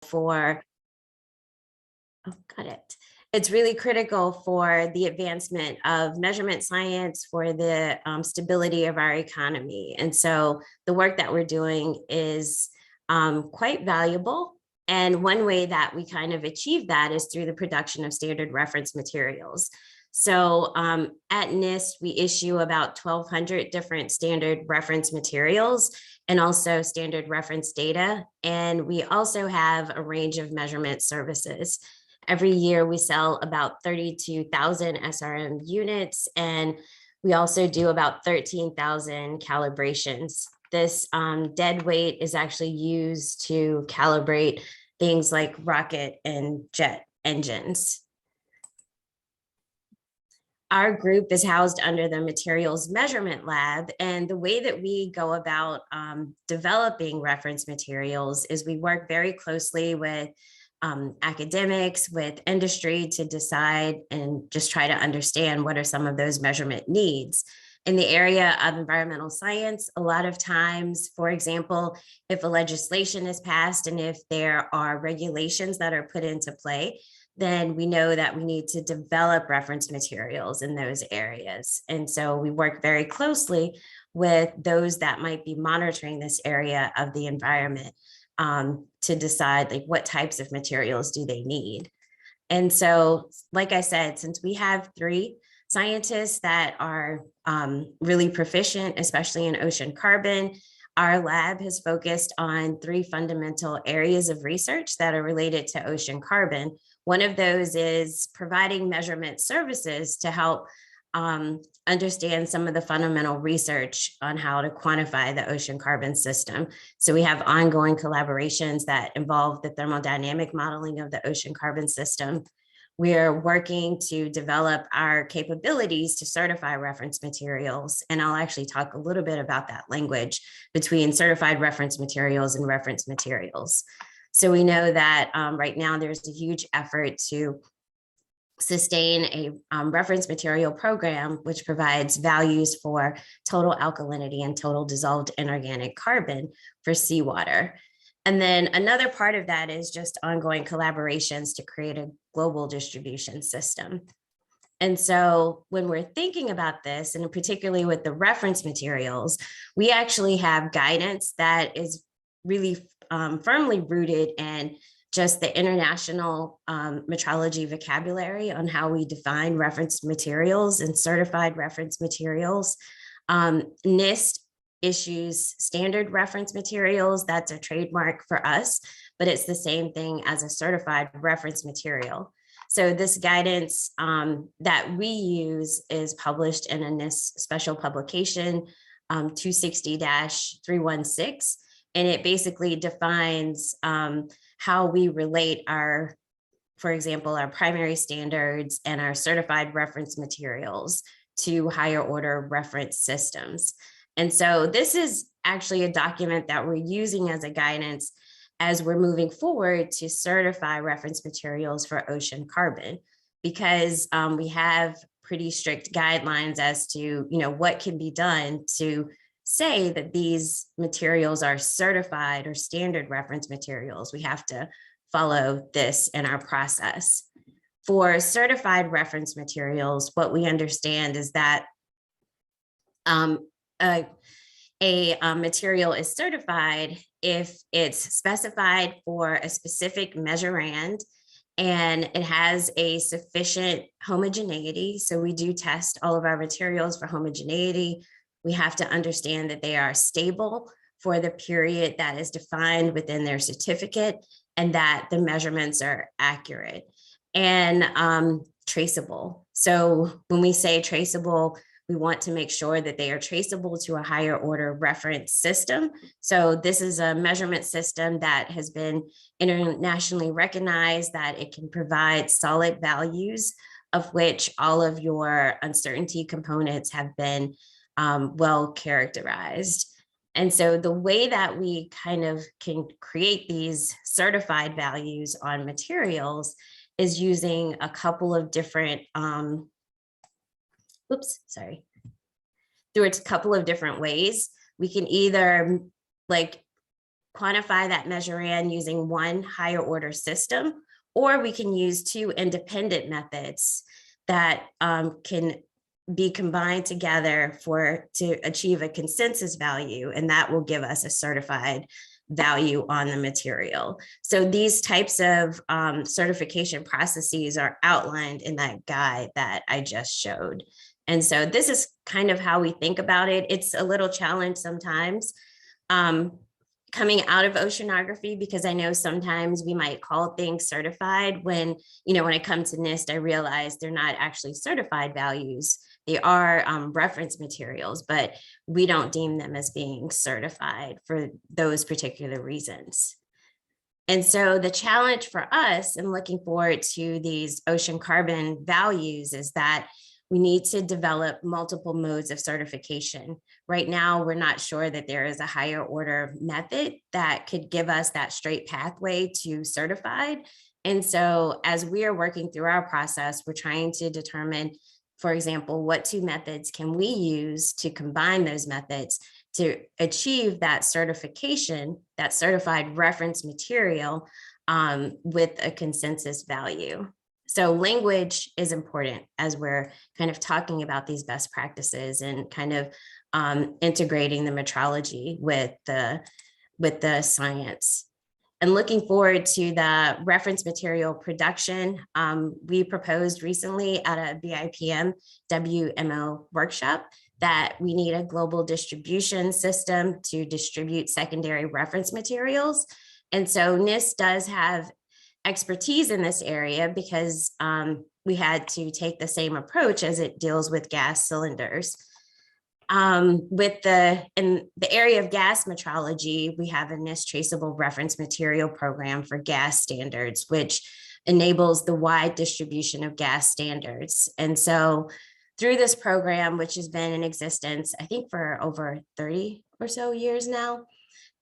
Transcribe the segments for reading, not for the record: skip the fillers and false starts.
for, oh, got it. It's really critical for the advancement of measurement science, for the stability of our economy. And so the work that we're doing is quite valuable. And one way that we kind of achieve that is through the production of standard reference materials. So at NIST, we issue about 1,200 different standard reference materials and also standard reference data. And we also have a range of measurement services. Every year we sell about 32,000 SRM units, and we also do about 13,000 calibrations. This dead weight is actually used to calibrate things like rocket and jet engines. Our group is housed under the Materials Measurement Lab, and the way that we go about developing reference materials is we work very closely with academics, with industry to decide and just try to understand what are some of those measurement needs. In the area of environmental science, a lot of times, for example, if a legislation is passed and if there are regulations that are put into play, then we know that we need to develop reference materials in those areas. And so we work very closely with those that might be monitoring this area of the environment to decide like what types of materials do they need. And so, like I said, since we have 3 scientists that are really proficient, especially in ocean carbon, our lab has focused on 3 fundamental areas of research that are related to ocean carbon. One of those is providing measurement services to help understand some of the fundamental research on how to quantify the ocean carbon system. So we have ongoing collaborations that involve the thermodynamic modeling of the ocean carbon system. We are working to develop our capabilities to certify reference materials. And I'll actually talk a little bit about that language between certified reference materials and reference materials. So we know that right now there's a huge effort to sustain a reference material program, which provides values for total alkalinity and total dissolved inorganic carbon for seawater. And then another part of that is just ongoing collaborations to create a global distribution system. And so when we're thinking about this, and particularly with the reference materials, we actually have guidance that is really firmly rooted in just the international metrology vocabulary on how we define reference materials and certified reference materials. NIST issues standard reference materials. That's a trademark for us, but it's the same thing as a certified reference material. So this guidance that we use is published in a NIST special publication 260-316, and it basically defines how we relate our, for example, our primary standards and our certified reference materials to higher order reference systems. And so this is actually a document that we're using as a guidance as we're moving forward to certify reference materials for ocean carbon, because we have pretty strict guidelines as to, what can be done to say that these materials are certified or standard reference materials. We have to follow this in our process. For certified reference materials, what we understand is that a material is certified if it's specified for a specific measurand and it has a sufficient homogeneity. So we do test all of our materials for homogeneity. We have to understand that they are stable for the period that is defined within their certificate and that the measurements are accurate and traceable. So when we say traceable, we want to make sure that they are traceable to a higher order reference system. So this is a measurement system that has been internationally recognized, that it can provide solid values of which all of your uncertainty components have been well characterized. And so the way that we kind of can create these certified values on materials is using a couple of different through a couple of different ways. We can either quantify that measurand using one higher order system, or we can use two independent methods that can be combined together to achieve a consensus value, and that will give us a certified value on the material. So these types of certification processes are outlined in that guide that I just showed. And so this is kind of how we think about it. It's a little challenge sometimes coming out of oceanography, because I know sometimes we might call things certified when I come to NIST, I realize they're not actually certified values. They are reference materials, but we don't deem them as being certified for those particular reasons. And so the challenge for us in looking forward to these ocean carbon values is that we need to develop multiple modes of certification. Right now, we're not sure that there is a higher order method that could give us that straight pathway to certified. And so as we are working through our process, we're trying to determine, for example, what two methods can we use to combine those methods to achieve that certification, that certified reference material with a consensus value. So language is important as we're kind of talking about these best practices and kind of integrating the metrology with the science. And looking forward to the reference material production, we proposed recently at a BIPM WMO workshop that we need a global distribution system to distribute secondary reference materials. And so NIST does have expertise in this area because we had to take the same approach as it deals with gas cylinders. In the area of gas metrology, we have a NIST traceable reference material program for gas standards, which enables the wide distribution of gas standards. And so through this program, which has been in existence, I think for over 30 or so years now,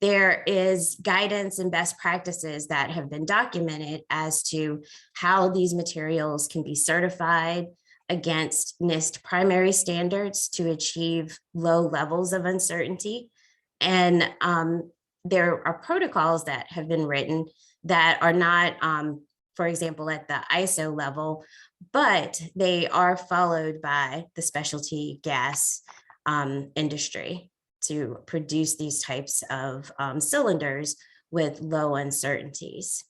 there is guidance and best practices that have been documented as to how these materials can be certified against NIST primary standards to achieve low levels of uncertainty. And there are protocols that have been written that are not, for example, at the ISO level, but they are followed by the specialty gas industry to produce these types of cylinders with low uncertainties.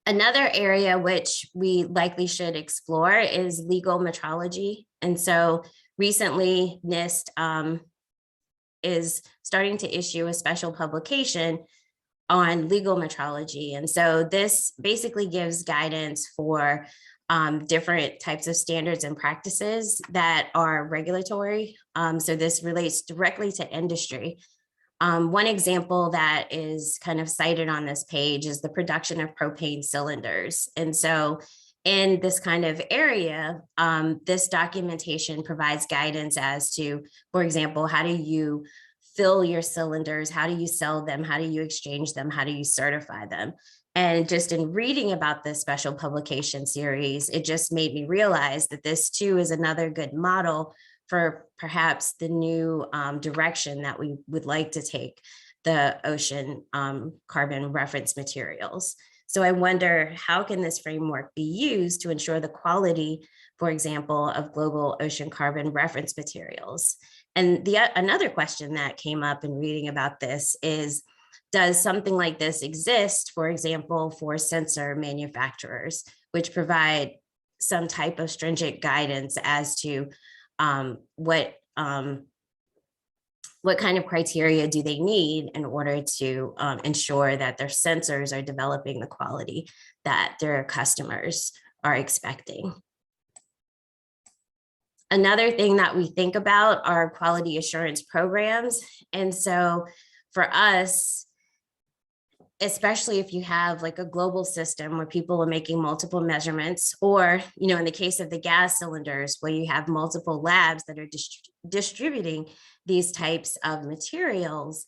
Another area which we likely should explore is legal metrology. And so recently NIST is starting to issue a special publication on legal metrology. And so this basically gives guidance for different types of standards and practices that are regulatory. So this relates directly to industry. One example that is kind of cited on this page is the production of propane cylinders. And so in this kind of area, this documentation provides guidance as to, for example, how do you fill your cylinders? How do you sell them? How do you exchange them? How do you certify them? And just in reading about this special publication series, it just made me realize that this too is another good model for perhaps the new direction that we would like to take the ocean carbon reference materials. So I wonder, how can this framework be used to ensure the quality, for example, of global ocean carbon reference materials? And another question that came up in reading about this is, does something like this exist, for example, for sensor manufacturers, which provide some type of stringent guidance as to what kind of criteria do they need in order to ensure that their sensors are developing the quality that their customers are expecting? Another thing that we think about are quality assurance programs. And so for us, especially if you have like a global system where people are making multiple measurements, or, in the case of the gas cylinders, where you have multiple labs that are distributing these types of materials,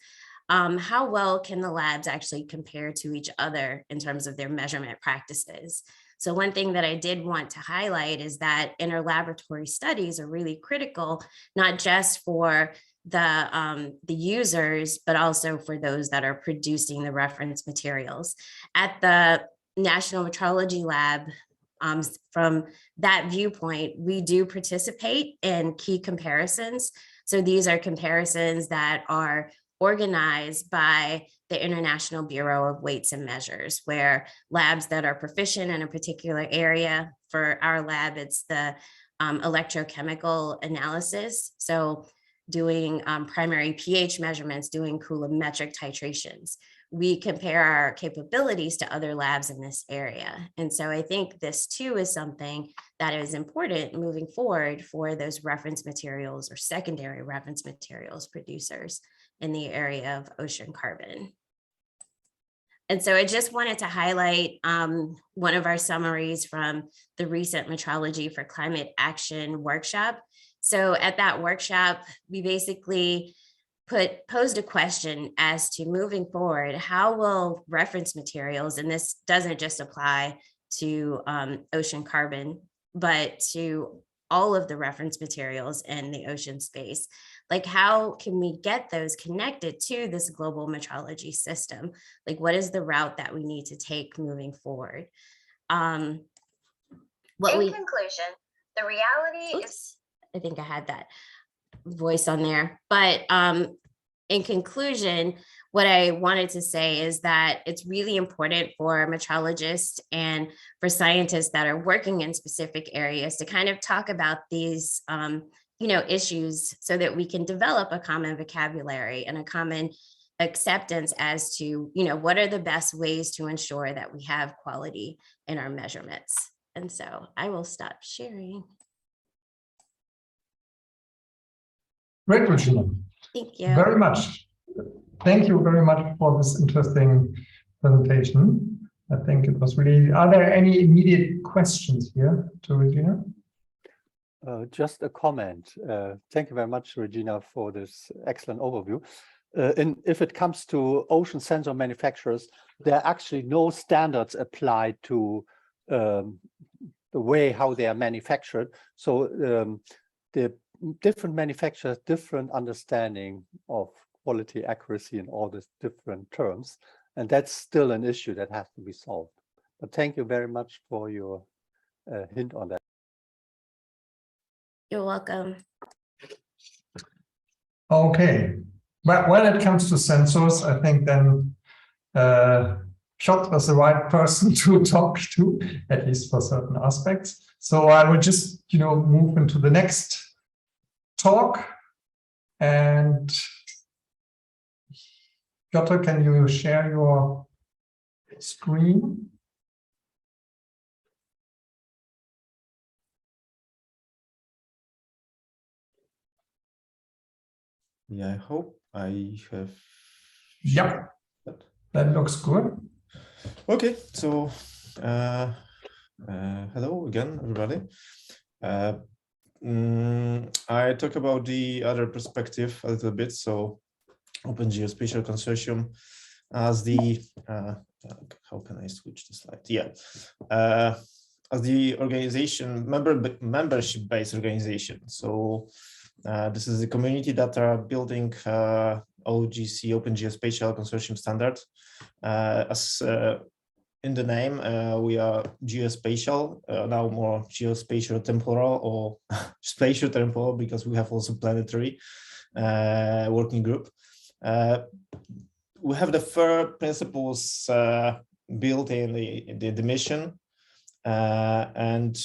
how well can the labs actually compare to each other in terms of their measurement practices? So one thing that I did want to highlight is that interlaboratory studies are really critical, not just for the users, but also for those that are producing the reference materials. At the National Metrology Lab, from that viewpoint, we do participate in key comparisons. So these are comparisons that are organized by the International Bureau of Weights and Measures, where labs that are proficient in a particular area, for our lab, it's the electrochemical analysis. So doing primary pH measurements, doing coulometric titrations. We compare our capabilities to other labs in this area. And so I think this too is something that is important moving forward for those reference materials or secondary reference materials producers in the area of ocean carbon. And so I just wanted to highlight one of our summaries from the recent Metrology for Climate Action workshop. So at that workshop, we basically posed a question as to moving forward, how will reference materials, and this doesn't just apply to ocean carbon, but to all of the reference materials in the ocean space, like how can we get those connected to this global metrology system? Like what is the route that we need to take moving forward? In conclusion, the reality is, I think I had that voice on there, but in conclusion, what I wanted to say is that it's really important for metrologists and for scientists that are working in specific areas to kind of talk about these issues so that we can develop a common vocabulary and a common acceptance as to, what are the best ways to ensure that we have quality in our measurements. And so I will stop sharing. Great, Regina. Thank you very much. Thank you very much for this interesting presentation. I think it was really, are there any immediate questions here to Regina? Just a comment. Thank you very much, Regina, for this excellent overview. And if it comes to ocean sensor manufacturers, there are actually no standards applied to the way how they are manufactured. So the different manufacturers, different understanding of quality, accuracy, and all these different terms. And that's still an issue that has to be solved. But thank you very much for your hint on that. You're welcome. Okay. Well, when it comes to sensors, I think then Piotr was the right person to talk to, at least for certain aspects. So I would just, move into the next talk. And Piotr, can you share your screen? Yeah, I hope I have. Yep, that looks good. Okay, so hello again, everybody. I talk about the other perspective a little bit. So Open Geospatial Consortium as the, how can I switch the slide? Yeah, as the organization, membership-based organization. So this is a community that are building OGC, Open Geospatial Consortium standard. As in the name, we are geospatial, now more geospatial temporal or spatial temporal, because we have also planetary working group. We have the 4 principles built in the mission, and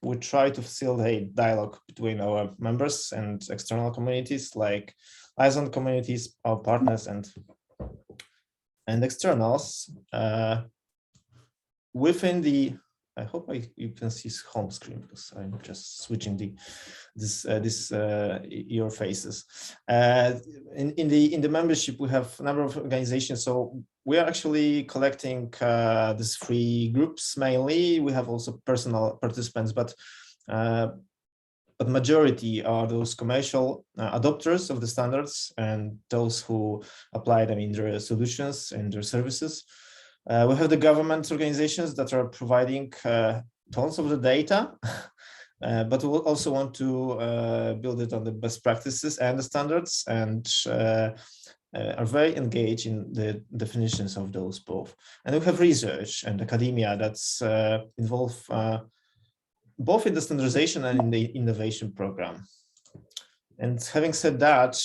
we try to facilitate dialogue between our members and external communities like liaison communities, our partners, and externals. Within the, I hope you can see home screen because I'm just switching your faces. In the membership, we have a number of organizations. So we are actually collecting these 3 groups mainly. We have also personal participants, but majority are those commercial adopters of the standards and those who apply them in their solutions and their services. We have the government organizations that are providing tons of the data but we also want to build it on the best practices and the standards, and are very engaged in the definitions of those both. And we have research and academia that's involved both in the standardization and in the innovation program. And having said that,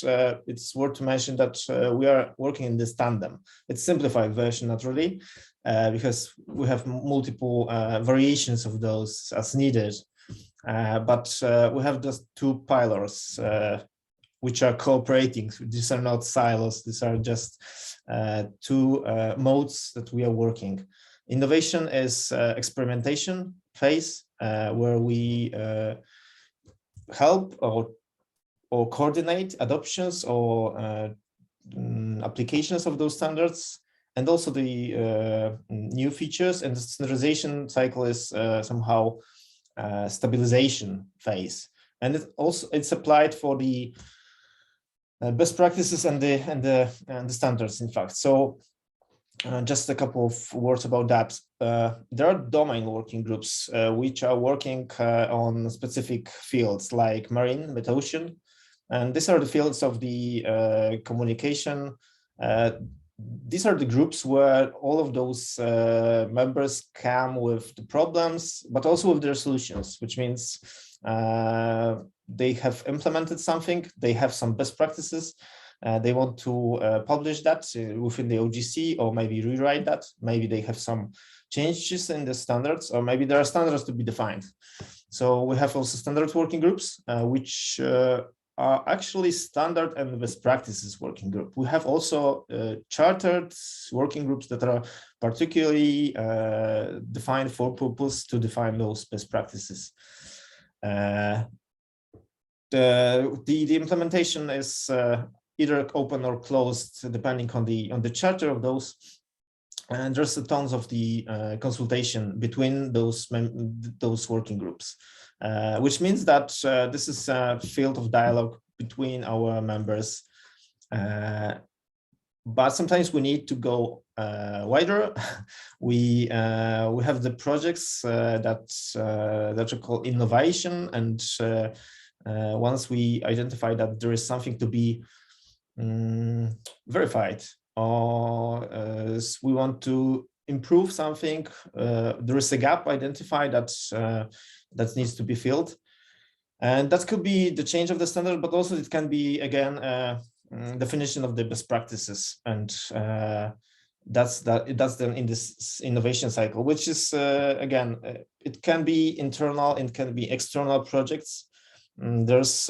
it's worth to mention that we are working in this tandem. It's simplified version, naturally, because we have multiple variations of those as needed. But we have just two pillars which are cooperating. These are not silos. These are just two modes that we are working. Innovation is experimentation phase, where we help or coordinate adoptions or applications of those standards, and also the new features. And the standardization cycle is somehow stabilization phase, and it's applied for the best practices and the standards, in fact. So just a couple of words about that. There are domain working groups which are working on specific fields like marine, metocean, and these are the fields of the communication. These are the groups where all of those members come with the problems, but also with their solutions, which means they have implemented something, they have some best practices, they want to publish that within the OGC, or maybe rewrite that. Maybe they have some changes in the standards, or maybe there are standards to be defined. So we have also standard working groups, which are actually standard and best practices working group. We have also chartered working groups that are particularly defined for purpose to define those best practices. The implementation is either open or closed, depending on the charter of those. And there's tons of the consultation between those working groups. Which means that this is a field of dialogue between our members. But sometimes we need to go wider. We have the projects that are called innovation, and once we identify that there is something to be verified, or we want to improve something, there is a gap identified that needs to be filled, and that could be the change of the standard, but also it can be, again, definition of the best practices, and that's then in this innovation cycle, which is again, it can be internal, it can be external projects. There's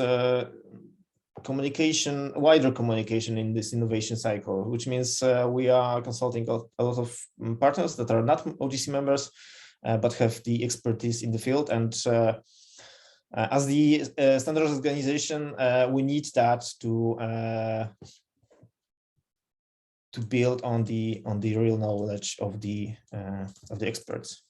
communication, wider communication in this innovation cycle, which means we are consulting a lot of partners that are not OGC members, but have the expertise in the field. And as the standards organization, we need that to build on the real knowledge of the experts.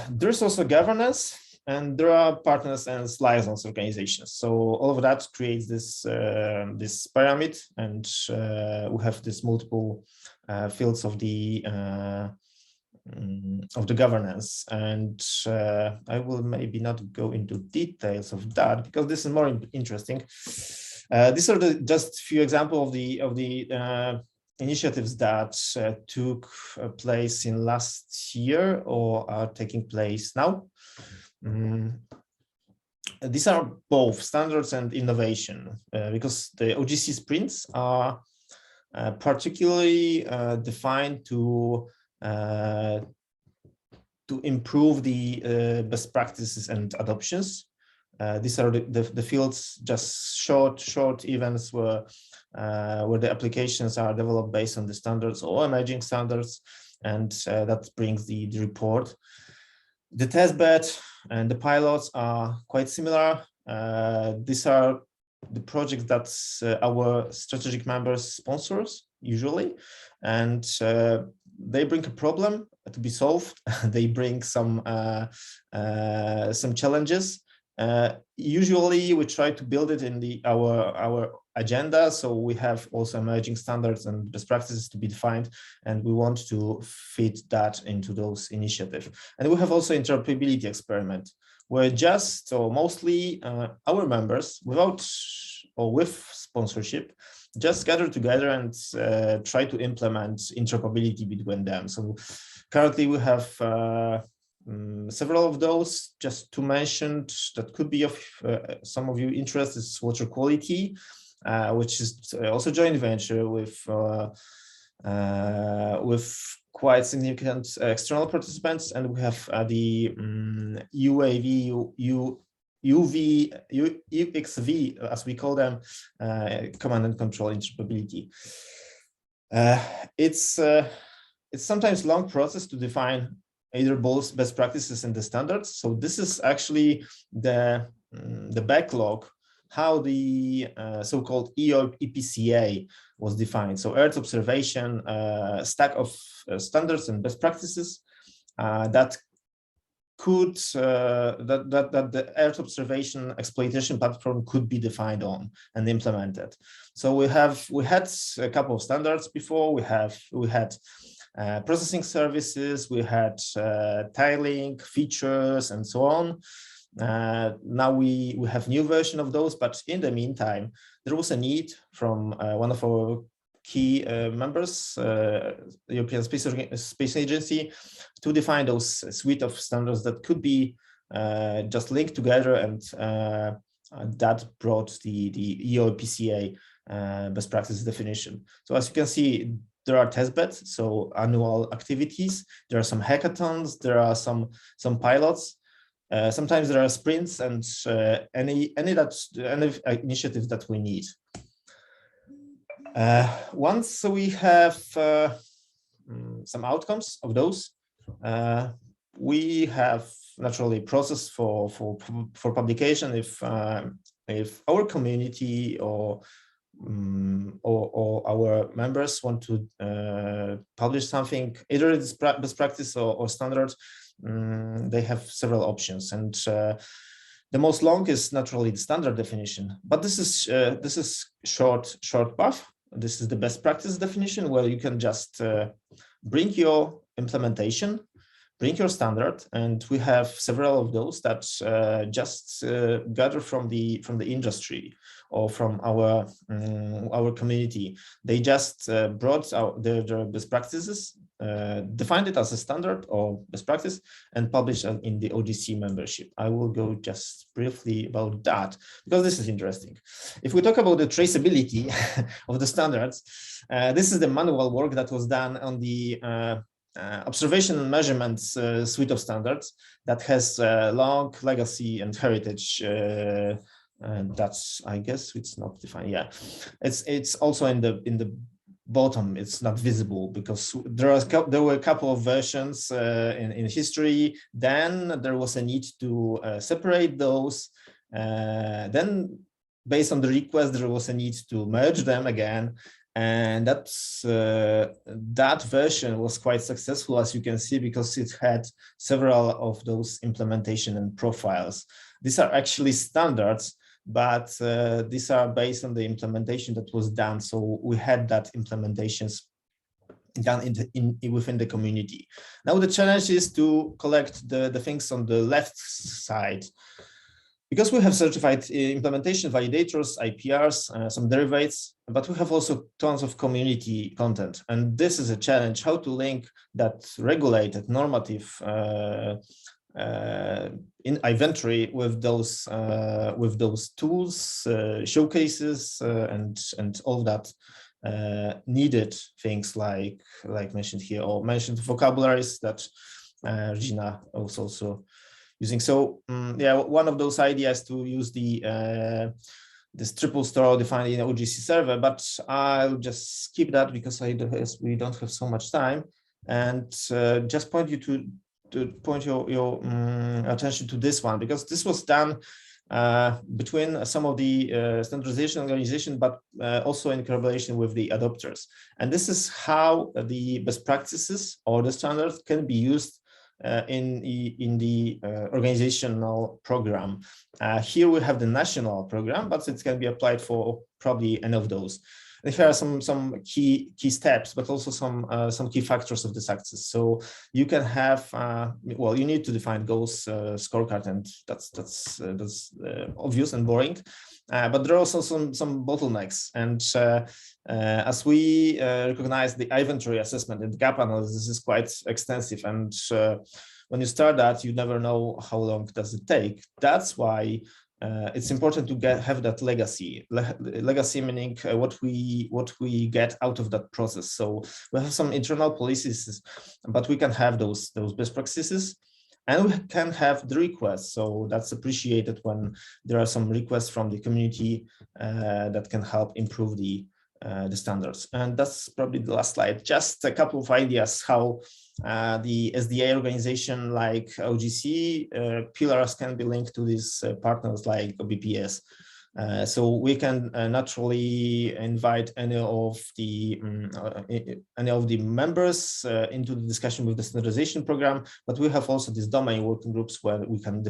There's also governance, and there are partners and liaisons organizations. So all of that creates this this pyramid, and we have this multiple fields of the governance. And I will maybe not go into details of that because this is more interesting. These are just few examples of the initiatives that took place in last year or are taking place now. These are both standards and innovation, because the OGC sprints are particularly defined to improve the best practices and adoptions. These are the fields, just short events where the applications are developed based on the standards or emerging standards, and that brings the report. The testbed and the pilots are quite similar. These are the projects that our strategic members sponsors usually, and they bring a problem to be solved. They bring some challenges. Usually we try to build it in our agenda, so we have also emerging standards and best practices to be defined, and we want to fit that into those initiatives. And we have also interoperability experiment. where just or mostly our members, without or with sponsorship, just gather together and try to implement interoperability between them. So currently we have several of those. Just to mention that could be of some of you interest is water quality, which is also joint venture with quite significant external participants, and we have the UXV, as we call them, command and control interoperability. It's sometimes a long process to define either both best practices and the standards. So this is actually the backlog, how the so-called EPCA was defined. So Earth observation stack of standards and best practices that could that the Earth observation exploitation platform could be defined on and implemented. So we had a couple of standards before. We had processing services, we had tiling features, and so on. Now we have new version of those, but in the meantime, there was a need from one of our key members, the European Space Agency, to define those suite of standards that could be just linked together, and that brought the EOPCA best practice definition. So as you can see, there are testbeds, so annual activities. There are some hackathons. There are some pilots. Sometimes there are sprints, and any initiative that we need. Once we have some outcomes of those, we have naturally process for publication if our community or our members want to publish something, either it's best practice or standard. They have several options, and the most long is naturally the standard definition. But this is short path. This is the best practice definition, where you can just bring your implementation, bring your standard, and we have several of those that just gather from the industry or from our community. They just brought out their best practices, defined it as a standard or best practice, and published in the OGC membership. I will go just briefly about that because this is interesting. If we talk about the traceability of the standards, this is the manual work that was done on the observation and measurements suite of standards that has long legacy and heritage. And that's, I guess it's not defined. Yeah, it's also in the bottom. It's not visible because there were a couple of versions in history. Then there was a need to separate those. Then, based on the request, there was a need to merge them again. And that version was quite successful, as you can see, because it had several of those implementation and profiles. These are actually standards, but these are based on the implementation that was done. So we had that implementations done within the community. Now the challenge is to collect the things on the left side. Because we have certified implementation validators, IPRs, some derivates, but we have also tons of community content. And this is a challenge, how to link that regulated normative in inventory with those tools, showcases, and all that needed things like mentioned here, or mentioned vocabularies that Regina was also using. So yeah, one of those ideas to use this triple store defined in OGC server, but I'll just skip that because we don't have so much time, and just point you to point your attention to this one, because this was done between some of the standardization organization, but also in collaboration with the adopters. And this is how the best practices or the standards can be used in the organizational program. Here we have the national program, but it can be applied for probably any of those. And here are some key steps, but also some key factors of the success. So you can have, well, you need to define goals, scorecard, and that's obvious and boring. But there are also some bottlenecks, and as we recognize, the inventory assessment and gap analysis is quite extensive, and when you start that, you never know how long does it take. That's why it's important to have that legacy. Legacy meaning what we get out of that process. So we have some internal policies, but we can have those best practices. And we can have the requests, so that's appreciated when there are some requests from the community that can help improve the standards. And that's probably the last slide. Just a couple of ideas how the SDA organization like OGC pillars can be linked to these partners like OBPS. So we can naturally invite any of the members into the discussion with the standardization program, but we have also these domain working groups where we can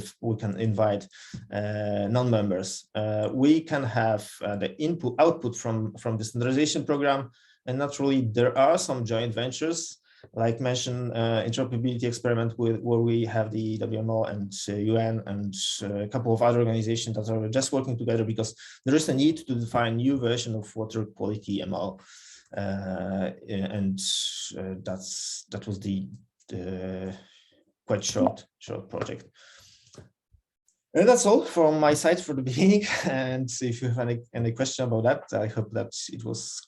invite non-members. We can have the output from the standardization program, and naturally there are some joint ventures. Like mentioned, interoperability experiment where we have the WMO and UN and a couple of other organizations that are just working together because there is a need to define new version of water quality ML, and that was the quite short project. And that's all from my side for the beginning. And if you have any question about that, I hope that it was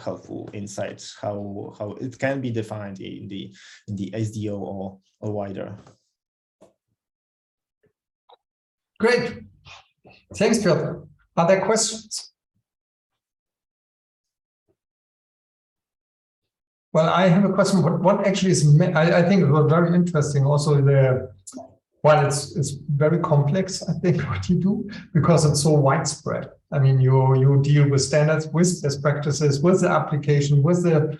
helpful insights how it can be defined in the SDO or wider. Great, thanks, Piotr. Are there questions? Well, I have a question. What actually is I think it was very interesting. Also, while it's very complex, I think what you do because it's so widespread. I mean, you deal with standards, with best practices, with the application, with the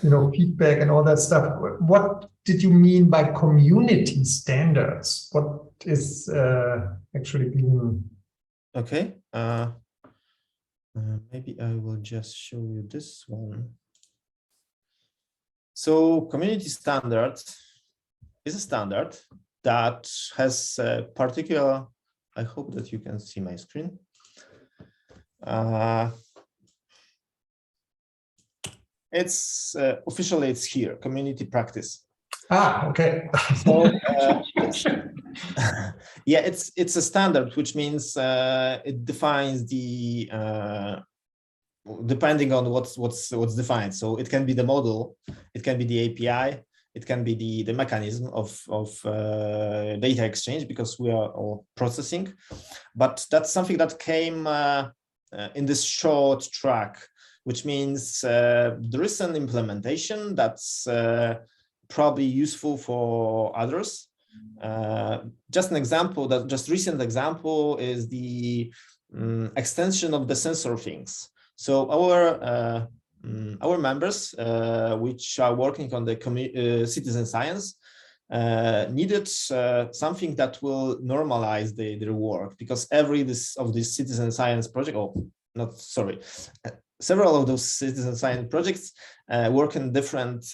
feedback and all that stuff. What did you mean by community standards? What is actually being? Okay, maybe I will just show you this one. So community standard is a standard that has a particular, I hope that you can see my screen. It's officially it's here, community practice. Okay. So yeah, it's a standard, which means it defines the depending on what's defined. So it can be the model, it can be the API, it can be the mechanism of data exchange because we are all processing, but that's something that came in this short track, which means there is an implementation that's probably useful for others. Just an example, just recent example is the extension of the sensor things. So our members, which are working on the citizen science, needed something that will normalize their work, because of these citizen science project, several of those citizen science projects work in different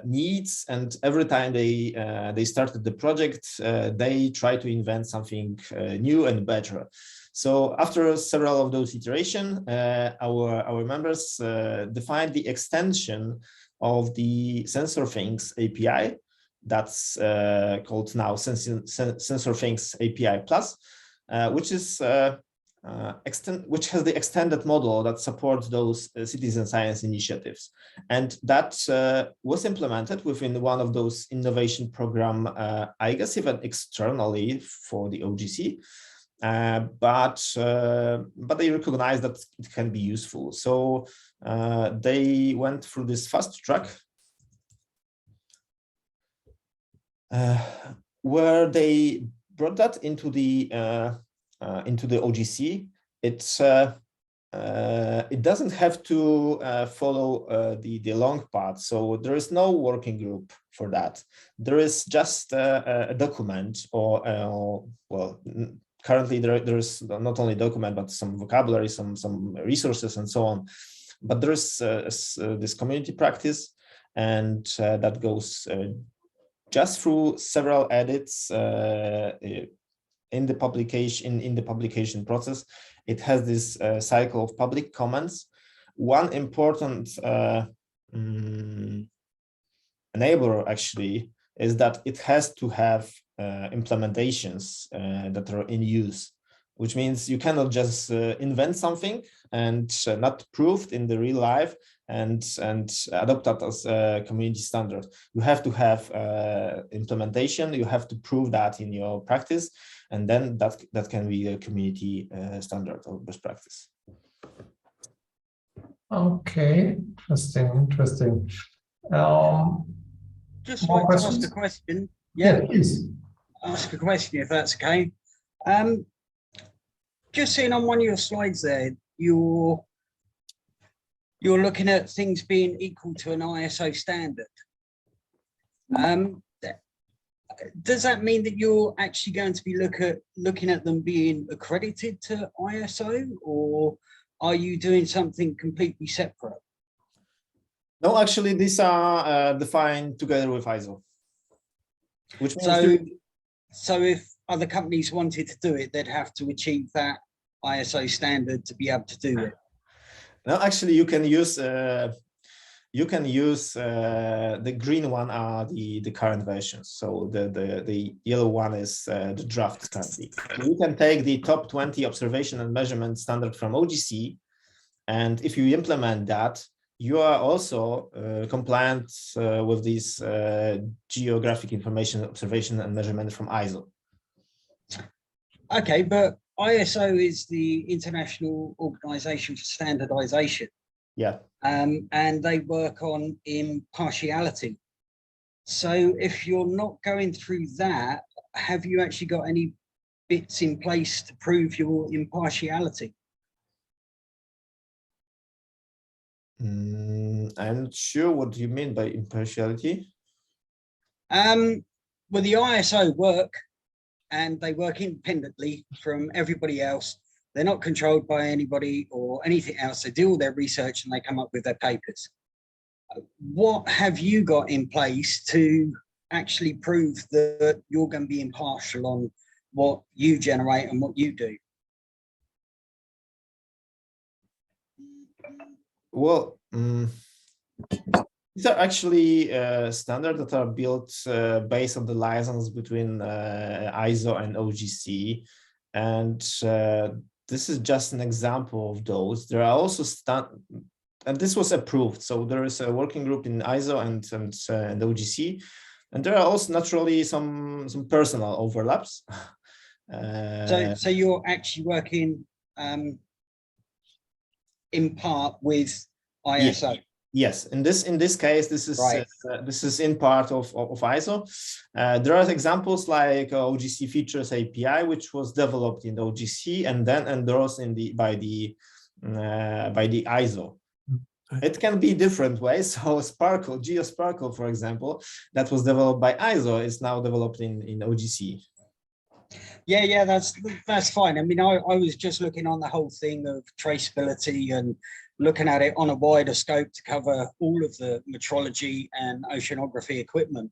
needs, and every time they started the project, they try to invent something new and better. So after several of those iterations, our members defined the extension of the Sensor Things API. That's called now Sensor Things API Plus, which is which has the extended model that supports those citizen science initiatives, and that was implemented within one of those innovation program, I guess even externally for the OGC. But they recognize that it can be useful. So they went through this fast track where they brought that into the OGC. It doesn't have to follow the long path. So there is no working group for that. There is just a document, or well, currently there is not only document, but some vocabulary, some resources and so on. but there's this community practice, and that goes just through several edits in the publication process. It has this cycle of public comments. One important enabler actually is that it has to have implementations that are in use, which means you cannot just invent something and not proved in the real life and adopt that as a community standard. You have to have implementation. You have to prove that in your practice, and then that can be a community standard or best practice. Okay, interesting. Just more like questions? to ask a question. Yeah, please. Ask a question if that's okay. Just seeing on one of your slides there, you're looking at things being equal to an ISO standard. Does that mean that you're actually going to be looking at them being accredited to ISO, or are you doing something completely separate? No, actually, these are defined together with ISO. Which means so if other companies wanted to do it, they'd have to achieve that ISO standard to be able to do it. No, actually, you can use the green one are the current versions. So the yellow one is the draft currently. So you can take the top 20 observation and measurement standard from OGC, and if you implement that, you are also compliant with this geographic information observation and measurement from ISO. Okay, but ISO is the International Organization for Standardization. Yeah. And they work on impartiality. So if you're not going through that, have you actually got any bits in place to prove your impartiality? I'm not sure what you mean by impartiality. Well, the ISO work, and they work independently from everybody else. They're not controlled by anybody or anything else. They do all their research and they come up with their papers. What have you got in place to actually prove that you're going to be impartial on what you generate and what you do? Well, these are actually standards that are built based on the license between ISO and OGC, and this is just an example of those. There are also and this was approved. So there is a working group in ISO and OGC, and there are also naturally some personal overlaps. So you're actually working in part with ISO. Yes, in this case, this is right. This is in part of ISO. There are examples like OGC Features API, which was developed in OGC and then endorsed by the ISO. It can be different ways. So Sparkle, GeoSparkle, for example, that was developed by ISO, is now developed in OGC. Yeah, that's fine. I mean, I was just looking on the whole thing of traceability and looking at it on a wider scope to cover all of the metrology and oceanography equipment.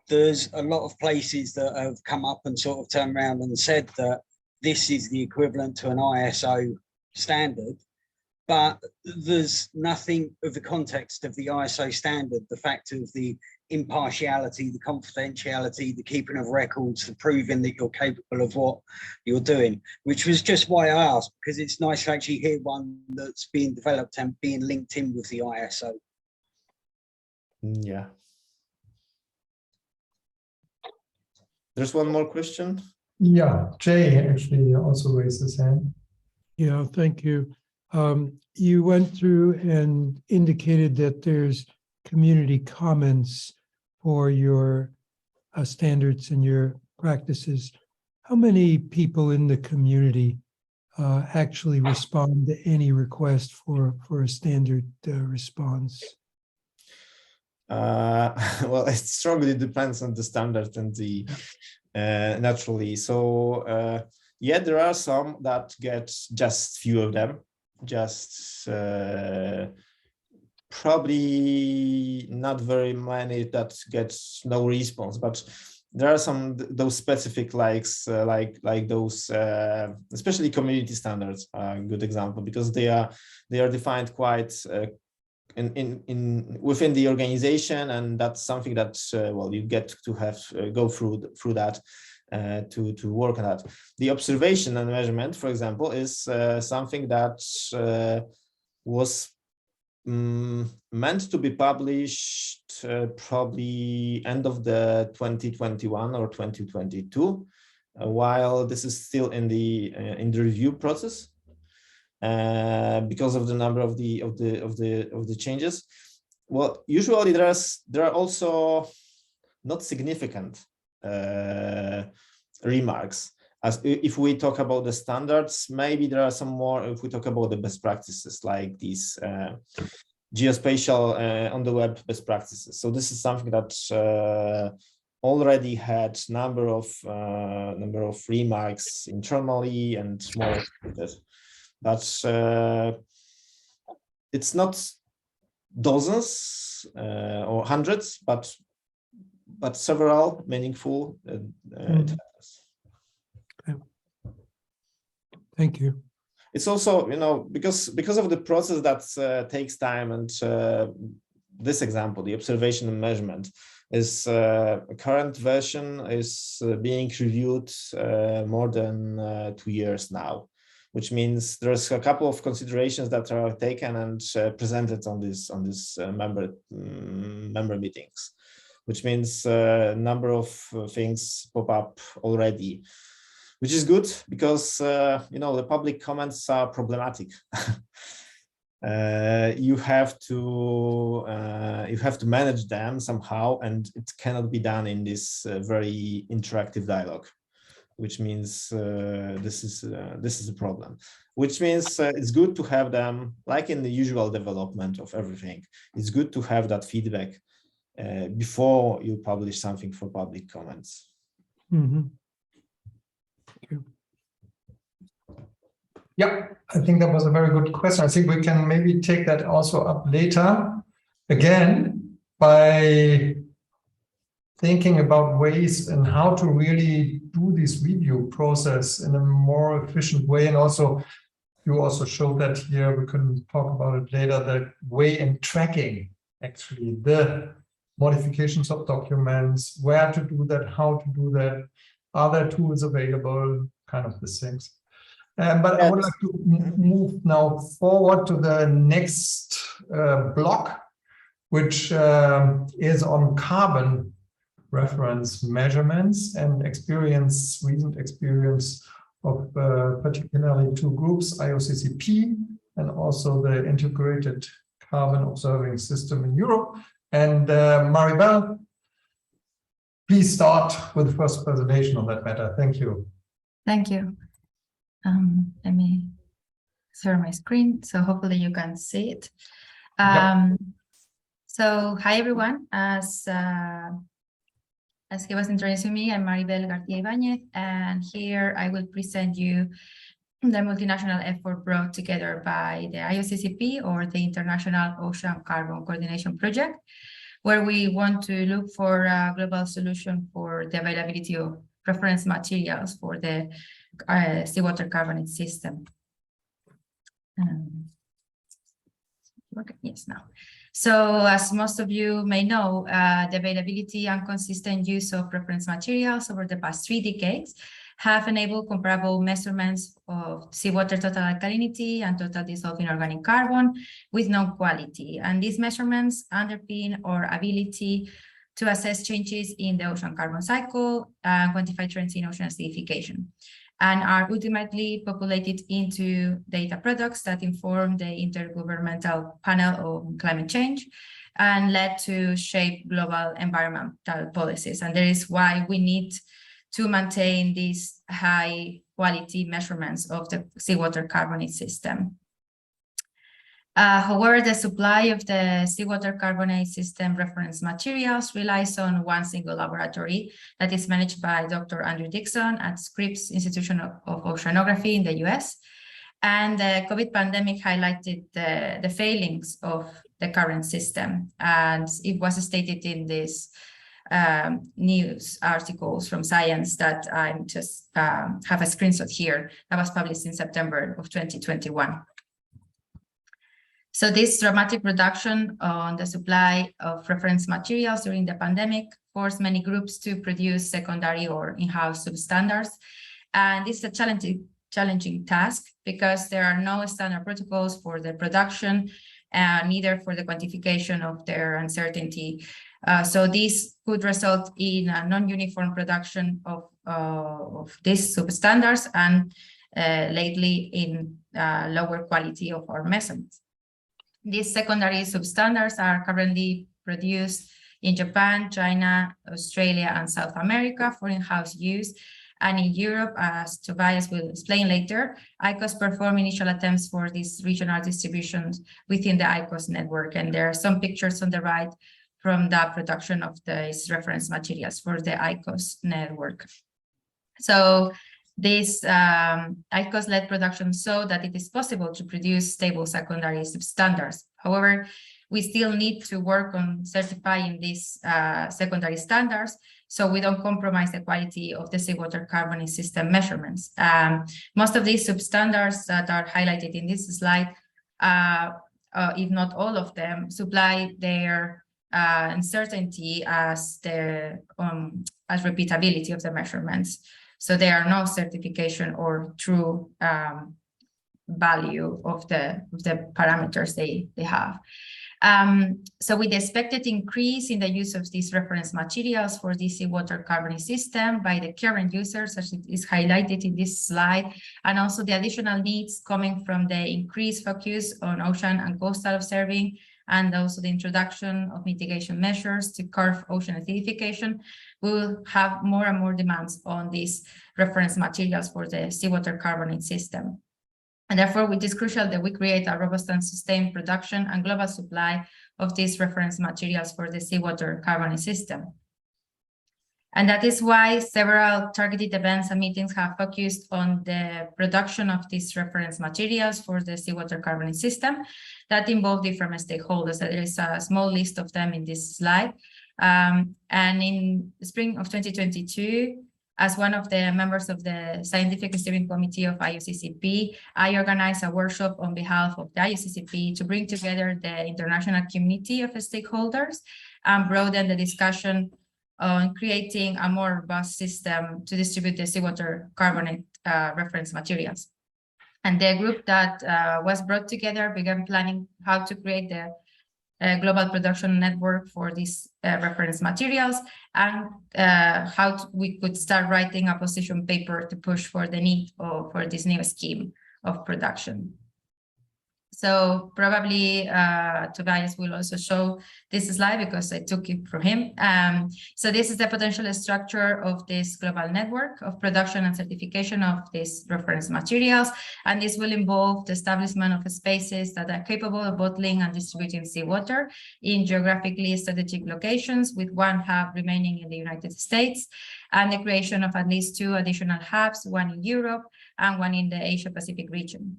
There's a lot of places that have come up and sort of turned around and said that this is the equivalent to an ISO standard, but there's nothing of the context of the ISO standard, the fact of the impartiality, the confidentiality, the keeping of records, the proving that you're capable of what you're doing, which was just why I asked, because it's nice to actually hear one that's being developed and being linked in with the ISO. Yeah. There's one more question. Yeah, Jay actually also raised his hand. Yeah, thank you. You went through and indicated that there's community comments for your standards and your practices. How many people in the community actually respond to any request for a standard response? Well, it strongly depends on the standard and the naturally. So yeah, there are some that get just few of them. just probably not very many that get no response, but there are some those specific likes like those especially community standards are a good example, because they are defined quite in within the organization, and that's something that well, you get to have go through that to work on that. The observation and measurement, for example, is something that was meant to be published probably end of the 2021 or 2022, while this is still in the review process because of the number of the changes. Well, usually there are also not significant remarks. As if we talk about the standards, maybe there are some more if we talk about the best practices, like these geospatial on the web best practices. So this is something that already had number of remarks internally and more, but it's not dozens or hundreds, but several meaningful. Thank you. It's also, you know, because of the process that takes time, and this example, the observation and measurement, is current version is being reviewed more than 2 years now, which means there's a couple of considerations that are taken and presented on this member meetings, which means a number of things pop up already, which is good because you know, the public comments are problematic. You have to manage them somehow, and it cannot be done in this very interactive dialogue, which means this is a problem. Which means it's good to have them, like in the usual development of everything. It's good to have that feedback before you publish something for public comments. Mm-hmm. Thank you. Yeah, I think that was a very good question. I think we can maybe take that also up later again by thinking about ways and how to really do this review process in a more efficient way. And also, you also showed that here, we can talk about it later, the way in tracking actually the modifications of documents, where to do that, how to do that, are there tools available, kind of these things. But I would like to move now forward to the next block, which is on carbon reference measurements and recent experience of particularly two groups, IOCCP and also the Integrated Carbon Observing System in Europe. And Maribel, please start with the first presentation on that matter. Thank you. Thank you. Let me share my screen, so hopefully you can see it. So hi everyone, as he was introducing me, I'm Maribel García Ibáñez, and here I will present you the multinational effort brought together by the IOCCP, or the International Ocean Carbon Coordination Project, where we want to look for a global solution for the availability of reference materials for the seawater carbonate system. Yes, now. So as most of you may know, the availability and consistent use of reference materials over the past 3 decades have enabled comparable measurements of seawater total alkalinity and total dissolved inorganic carbon with known quality. And these measurements underpin our ability to assess changes in the ocean carbon cycle and quantify trends in ocean acidification, and are ultimately populated into data products that inform the Intergovernmental Panel on Climate Change and led to shape global environmental policies. And that is why we need to maintain these high quality measurements of the seawater carbonate system. However, the supply of the seawater carbonate system reference materials relies on one single laboratory that is managed by Dr. Andrew Dixon at Scripps Institution of Oceanography in the US. And the COVID pandemic highlighted the failings of the current system. And it was stated in this news articles from Science that I'm just have a screenshot here that was published in September of 2021. So this dramatic reduction on the supply of reference materials during the pandemic forced many groups to produce secondary or in-house substandards. And this is a challenging task because there are no standard protocols for the production, neither for the quantification of their uncertainty. So this could result in a non-uniform production of these substandards and lately in lower quality of our measurements. These secondary substandards are currently produced in Japan, China, Australia, and South America for in-house use. And in Europe, as Tobias will explain later, ICOS performed initial attempts for these regional distributions within the ICOS network. And there are some pictures on the right from the production of these reference materials for the ICOS network. So this ICOS-led production showed that it is possible to produce stable secondary substandards. However, we still need to work on certifying these secondary standards so we don't compromise the quality of the seawater carboning system measurements. Most of these substandards that are highlighted in this slide, if not all of them, supply their uncertainty as the as repeatability of the measurements. So there are no certification or true value of the parameters they have. So with the expected increase in the use of these reference materials for the seawater carboning system by the current users, as it is highlighted in this slide, and also the additional needs coming from the increased focus on ocean and coastal observing, and also the introduction of mitigation measures to curb ocean acidification, we will have more and more demands on these reference materials for the seawater carboning system. And therefore, it is crucial that we create a robust and sustained production and global supply of these reference materials for the seawater carboning system. And that is why several targeted events and meetings have focused on the production of these reference materials for the seawater carboning system that involve different stakeholders. There is a small list of them in this slide. And in the spring of 2022, as one of the members of the Scientific Steering Committee of IUCCP, I organized a workshop on behalf of the IUCCP to bring together the international community of stakeholders and broaden the discussion on creating a more robust system to distribute the seawater carbonate reference materials. And the group that was brought together began planning how to create the global production network for these reference materials and how we could start writing a position paper to push for the need for this new scheme of production. So probably Tobias will also show this slide because I took it from him. So this is the potential structure of this global network of production and certification of these reference materials. And this will involve the establishment of spaces that are capable of bottling and distributing seawater in geographically strategic locations, with one hub remaining in the United States, and the creation of at least 2 additional hubs, one in Europe and one in the Asia-Pacific region.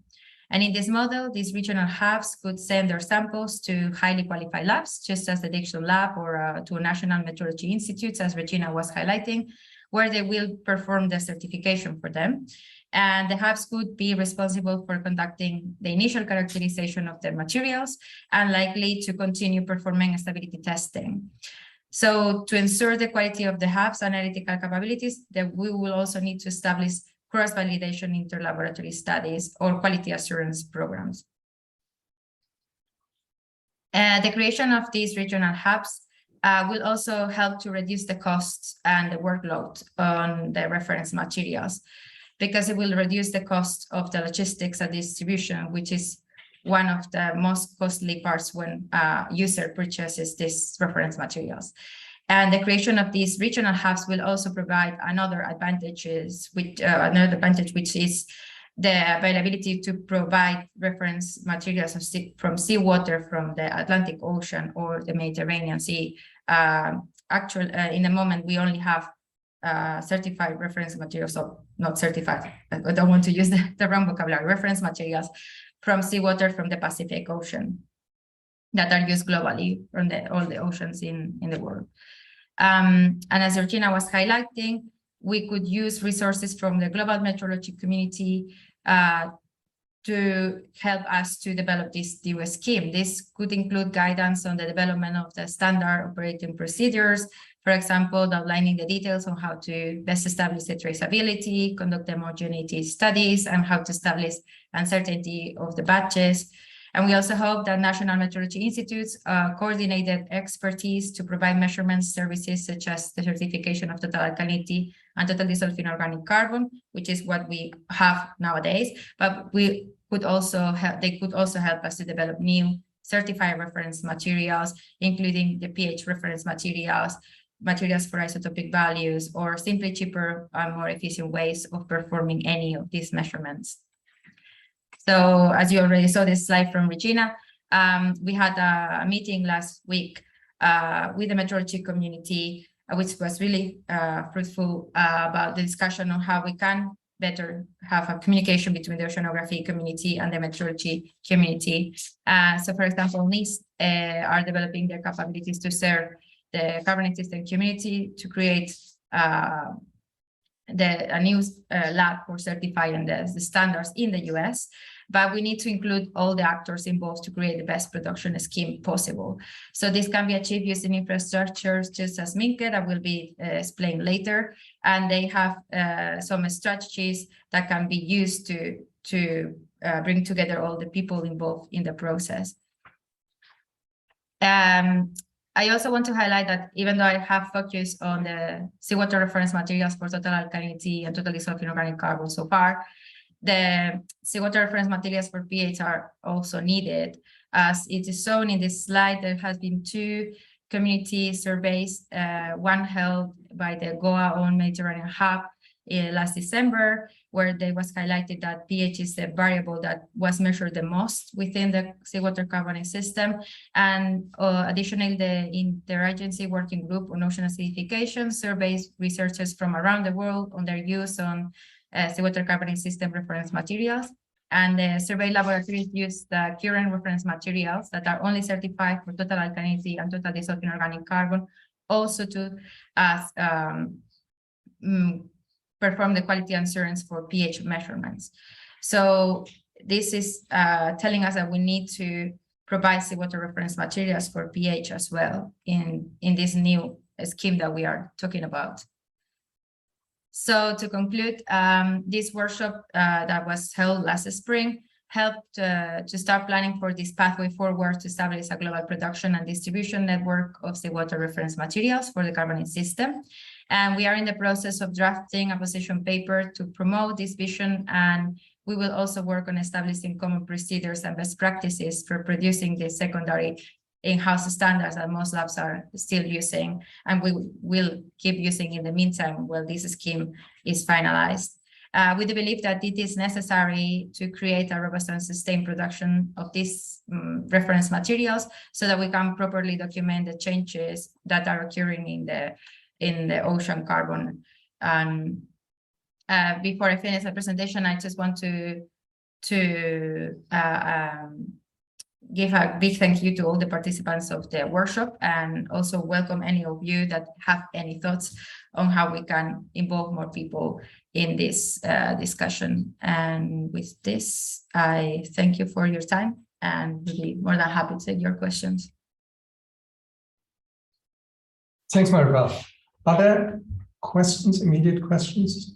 And in this model, these regional hubs could send their samples to highly qualified labs, just as the Diction Lab, or to national meteorology institutes, as Regina was highlighting, where they will perform the certification for them. And the hubs could be responsible for conducting the initial characterization of the materials and likely to continue performing stability testing. So to ensure the quality of the hubs' analytical capabilities, that we will also need to establish cross-validation inter-laboratory studies or quality assurance programs. The creation of these regional hubs will also help to reduce the costs and the workload on the reference materials, because it will reduce the cost of the logistics and distribution, which is one of the most costly parts when a user purchases these reference materials. And the creation of these regional hubs will also provide another advantage, which is the availability to provide reference materials from seawater from the Atlantic Ocean or the Mediterranean Sea. In the moment, we only have certified reference materials of not certified, I don't want to use the wrong vocabulary, reference materials from seawater from the Pacific Ocean that are used globally from all the oceans in the world. And as Georgina was highlighting, we could use resources from the global metrology community to help us to develop this new scheme. This could include guidance on the development of the standard operating procedures, for example, outlining the details on how to best establish the traceability, conduct homogeneity studies, and how to establish uncertainty of the batches. And we also hope that national metrology institutes coordinated expertise to provide measurement services such as the certification of total alkalinity and total dissolved inorganic carbon, which is what we have nowadays. But we could also they could also help us to develop new certified reference materials, including the pH reference materials, materials for isotopic values, or simply cheaper and more efficient ways of performing any of these measurements. So as you already saw this slide from Regina, we had a meeting last week with the metrology community, which was really fruitful about the discussion on how we can better have a communication between the oceanography community and the metrology community. So for example, NIST are developing their capabilities to serve the carbon system community to create a new lab for certifying the standards in the US, but we need to include all the actors involved to create the best production scheme possible. So this can be achieved using infrastructures just as Minke, that will be explained later, and they have some strategies that can be used to bring together all the people involved in the process. I also want to highlight that even though I have focused on the seawater reference materials for total alkalinity and total dissolved inorganic carbon so far, the seawater reference materials for pH are also needed. As it is shown in this slide, there has been 2 community surveys, one held by the GOA-owned Mediterranean Hub last December, where they was highlighted that pH is the variable that was measured the most within the seawater carbonate system. And additionally, the interagency working group on ocean acidification surveys researchers from around the world on their use on seawater carbonate system reference materials. And the survey laboratories use the current reference materials that are only certified for total alkalinity and total dissolved inorganic carbon, also to perform the quality assurance for pH measurements. So this is telling us that we need to provide seawater reference materials for pH as well in this new scheme that we are talking about. So to conclude, this workshop that was held last spring helped to start planning for this pathway forward to establish a global production and distribution network of seawater reference materials for the carbonate system. And we are in the process of drafting a position paper to promote this vision, and we will also work on establishing common procedures and best practices for producing the secondary in-house standards that most labs are still using, and we will keep using in the meantime while this scheme is finalized. We do believe that it is necessary to create a robust and sustained production of these reference materials so that we can properly document the changes that are occurring in the ocean carbon. And before I finish the presentation, I just want to give a big thank you to all the participants of the workshop, and also welcome any of you that have any thoughts on how we can involve more people in this discussion. And with this, I thank you for your time and will be more than happy to take your questions. Thanks, Maribel. Are there questions, immediate questions?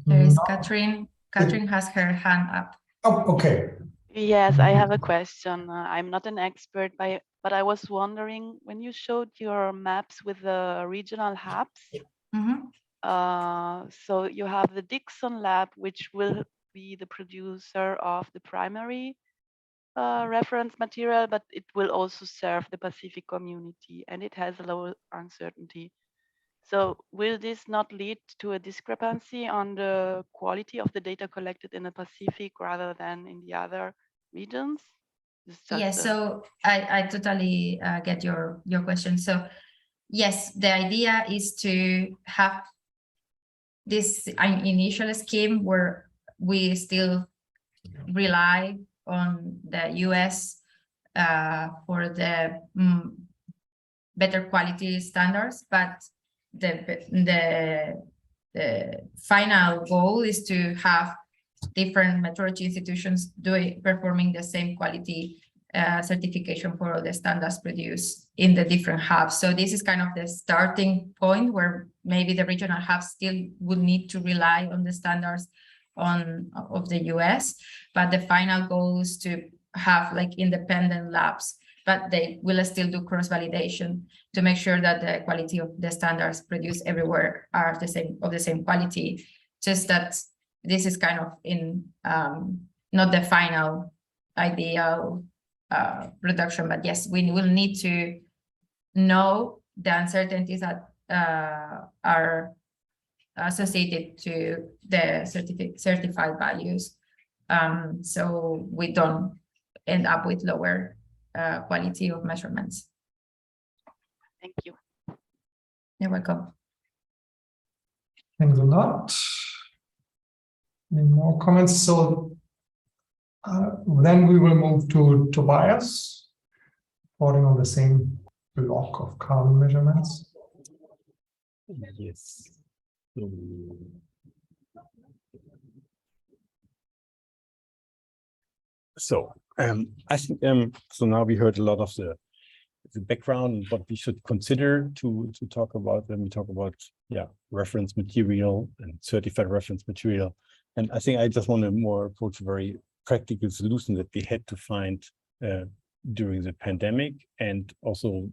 There is No? Catherine. Catherine has her hand up. Oh, okay. Yes, I have a question. I'm not an expert, but I was wondering, when you showed your maps with the regional hubs, so you have the Dixon lab, which will be the producer of the primary reference material, but it will also serve the Pacific community, and it has a low uncertainty. So will this not lead to a discrepancy on the quality of the data collected in the Pacific rather than in the other regions? Yes, so I totally get your question. So yes, the idea is to have this initial scheme where we still rely on the US for the better quality standards, but the final goal is to have different metrology institutions performing the same quality certification for all the standards produced in the different hubs. So this is kind of the starting point where maybe the regional hubs still would need to rely on the standards of the US, but the final goal is to have like independent labs, but they will still do cross-validation to make sure that the quality of the standards produced everywhere are the same quality. Just that this is kind of in not the final ideal production, but yes, we will need to know the uncertainties that are associated to the certified values, so we don't end up with lower quality of measurements. Thank you. You're welcome. Thanks a lot. Any more comments? So then we will move to Tobias, reporting on the same block of carbon measurements. Yes. So I think so now we heard a lot of the background and what we should consider to talk about when we talk about reference material and certified reference material. And I think I just want to more approach a very practical solution that we had to find during the pandemic, and also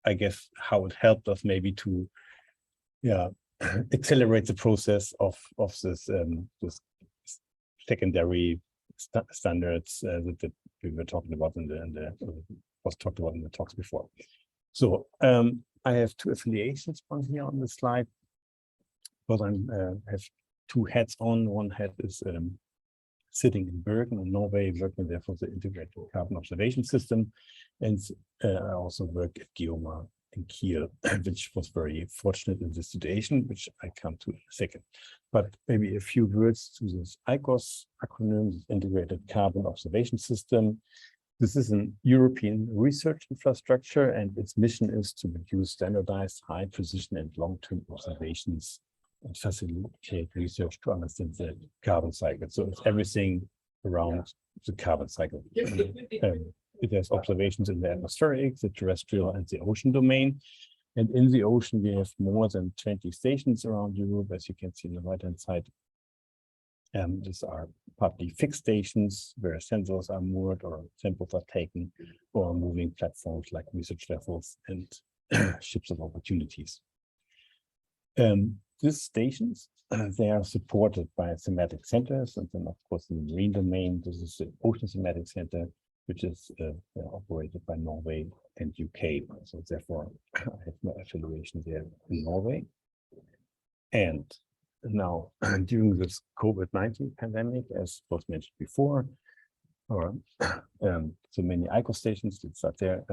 I guess how it helped us maybe to accelerate the process of this secondary standards that we were talking about was talked about in the talks before. So I have two affiliations on here on the slide, because I have two hats on. One hat is sitting in Bergen in Norway, working there for the integrated carbon observation system, and I also work at GEOMA in Kiel, which was very fortunate in this situation, which I come to in a second. But maybe a few words to this ICOS acronym, this Integrated Carbon Observation System. This is an European research infrastructure, and its mission is to produce standardized, high precision and long-term observations and facilitate research to understand the carbon cycle. So it's everything around the carbon cycle. It has observations in the atmospheric, the terrestrial, and the ocean domain. And in the ocean, we have more than 20 stations around Europe, as you can see on the right-hand side. These are partly fixed stations where sensors are moored or samples are taken, or moving platforms like research vessels and ships of opportunities. These stations, they are supported by thematic centers, and then of course in the marine domain, this is the Ocean Thematic Center, which is operated by Norway and UK. So therefore, I have no affiliation there in Norway. And now, during this COVID-19 pandemic, as was mentioned before, or so many ICOS stations that are there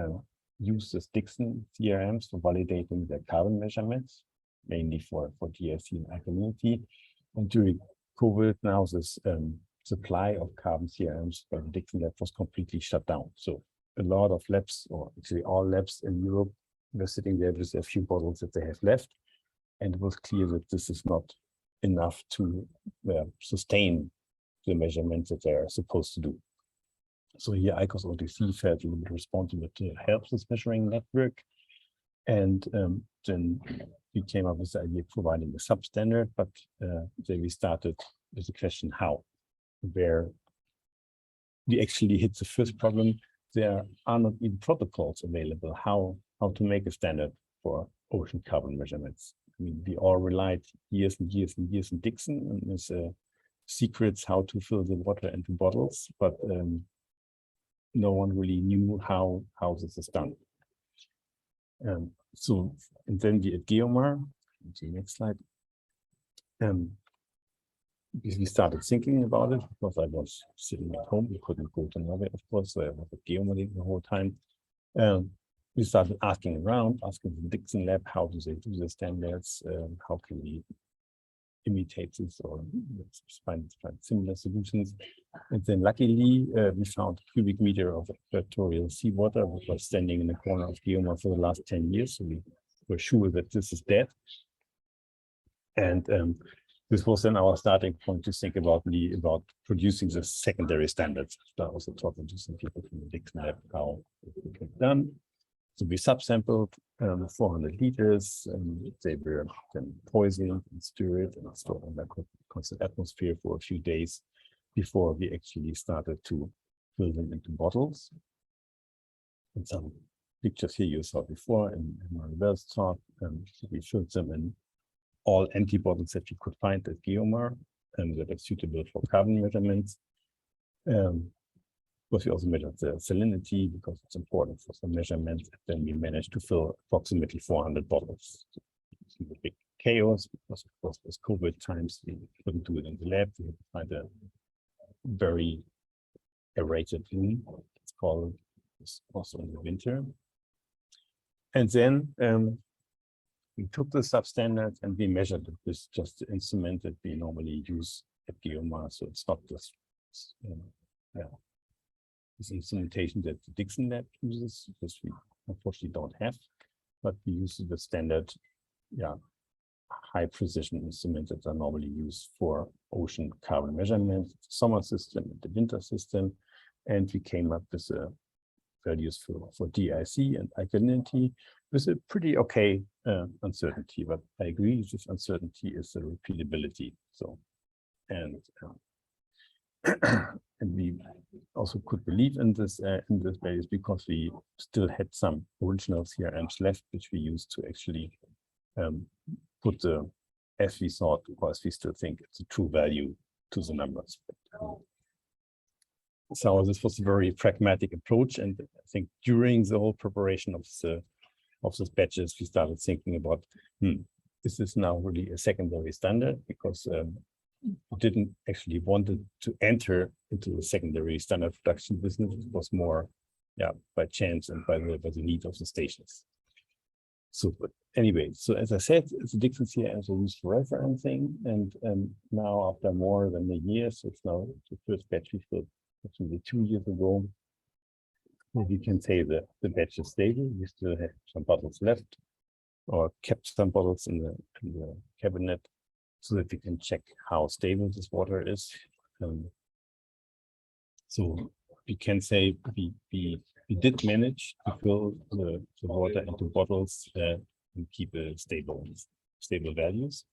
use this Dixon CRMs for validating their carbon measurements, mainly for DRC and alkalinity. And during COVID, now this supply of carbon CRMs by the Dixon lab was completely shut down. So a lot of labs, or actually all labs in Europe, were sitting there with a few bottles that they have left. And it was clear that this is not enough to sustain the measurements that they are supposed to do. So here ICOS OTC felt a little bit responsible to help this measuring network. And then we came up with the idea of providing a substandard, but then we started with the question how, where we actually hit the first problem. There are not even protocols available how to make a standard for ocean carbon measurements. I mean, we all relied years and years and years in Dixon, and there's secrets how to fill the water into bottles, but no one really knew how this is done. So, and then we at GEOMA, the next slide, we started thinking about it, because I was sitting at home, we couldn't go to Norway, of course, so I was at GEOMA the whole time. we started asking around, asking the Dixon lab, how do they do the standards? How can we imitate this or find similar solutions? And then luckily, we found a cubic meter of equatorial seawater, which was standing in the corner of Geomar for the last 10 years. So we were sure that this is dead. And this was then our starting point to think about producing the secondary standards. I also talking to some people from the Dixon lab how it can be done. So we subsampled 400 liters, and they were then poisoned and stirred and stored in the constant atmosphere for a few days before we actually started to fill them into bottles. And some pictures here you saw before in Maribel's talk. We filled them in all empty bottles that we could find at Geomar that are suitable for carbon measurements. But we also measured the salinity because it's important for some measurements. And then we managed to fill approximately 400 bottles. So the big chaos because of course with COVID times we couldn't do it in the lab. We had to find a very aerated room. It's called also in the winter. And then we took the substandards and we measured it with just the instrument that we normally use at Geomar. So it's not this this instrumentation that the Dixon lab uses, because we unfortunately don't have, but we use the standard, high precision instruments that are normally used for ocean carbon measurements, the summer system and the winter system. And we came up with values for DIC and alkalinity with a pretty okay uncertainty, but I agree this uncertainty is the repeatability. So, and and we also could believe in this values because we still had some original CRMs left, which we used to actually put the, as we thought, because we still think it's a true value to the numbers. So this was a very pragmatic approach, and I think during the whole preparation of these batches, we started thinking about, is this now really a secondary standard? Because we didn't actually want it to enter into the secondary standard production business. It was more, by chance and by the need of the stations. So, but anyway, so as I said, the Dixon CRMs are used for referencing, and now after more than a year, so it's now the first batch we filled actually 2 years ago. We can say that the batch is stable. We still have some bottles left, or kept some bottles in the cabinet, so that we can check how stable this water is. So we can say we did manage to fill the water into bottles and keep a stable values.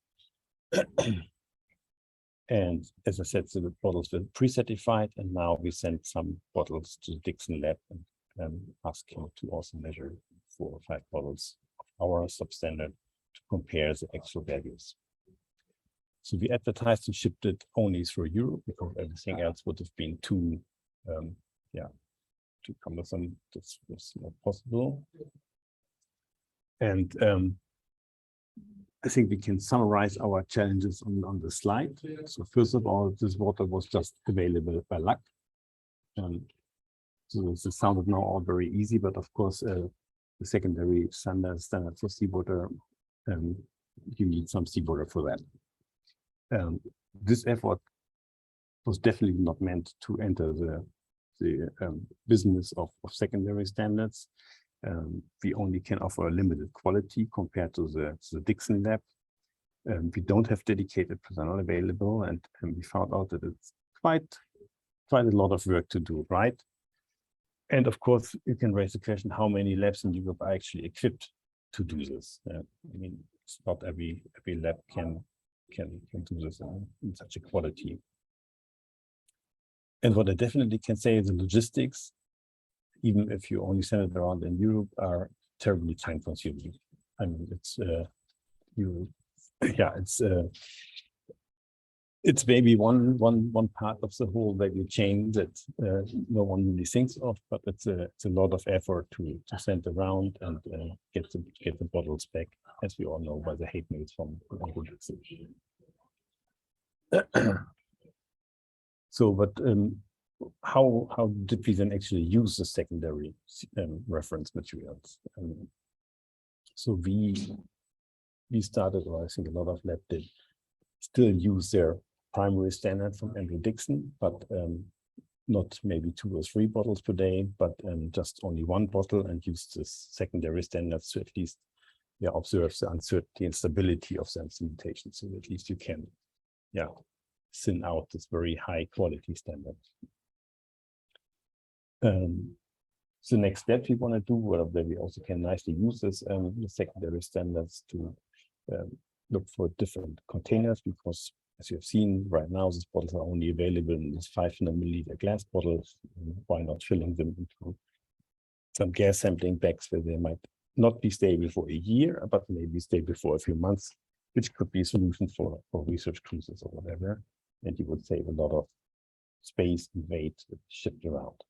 And as I said, so the bottles were pre-certified, and now we sent some bottles to the Dixon lab and ask him to also measure 4 or 5 bottles of our substandard to compare the actual values. So we advertised and shipped it only through Europe because everything else would have been too cumbersome. This was not possible. And I think we can summarize our challenges on the slide. So first of all, this water was just available by luck. So this sounded now all very easy, but of course, the secondary standard for seawater, you need some seawater for that. This effort was definitely not meant to enter the business of secondary standards. We only can offer a limited quality compared to the Dixon lab. We don't have dedicated personnel available, and we found out that it's quite a lot of work to do, right? And of course, you can raise the question, how many labs in Europe are actually equipped to do this? I mean, it's not every lab can do this in such a quality. And what I definitely can say is the logistics, even if you only send it around in Europe, are terribly time consuming. I mean, it's maybe one part of the whole value chain that no one really thinks of, but it's a lot of effort to send around and get the bottles back, as we all know by the hate mails from So, but how did we then actually use the secondary reference materials? So we started, or I think a lot of lab did, still use their primary standard from Andrew Dixon, but not maybe 2 or 3 bottles per day, but just only 1 bottle, and use this secondary standards to at least observe the uncertainty and stability of the instrumentation. So at least you can thin out this very high quality standard. The next step we want to do, where we also can nicely use this the secondary standards to look for different containers, because as you have seen right now, these bottles are only available in these 500 milliliter glass bottles. Why not filling them into some gas sampling bags where they might not be stable for a year, but maybe stable for a few months, which could be a solution for research cruises or whatever. And you would save a lot of space and weight shipped around.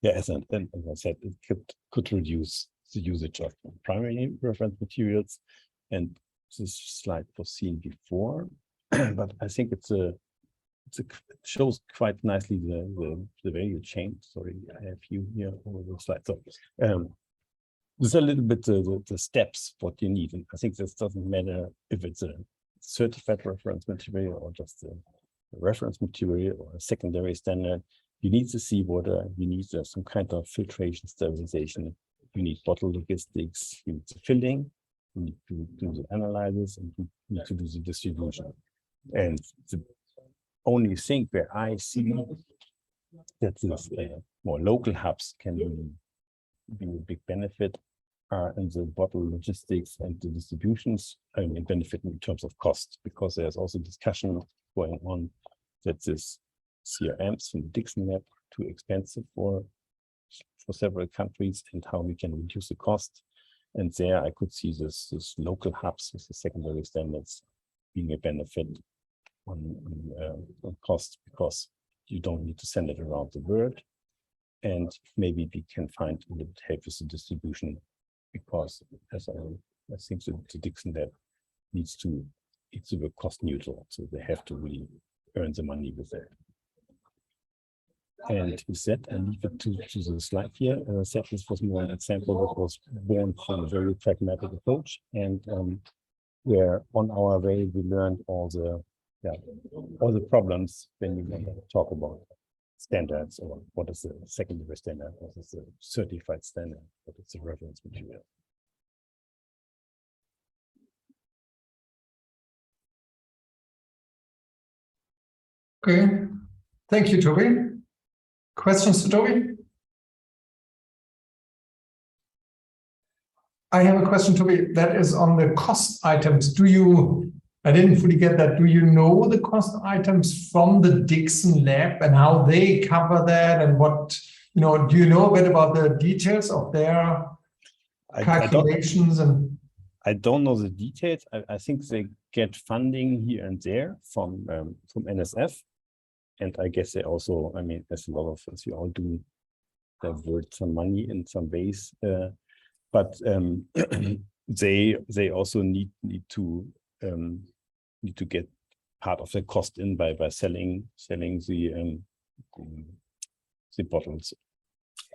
Yeah, as I said, it could reduce the usage of primary reference materials, and this slide was seen before, but I think it shows quite nicely the value chain. Sorry, I have you here over the slide. So there's a little bit the steps what you need, and I think this doesn't matter if it's a certified reference material or just a reference material or a secondary standard. You need the seawater, you need some kind of filtration, sterilization, you need bottle logistics, you need the filling, you need to do the analysis, and you need to do the distribution. And the only thing where I see that these more local hubs can really be a big benefit are in the bottle logistics and the distributions, and benefit in terms of cost, because there's also discussion going on that this CRMs from the Dixon lab are too expensive for several countries, and how we can reduce the cost. And there I could see this local hubs with the secondary standards being a benefit on cost, because you don't need to send it around the world. And maybe we can find a little help with the distribution, because as I think the Dixon lab needs to be cost neutral, so they have to really earn the money with that. And with that, I leave it to the slide here. As I said, this was more an example that was born from a very pragmatic approach, and where on our way we learned all the problems when you want to talk about standards, or what is the secondary standard, what is the certified standard, what is the reference material. Okay, thank you, Toby. Questions to Toby? I have a question, Toby, that is on the cost items. I didn't fully get that. Do you know the cost items from the Dixon lab and how they cover that, and what, do you know a bit about the details of their calculations? I don't know the details. I think they get funding here and there from NSF. And I guess they also, there's a lot of, as you all do, divert some money in some ways. But they also need to get part of the cost in by selling the bottles.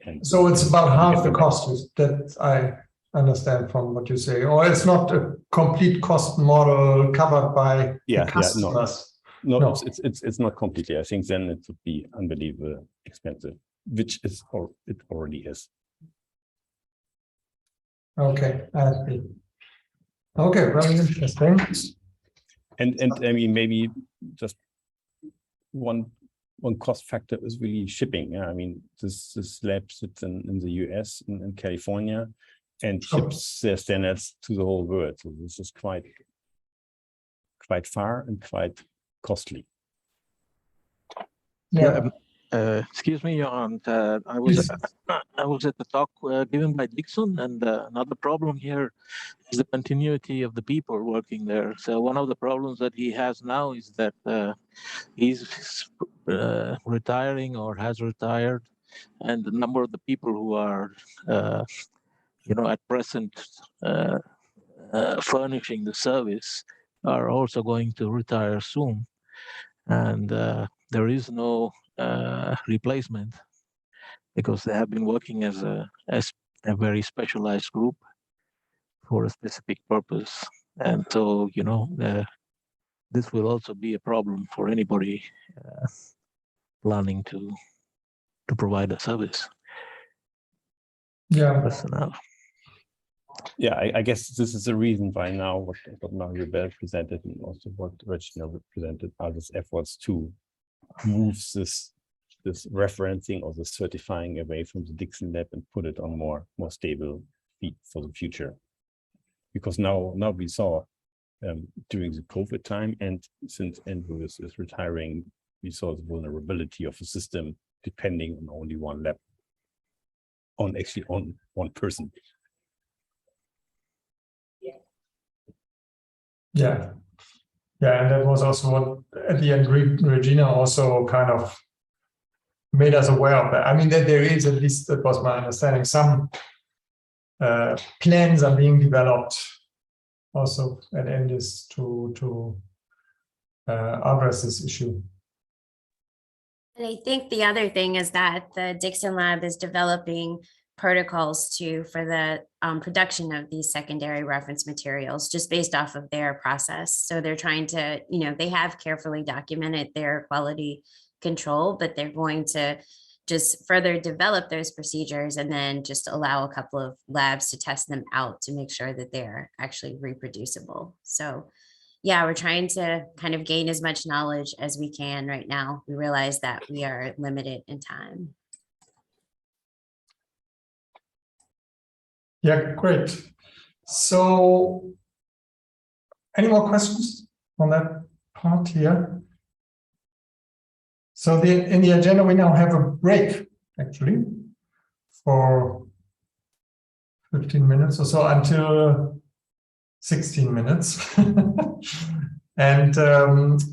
And so it's about half the cost, that I understand from what you say, or it's not a complete cost model covered by the customers. No, it's not completely. I think then it would be unbelievably expensive, which it already is. Okay, I see. Okay, very interesting. And maybe just one cost factor is really shipping. Yeah, this lab sits in the US, in California, and ships their standards to the whole world. So this is quite far and quite costly. Yeah. Excuse me, Johan. I was at the talk given by Dixon, and another problem here is the continuity of the people working there. So one of the problems that he has now is that he's retiring or has retired, and the number of the people who are, at present furnishing the service are also going to retire soon. And there is no replacement, because they have been working as a very specialized group for a specific purpose. And so, this will also be a problem for anybody planning to provide a service. Yeah. Personnel. Yeah, I guess this is the reason why now what Mario presented and also what Regina presented are these efforts to move this referencing or the certifying away from the Dixon lab and put it on more stable feet for the future. Because now we saw during the COVID time, and since Andrew is retiring, we saw the vulnerability of the system depending on only one lab, on one person. Yeah. Yeah, and that was also what at the end Regina also kind of made us aware of that. I mean, that there is, at least that was my understanding, some plans are being developed also at Endis to address this issue. And I think the other thing is that the Dixon Lab is developing protocols for the production of these secondary reference materials just based off of their process. So they're trying to, they have carefully documented their quality control, but they're going to just further develop those procedures and then just allow a couple of labs to test them out to make sure that they're actually reproducible. So yeah, we're trying to kind of gain as much knowledge as we can right now. We realize that we are limited in time. Yeah, great. So any more questions on that part here? So in the agenda, we now have a break, actually, for 15 minutes or so until 16 minutes. And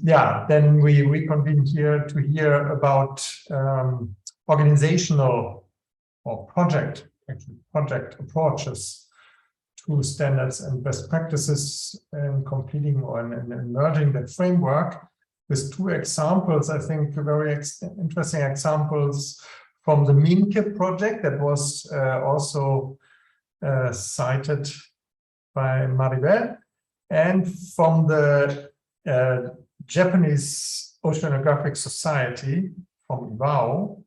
yeah, then we reconvene here to hear about organizational or project approaches to standards and best practices and completing or and merging that framework with two examples, I think very interesting examples from the Minke project that was also cited by Maribel, and from the Japanese Oceanographic Society from IWAO.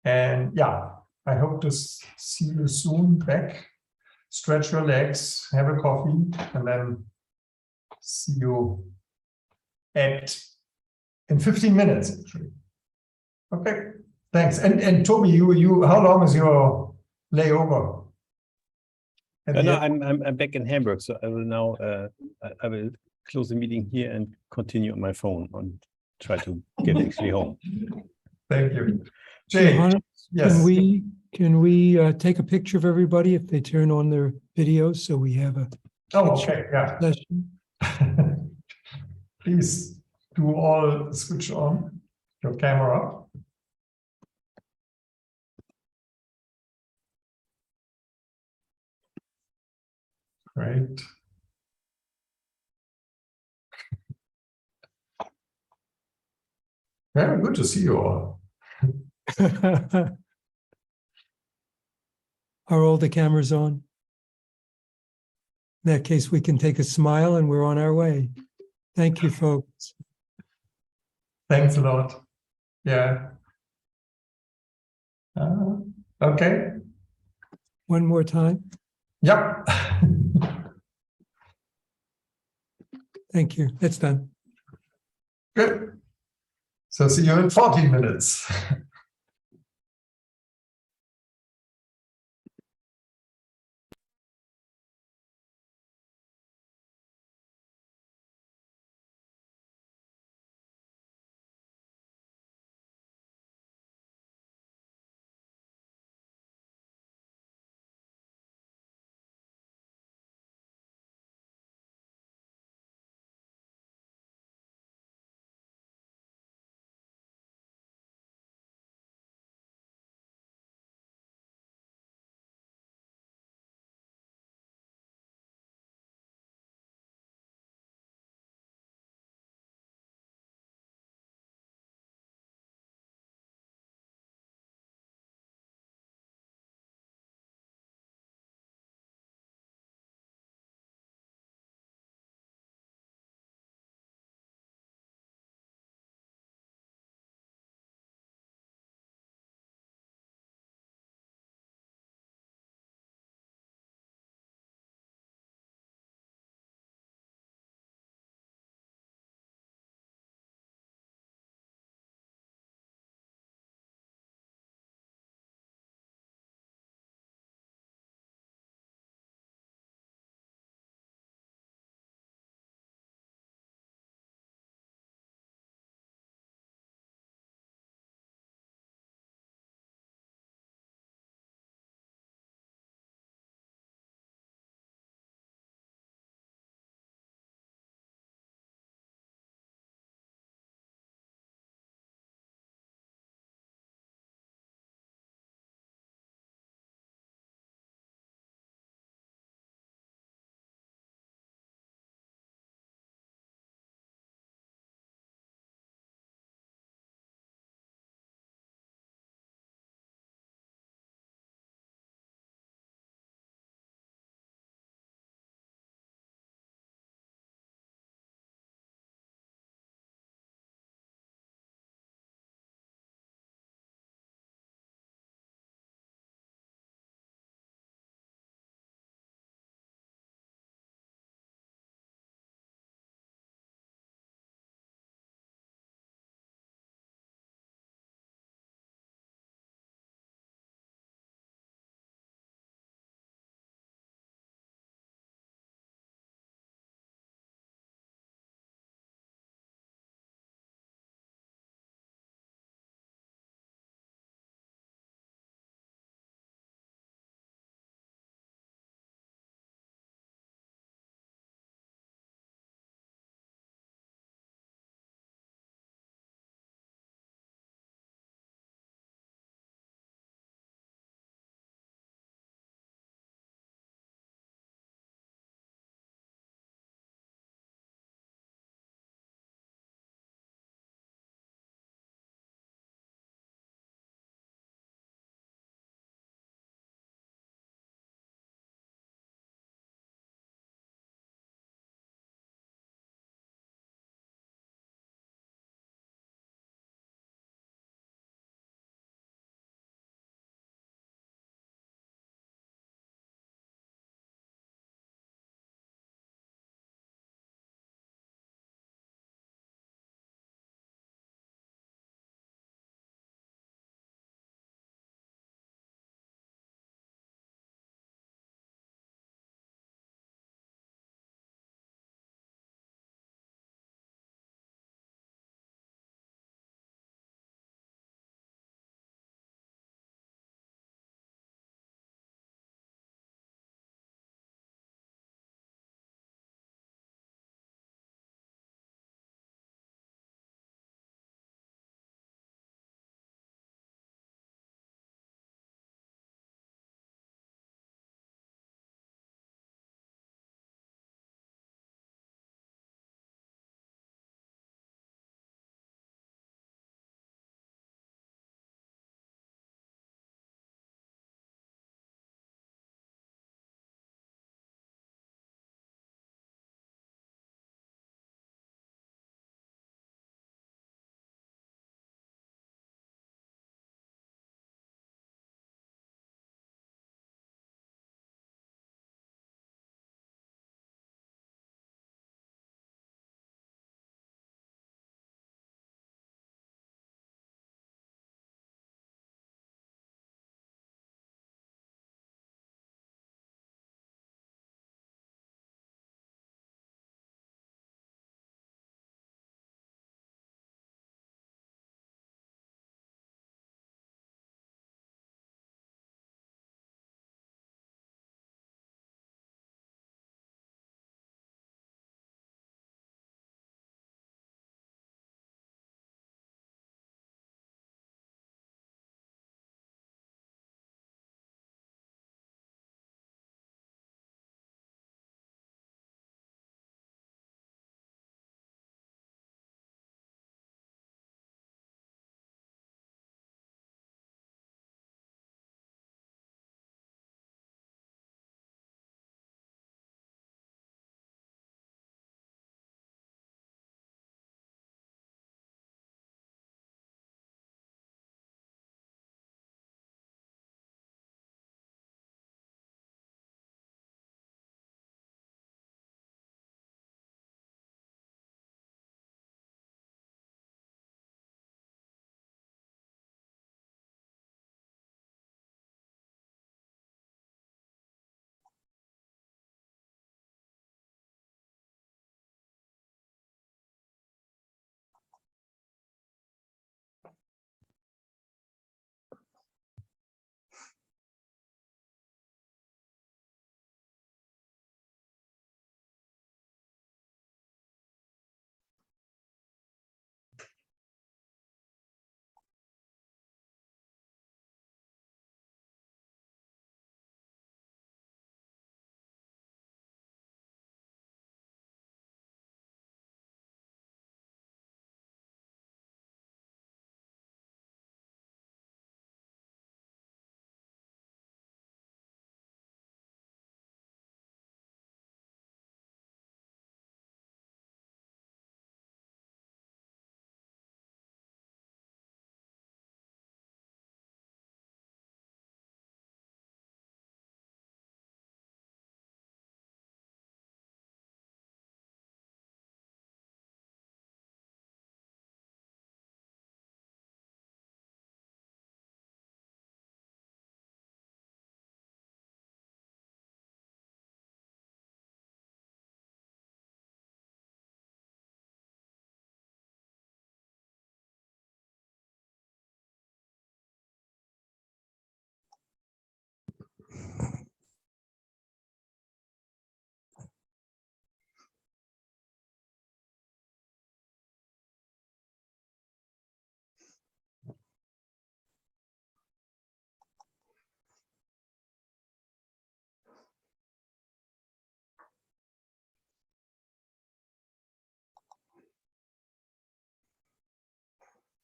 And yeah, I hope to see you soon back. Stretch your legs, have a coffee, and then see you in 15 minutes, actually. Okay, thanks. And Toby, you how long is your layover? No, I'm back in Hamburg, so I will now I will close the meeting here and continue on my phone and try to get actually home. Thank you. Jay, Johannes, yes. Can we take a picture of everybody if they turn on their videos so we have a Okay, yeah. session? Please do all switch on your camera. Great. Very good to see you all. Are all the cameras on? In that case, we can take a smile and we're on our way. Thank you, folks. Thanks a lot. Yeah. Okay. One more time. Yep. Thank you. It's done. Good. So see you in 14 minutes.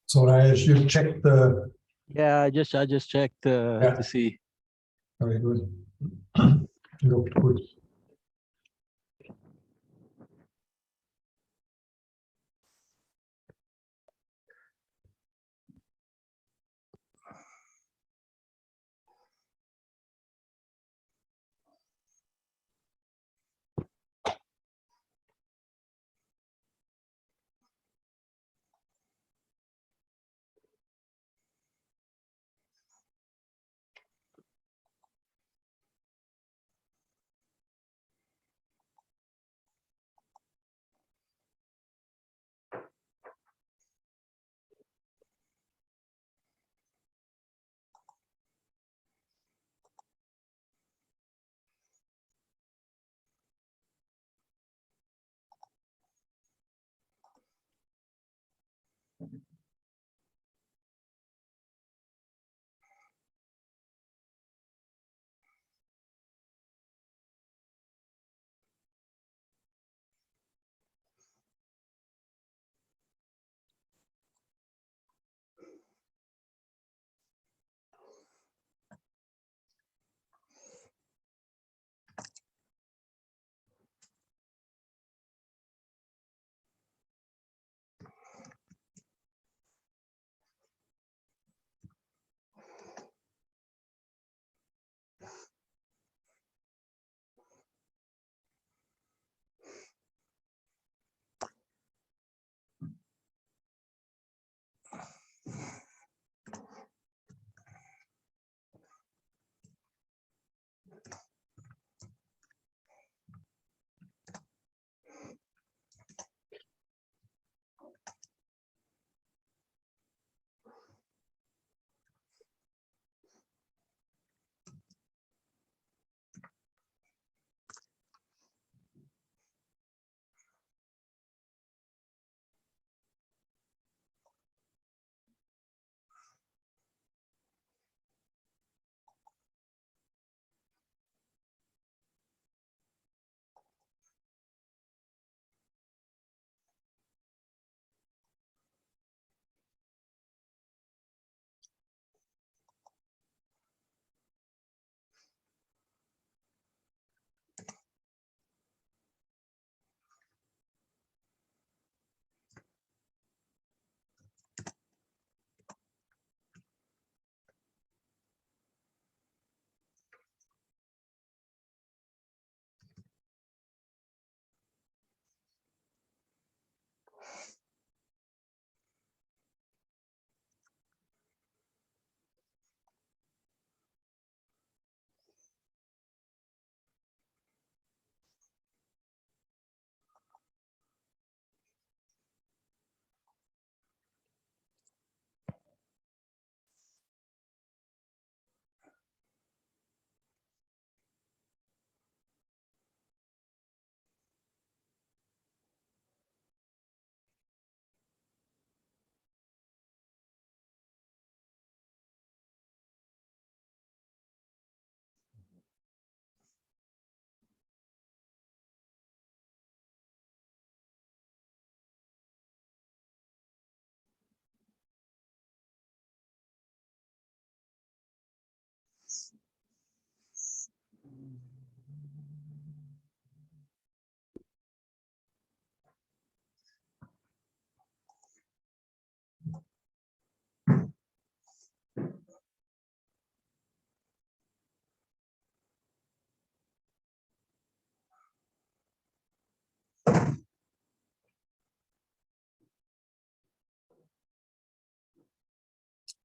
So I should check the. Yeah, I just checked to see. Very good. Looked good.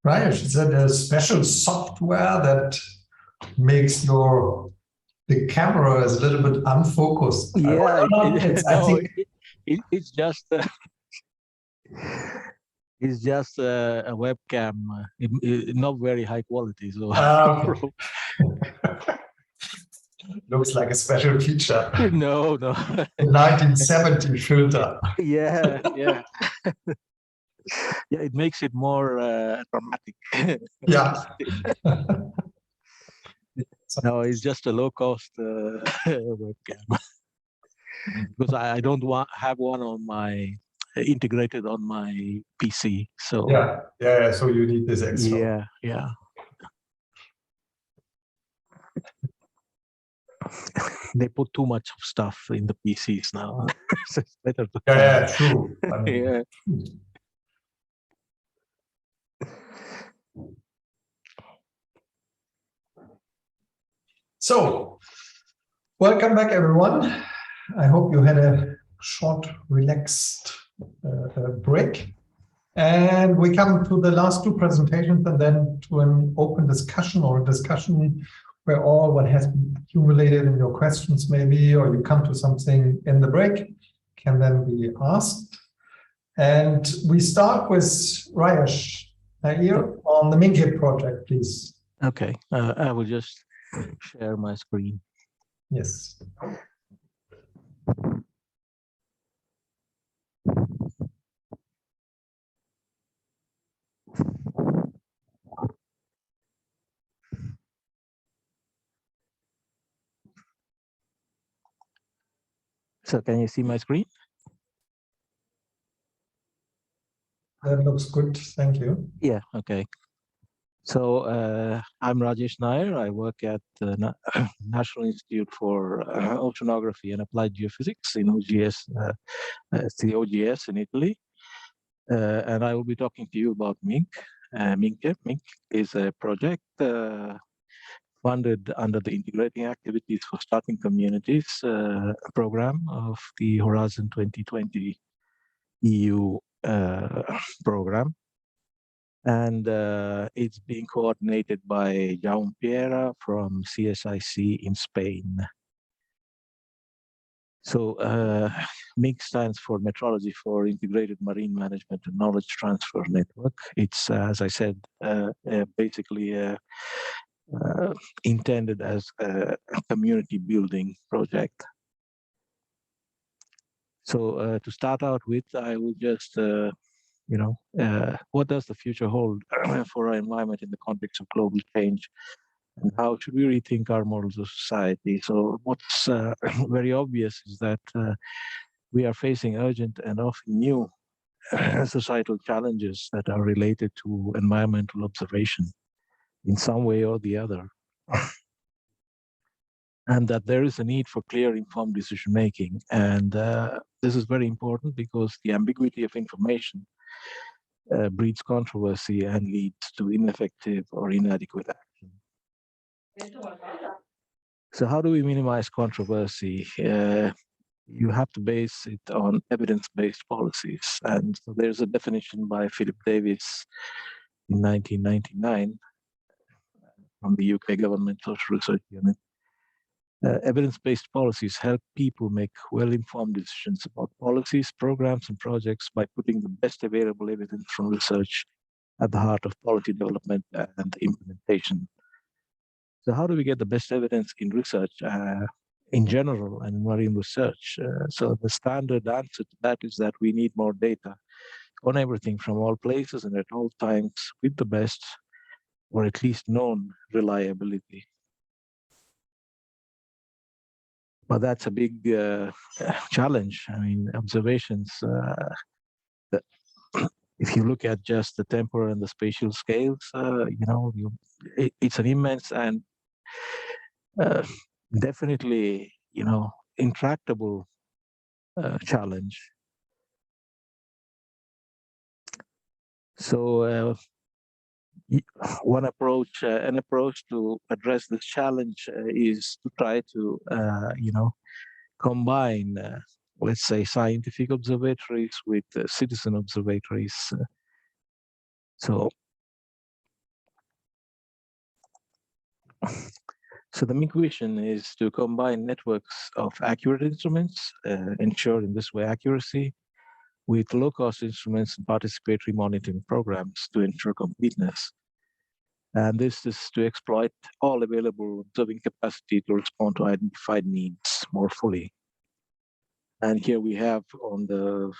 Right, is that a special software that makes the camera is a little bit unfocused? Yeah, I think it's just it's just a webcam, not very high quality. So looks like a special feature. no. 1970 filter. Yeah. Yeah, it makes it more dramatic. Yeah. No, it's just a low cost webcam because I don't have one on my integrated on my PC. So yeah. So you need this extra. yeah. They put too much of stuff in the PCs now. So it's better to Yeah, true. I mean, yeah. So, welcome back, everyone. I hope you had a short, relaxed break. And we come to the last two presentations and then to an open discussion or a discussion where all what has been accumulated in your questions maybe, or you come to something in the break, can then be asked. And we start with Rajesh here on the Minke project, please. Okay, I will just share my screen. Yes. So can you see my screen? That looks good. Thank you. Yeah, okay. So I'm Rajesh Nair. I work at the National Institute for Oceanography and Applied Geophysics in OGS, it's the OGS in Italy. And I will be talking to you about MINC. MINC is a project funded under the Integrating Activities for Starting Communities program of the Horizon 2020 EU program. And it's being coordinated by Jaume Piera from CSIC in Spain. So MIG stands for Metrology for Integrated Marine Management and Knowledge Transfer Network. It's, as I said, basically intended as a community building project. So to start out with, I will just what does the future hold for our environment in the context of global change? And how should we rethink our models of society? So what's very obvious is that we are facing urgent and often new societal challenges that are related to environmental observation in some way or the other. And that there is a need for clear, informed decision-making. And this is very important because the ambiguity of information breeds controversy and leads to ineffective or inadequate action. So how do we minimize controversy? You have to base it on evidence-based policies. And so there's a definition by Philip Davis in 1999 from the UK Government Social Research Unit. Evidence-based policies help people make well-informed decisions about policies, programs, and projects by putting the best available evidence from research at the heart of policy development and implementation. So how do we get the best evidence in research in general and in marine research? So the standard answer to that is that we need more data on everything from all places and at all times with the best or at least known reliability. But that's a big challenge. I mean, observations, if you look at just the temporal and the spatial scales, it's an immense and definitely, intractable challenge. So an approach to address this challenge is to try to, combine, let's say, scientific observatories with citizen observatories. So the MINC vision is to combine networks of accurate instruments, ensure in this way accuracy, with low-cost instruments and participatory monitoring programs to ensure completeness. And this is to exploit all available observing capacity to respond to identified needs more fully. And here we have on the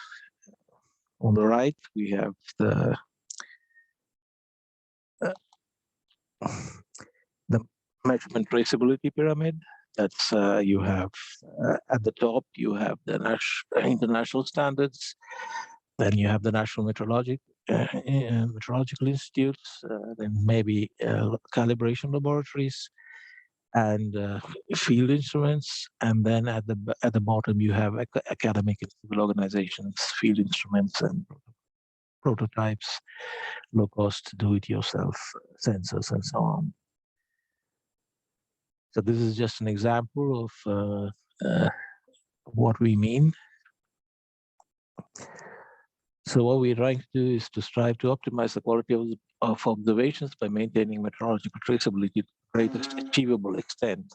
right, we have the measurement traceability pyramid. That's you have at the top, you have the international standards, Then you have the National Meteorological Institutes, then maybe calibration laboratories, and field instruments, and then at the bottom you have academic and civil organizations, field instruments and prototypes, low-cost do-it-yourself sensors, and so on. So this is just an example of what we mean. So what we're trying to do is to strive to optimize the quality of observations by maintaining meteorological traceability to the greatest achievable extent.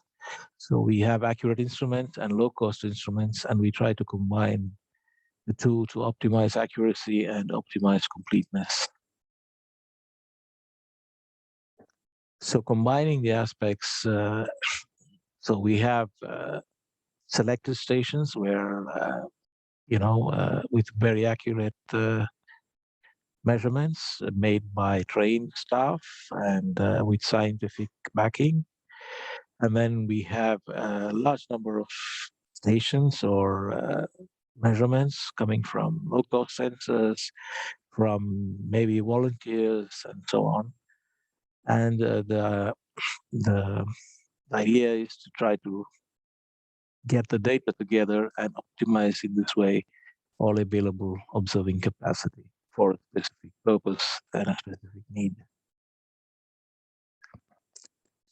So we have accurate instruments and low-cost instruments, and we try to combine the two to optimize accuracy and optimize completeness. So combining the aspects, so we have selected stations where, with very accurate measurements made by trained staff and with scientific backing. And then we have a large number of stations or measurements coming from low-cost sensors, from maybe volunteers, and so on. And the idea is to try to get the data together and optimize in this way all available observing capacity for a specific purpose and a specific need.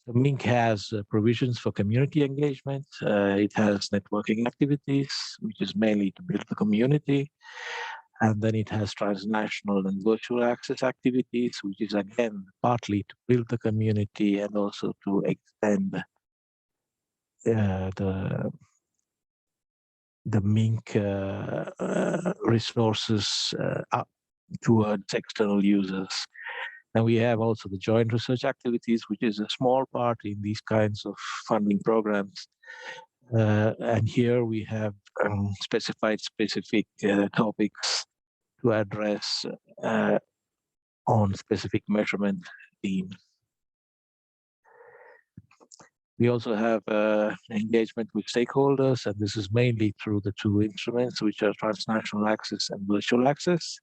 So MINC has provisions for community engagement. It has networking activities, which is mainly to build the community. And then it has transnational and virtual access activities, which is again partly to build the community and also to extend the MINC resources up towards external users. And we have also the joint research activities, which is a small part in these kinds of funding programs. And here we have specified specific topics to address on specific measurement themes. We also have engagement with stakeholders, and this is mainly through the two instruments, which are transnational access and virtual access.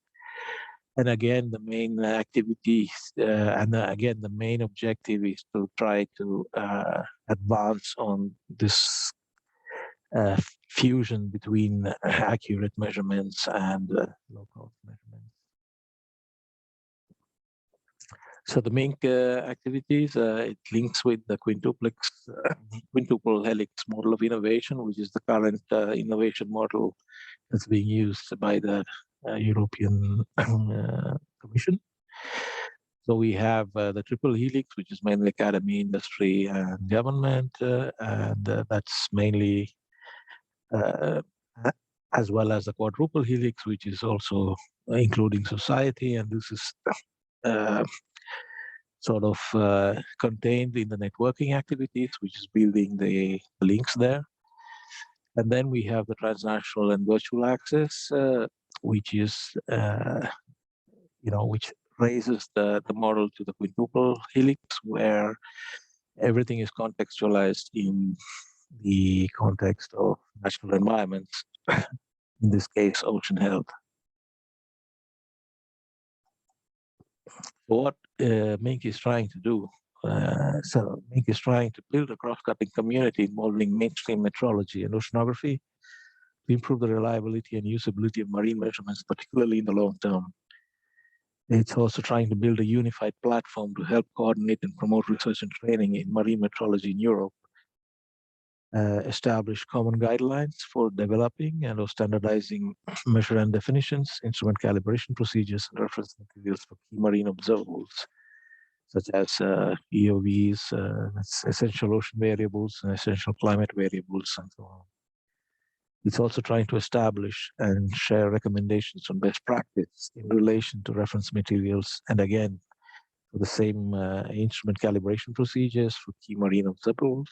And again, the main activity, again, the main objective is to try to advance on this fusion between accurate measurements and low-cost measurements. So the MINC activities, it links with the quintuple helix model of innovation, which is the current innovation model that's being used by the European Commission. So we have the triple helix, which is mainly academy, industry, and government, and that's mainly as well as the quadruple helix, which is also including society, and this is sort of contained in the networking activities, which is building the links there. And then we have the transnational and virtual access, which is, which raises the model to the quintuple helix, where everything is contextualized in the context of natural environments, in this case, ocean health. What MINC is trying to do, so MINC is trying to build a cross-cutting community involving mainstream metrology and oceanography to improve the reliability and usability of marine measurements, particularly in the long term. It's also trying to build a unified platform to help coordinate and promote research and training in marine metrology in Europe, establish common guidelines for developing and or standardizing measurement definitions, instrument calibration procedures, and reference materials for key marine observables, such as EOVs, essential ocean variables, and essential climate variables, and so on. It's also trying to establish and share recommendations on best practice in relation to reference materials, and again, for the same instrument calibration procedures for key marine observables.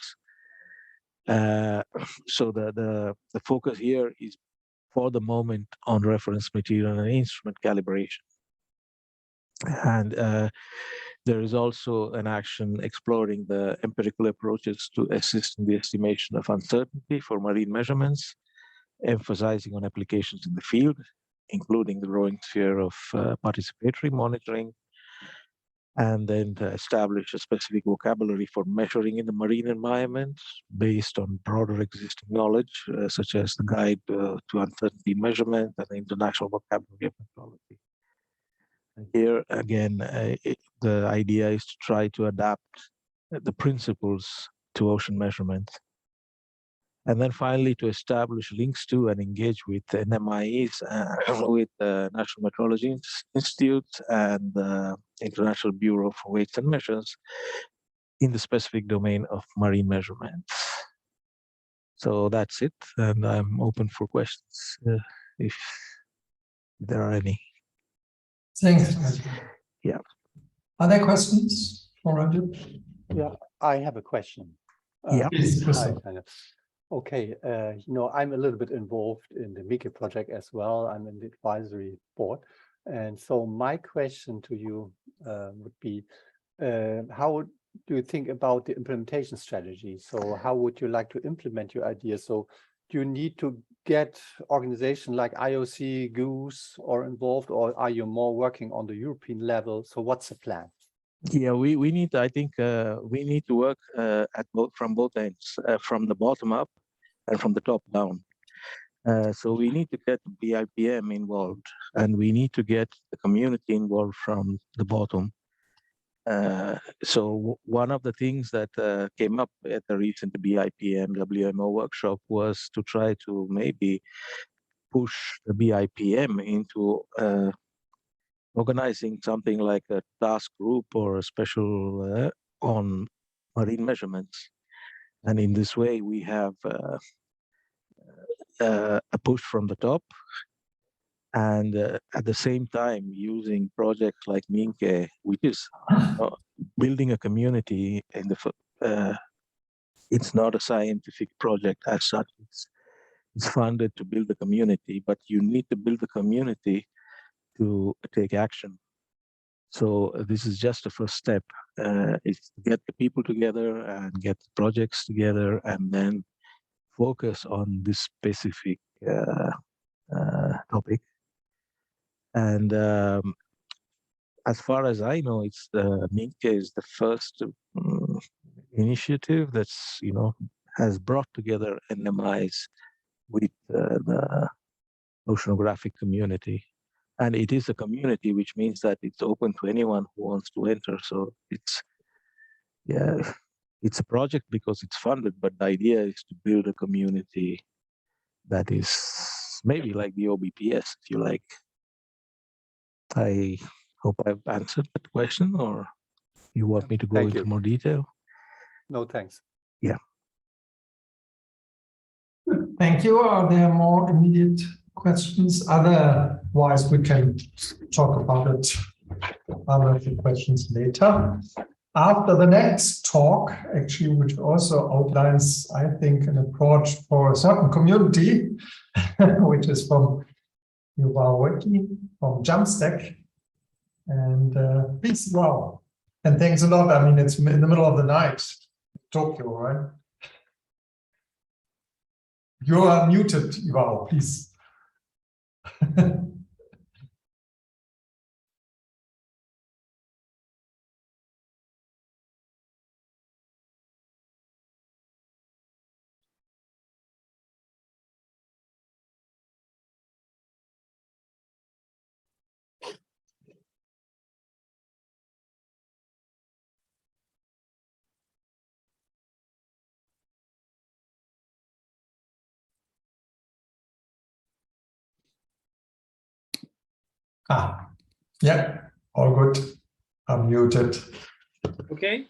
So the focus here is for the moment on reference material and instrument calibration. And there is also an action exploring the empirical approaches to assist in the estimation of uncertainty for marine measurements, emphasizing on applications in the field, including the growing sphere of participatory monitoring, and then to establish a specific vocabulary for measuring in the marine environment based on broader existing knowledge, such as the Guide to Uncertainty Measurement and the International Vocabulary of Metrology. And here, again, the idea is to try to adapt the principles to ocean measurements. And then finally, to establish links to and engage with NMIEs, with the National Metrology Institute and the International Bureau for Weights and Measures in the specific domain of marine measurements. So that's it, and I'm open for questions if there are any. Thanks. Yeah. Are there questions for Rajib? Yeah, I have a question. Yeah. Please, Hi, Christoph. Tanya. Okay, I'm a little bit involved in the Mieke project as well. I'm in the advisory board. And so my question to you would be, how do you think about the implementation strategy? So how would you like to implement your idea? So do you need to get organizations like IOC, GOOS or involved, or are you more working on the European level? So what's the plan? Yeah, we need, I think we need to work from both ends, from the bottom up and from the top down. So we need to get BIPM involved, and we need to get the community involved from the bottom. So one of the things that came up at the recent BIPM WMO workshop was to try to maybe push the BIPM into organizing something like a task group or a special on marine measurements. And in this way, we have a push from the top, and at the same time using projects like Mieke, which is building a community in the it's not a scientific project as such. It's funded to build a community, but you need to build the community to take action. So this is just the first step. It's to get the people together and get the projects together, and then focus on this specific topic. And as far as I know, it's the Mieke is the first initiative that's has brought together NMIs with the oceanographic community. And it is a community, which means that it's open to anyone who wants to enter. So it's a project because it's funded, but the idea is to build a community that is maybe like the OBPS, if you like. I hope I've answered that question, or you want me to go into more detail? No, thanks. Yeah. Thank you. Are there more immediate questions? Otherwise, we can talk about it. Other questions later. After the next talk, actually, which also outlines, I think, an approach for a certain community, which is from Yuval from Jamstack. And please, wow. And thanks a lot. I mean, it's in the middle of the night, Tokyo, right? You are muted, Yuval, please. Yeah, all good. I'm muted. Okay.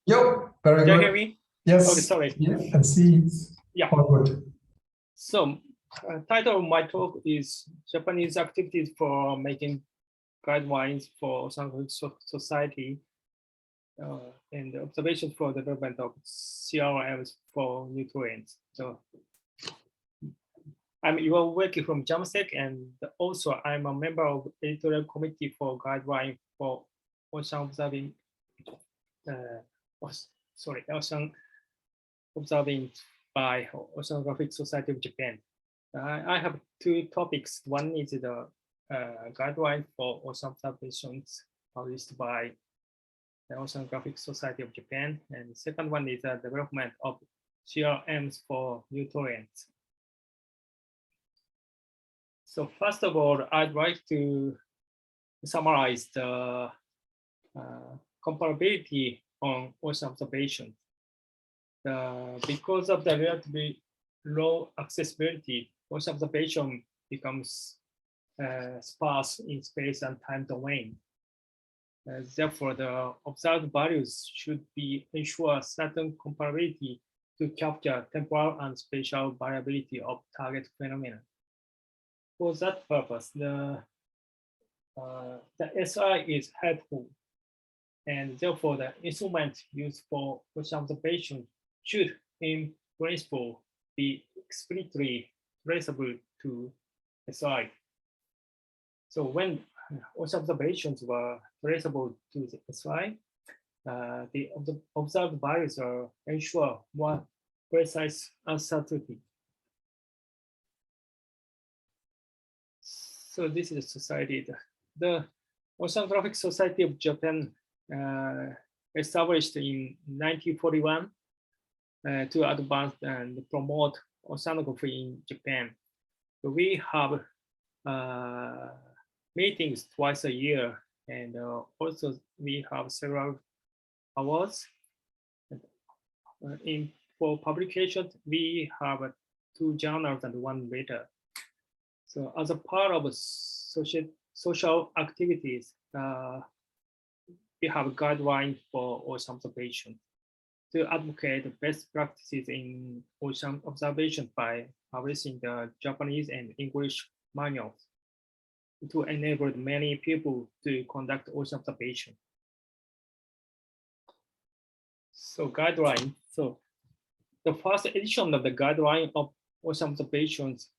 Yo, very Can you good. hear me? Yes. Okay, sorry. Yeah, and see. Yeah. All good. So, title of my talk is Japanese activities for making guidelines for scientific society and observations for development of CRMs for nutrients. So, you are working from Jamstack, and also I'm a member of editorial committee for guideline for ocean observing. Ocean observing by Oceanographic Society of Japan. I have two topics. One is the guideline for ocean observations published by the Oceanographic Society of Japan. And the second one is the development of CRMs for nutrients. So first of all, I'd like to summarize the comparability on ocean observation. Because of the relatively low accessibility, ocean observation becomes sparse in space and time domain. Therefore, the observed values should ensure certain comparability to capture temporal and spatial variability of target phenomena. For that purpose, the SI is helpful, and therefore the instrument used for ocean observation should, in principle, be explicitly traceable to SI. So when ocean observations were traceable to the SI, the observed values ensure more precise uncertainty. So this is a society. The Oceanographic Society of Japan established in 1941 to advance and promote oceanography in Japan. So we have meetings twice a year, and also we have several awards. For publication, we have 2 journals and 1 letter. So as a part of social activities, we have a guideline for ocean observation to advocate best practices in ocean observation by publishing the Japanese and English manuals to enable many people to conduct ocean observation. So guideline. So the first edition of the guideline of ocean observations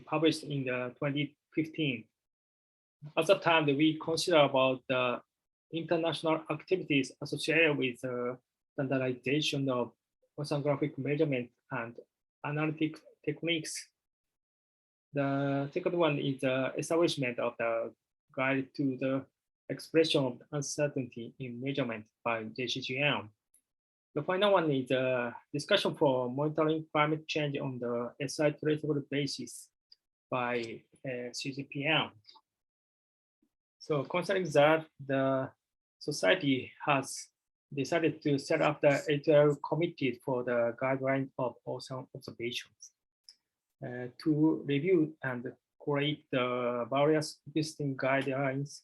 published in 2015. At the time that we consider about the international activities associated with standardization of oceanographic measurement and analytic techniques. The second one is the establishment of the guide to the expression of uncertainty in measurement by JCGM. The final one is a discussion for monitoring climate change on the SI traceable basis by CGPM. So concerning that, the society has decided to set up the editorial committee for the guideline of ocean observations to review and create the various existing guidelines,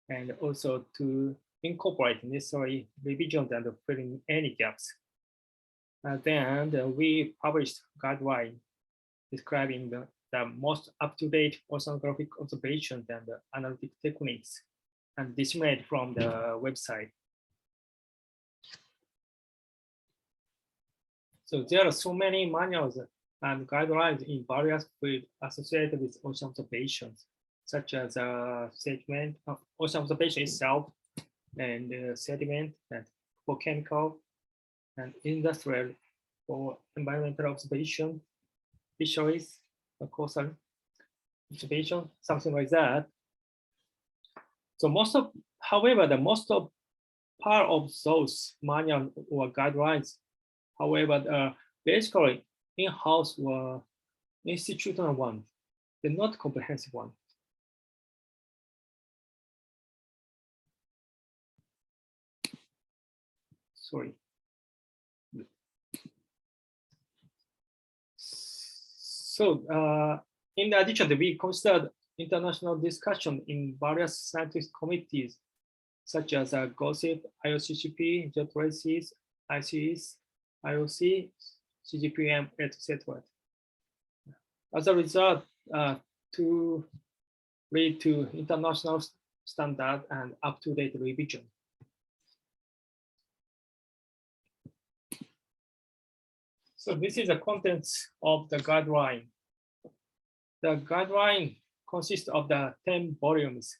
and also to incorporate necessary revisions and fill in any gaps. Then we published guideline describing the most up-to-date oceanographic observations and analytic techniques, and disseminated from the website. So there are so many manuals and guidelines in various fields associated with ocean observations, such as sediment, ocean observation itself, and sediment, and for chemical and industrial, for environmental observation, fisheries, coastal observation, something like that. So however, the most of part of those manual or guidelines, however, basically in-house or institutional ones, they're not comprehensive ones. Sorry. So in addition, we considered international discussion in various scientific committees, such as GOSIP, IOCCP, JETRACES, ICES, IOC, CGPM, etc. As a result, to lead to international standard and up-to-date revision. So this is the contents of the guideline. The guideline consists of the 10 volumes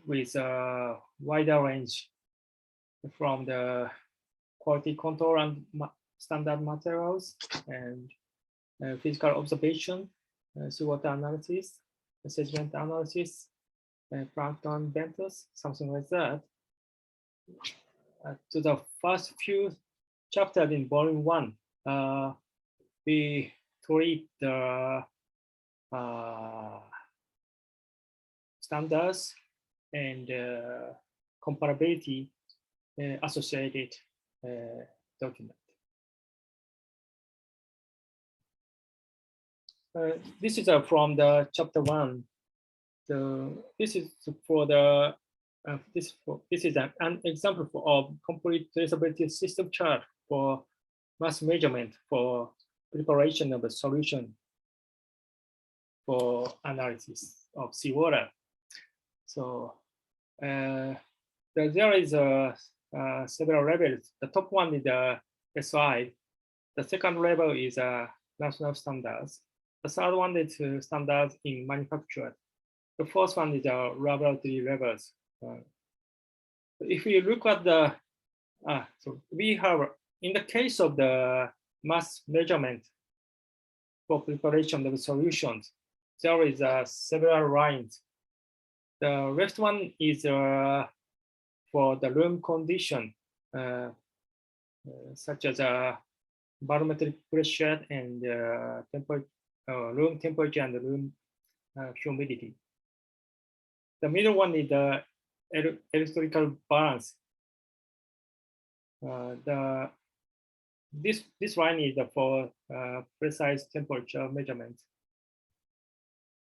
with a wider range from the quality control and standard materials and physical observation, seawater analysis, sediment analysis, plankton benthos, something like that. To the first few chapters in volume 1, we treat the standards and comparability associated document. This is from the chapter 1. This is for the this is an example of complete traceability system chart for mass measurement for preparation of a solution for analysis of seawater. So there is several levels. The top one is the SI. The second level is national standards. The third one is standards in manufacture. The fourth one is the laboratory levels. If you look at the, so we have, in the case of the mass measurement for preparation of solutions, there is several lines. The left one is for the room condition, such as barometric pressure and room temperature and room humidity. The middle one is the electrical balance. This line is for precise temperature measurement.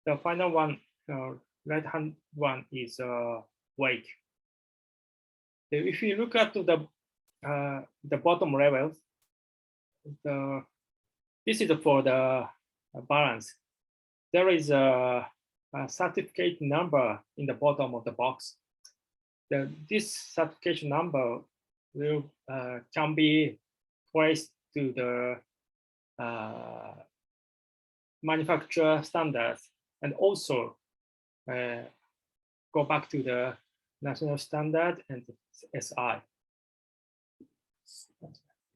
The final one, right hand one, is weight. If you look at the bottom levels, this is for the balance. There is a certificate number in the bottom of the box. This certification number will can be traced to the manufacturer standards, and also go back to the national standard and SI.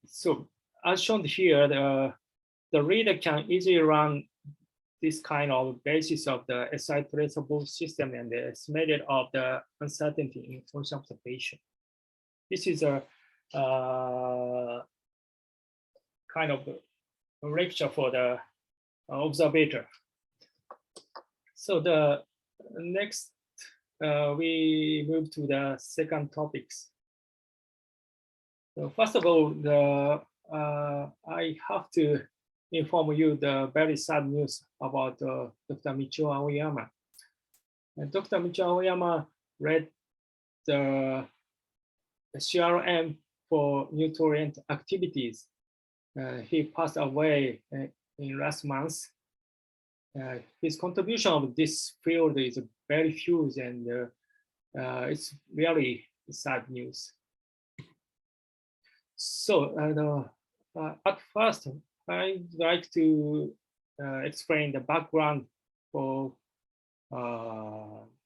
So as shown here, the reader can easily run this kind of basis of the SI traceable system and the estimated of the uncertainty in source observation. This is a kind of a lecture for the observer. So the next, we move to the second topics. So first of all, I have to inform you the very sad news about Dr. Michio Aoyama. Dr. Michio Aoyama read the CRM for nutrient activities. He passed away in last month. His contribution of this field is very huge, and it's really sad news. So at first, I'd like to explain the background for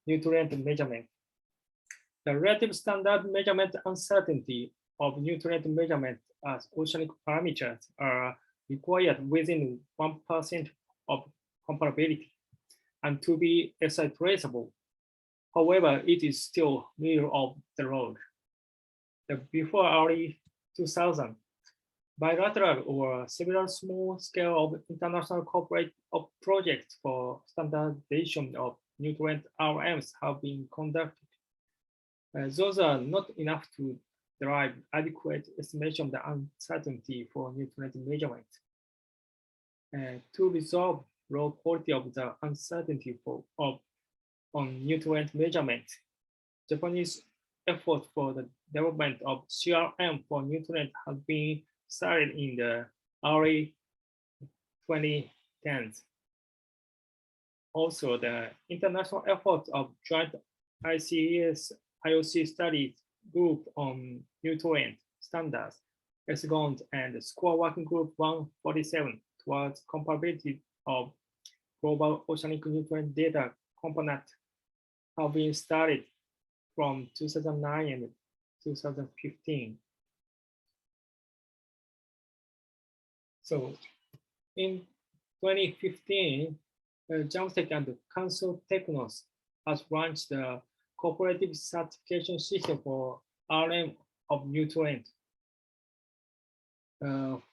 nutrient measurement. The relative standard measurement uncertainty of nutrient measurement as oceanic parameters are required within 1% of comparability and to be SI traceable. However, it is still middle of the road. Before early 2000, bilateral or several small scale of international corporate projects for standardization of nutrient RMs have been conducted. Those are not enough to derive adequate estimation of the uncertainty for nutrient measurement. To resolve low quality of the uncertainty on nutrient measurement, Japanese effort for the development of CRM for nutrient has been started in the early 2010s. Also, the international effort of joint ICES-IOC studies group on nutrient standards, ESGOND and SCORE Working Group 147 towards comparability of global oceanic nutrient data component have been started from 2009 and 2015. So in 2015, Jamstack and Council Technos has launched the cooperative certification system for RM of nutrient,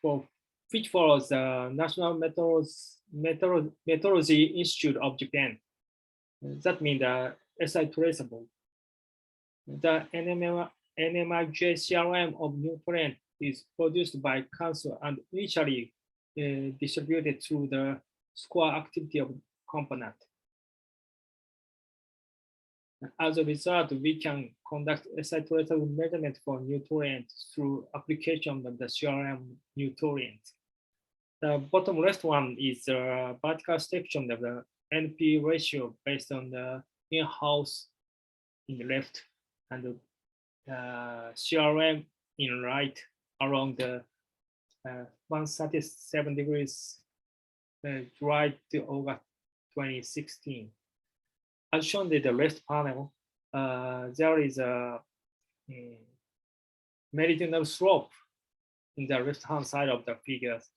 for which follows the National Meteorology Institute of Japan. That means the SI traceable. The NMIJ CRM of nutrient is produced by Council and initially distributed through the score activity of component. As a result, we can conduct SI traceable measurement for nutrients through application of the CRM nutrient. The bottom left one is the vertical section of the NP ratio based on the in-house in the left and the CRM in right along the 137 degrees July to August 2016. As shown in the left panel, there is a meridional slope in the left-hand side of the figures.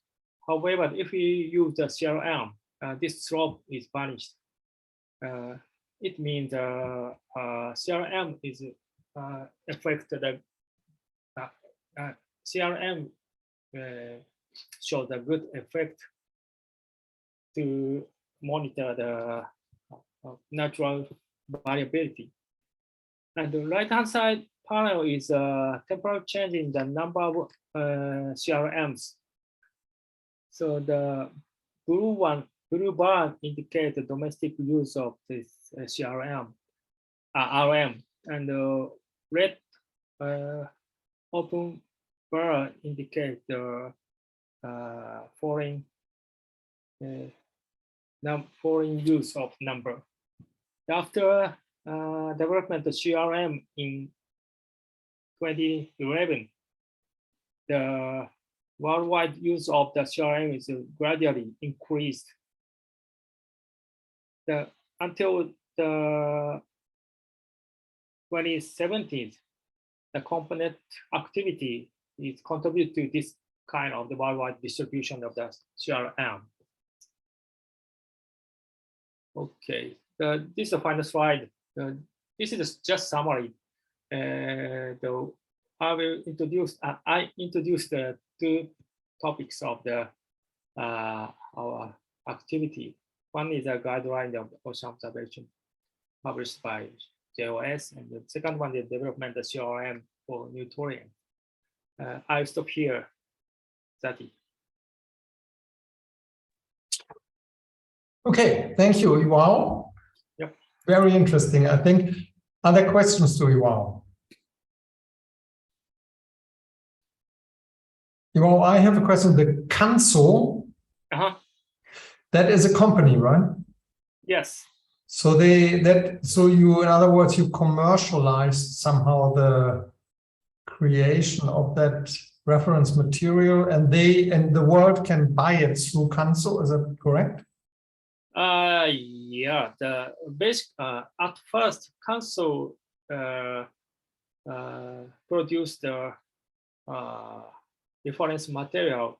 However, if we use the CRM, this slope is vanished. It means CRM is affected. CRM shows a good effect to monitor the natural variability. And the right-hand side panel is a temporal change in the number of CRMs. So the blue bar indicates the domestic use of this CRM, RM, and the red open bar indicates the foreign use of number. After development of CRM in 2011, the worldwide use of the CRM is gradually increased. Until the 2017, the component activity is contribute to this kind of the worldwide distribution of the CRM. Okay, this is the final slide. This is just summary. I introduced the two topics of the our activity. One is a guideline of ocean observation published by JOS, and the second one is development of CRM for nutrient. I'll stop here, Zati. Okay, thank you, Iwao. Yep. Very interesting. I think other questions to Iwao. Iwao, I have a question. The Kanso, that is a company, right? Yes. So you, in other words, you commercialized somehow the creation of that reference material, and the world can buy it through Kanso. Is that correct? Yeah. The basic at first Kanso produced the reference material,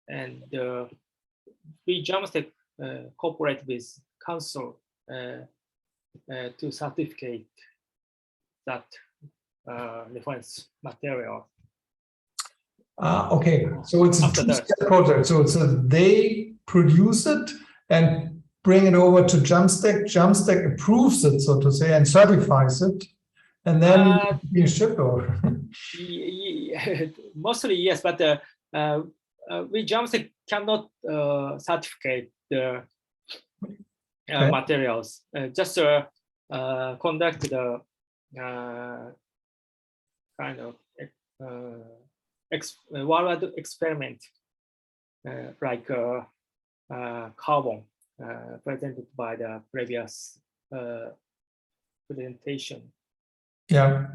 and we Jamstack cooperate with Council to certificate that reference material. Okay, so it's a two-step project. So they produce it and bring it over to Jamstack. Jamstack approves it, so to say, and certifies it, and then you ship over. Mostly yes, but we Jamstack cannot certificate the materials. Just conduct the kind of worldwide experiment, like carbon presented by the previous presentation. Yeah.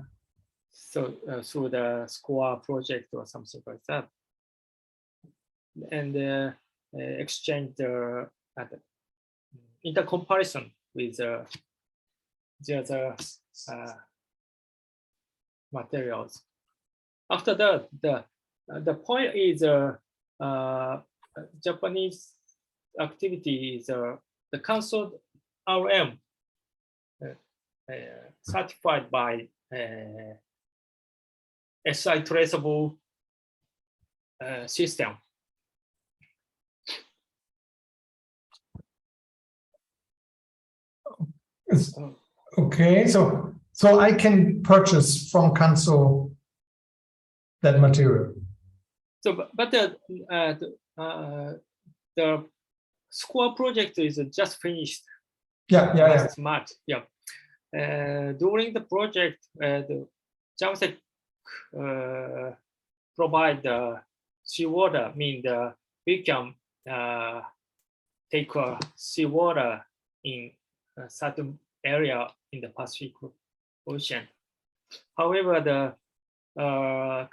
So through the SCORE project or something like that, and exchange the intercomparison with the other materials. After that, the point is Japanese activity is the council RM certified by SI traceable system. Okay, so I can purchase from Canso that material. So, but the score project is just finished. Yeah. Last March. Yeah. During the project, the JAMSEC provide the seawater. I mean, we can take seawater in a certain area in the Pacific Ocean. However, the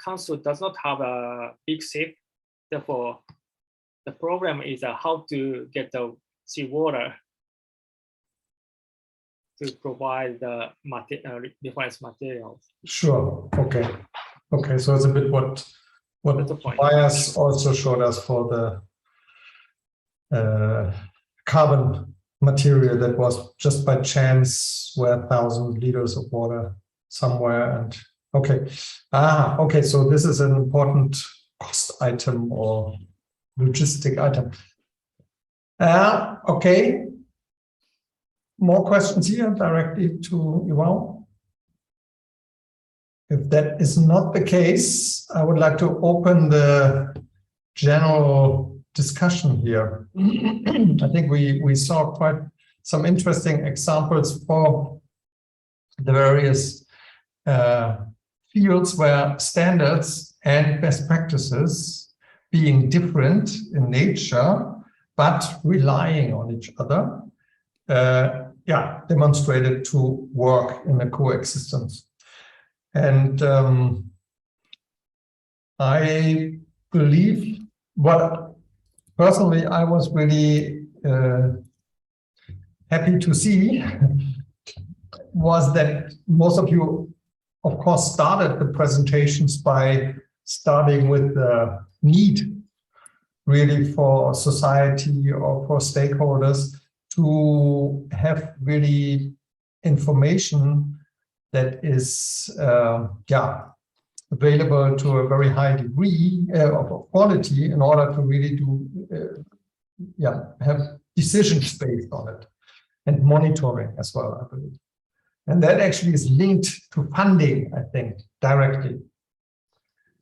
council does not have a big ship. Therefore, the problem is how to get the seawater to provide the reference materials. Sure. Okay. So it's a bit what Tobias also showed us for the carbon material that was just by chance were 1,000 liters of water somewhere. And okay. So this is an important cost item or logistic item. Okay. More questions here directly to Iwan? If that is not the case, I would like to open the general discussion here. I think we saw quite some interesting examples for the various fields where standards and best practices being different in nature, but relying on each other, demonstrated to work in a coexistence. And I believe what personally I was really happy to see was that most of you, of course, started the presentations by starting with the need really for society or for stakeholders to have really information that is available to a very high degree of quality in order to really have decisions based on it and monitoring as well, I believe. And that actually is linked to funding, I think, directly.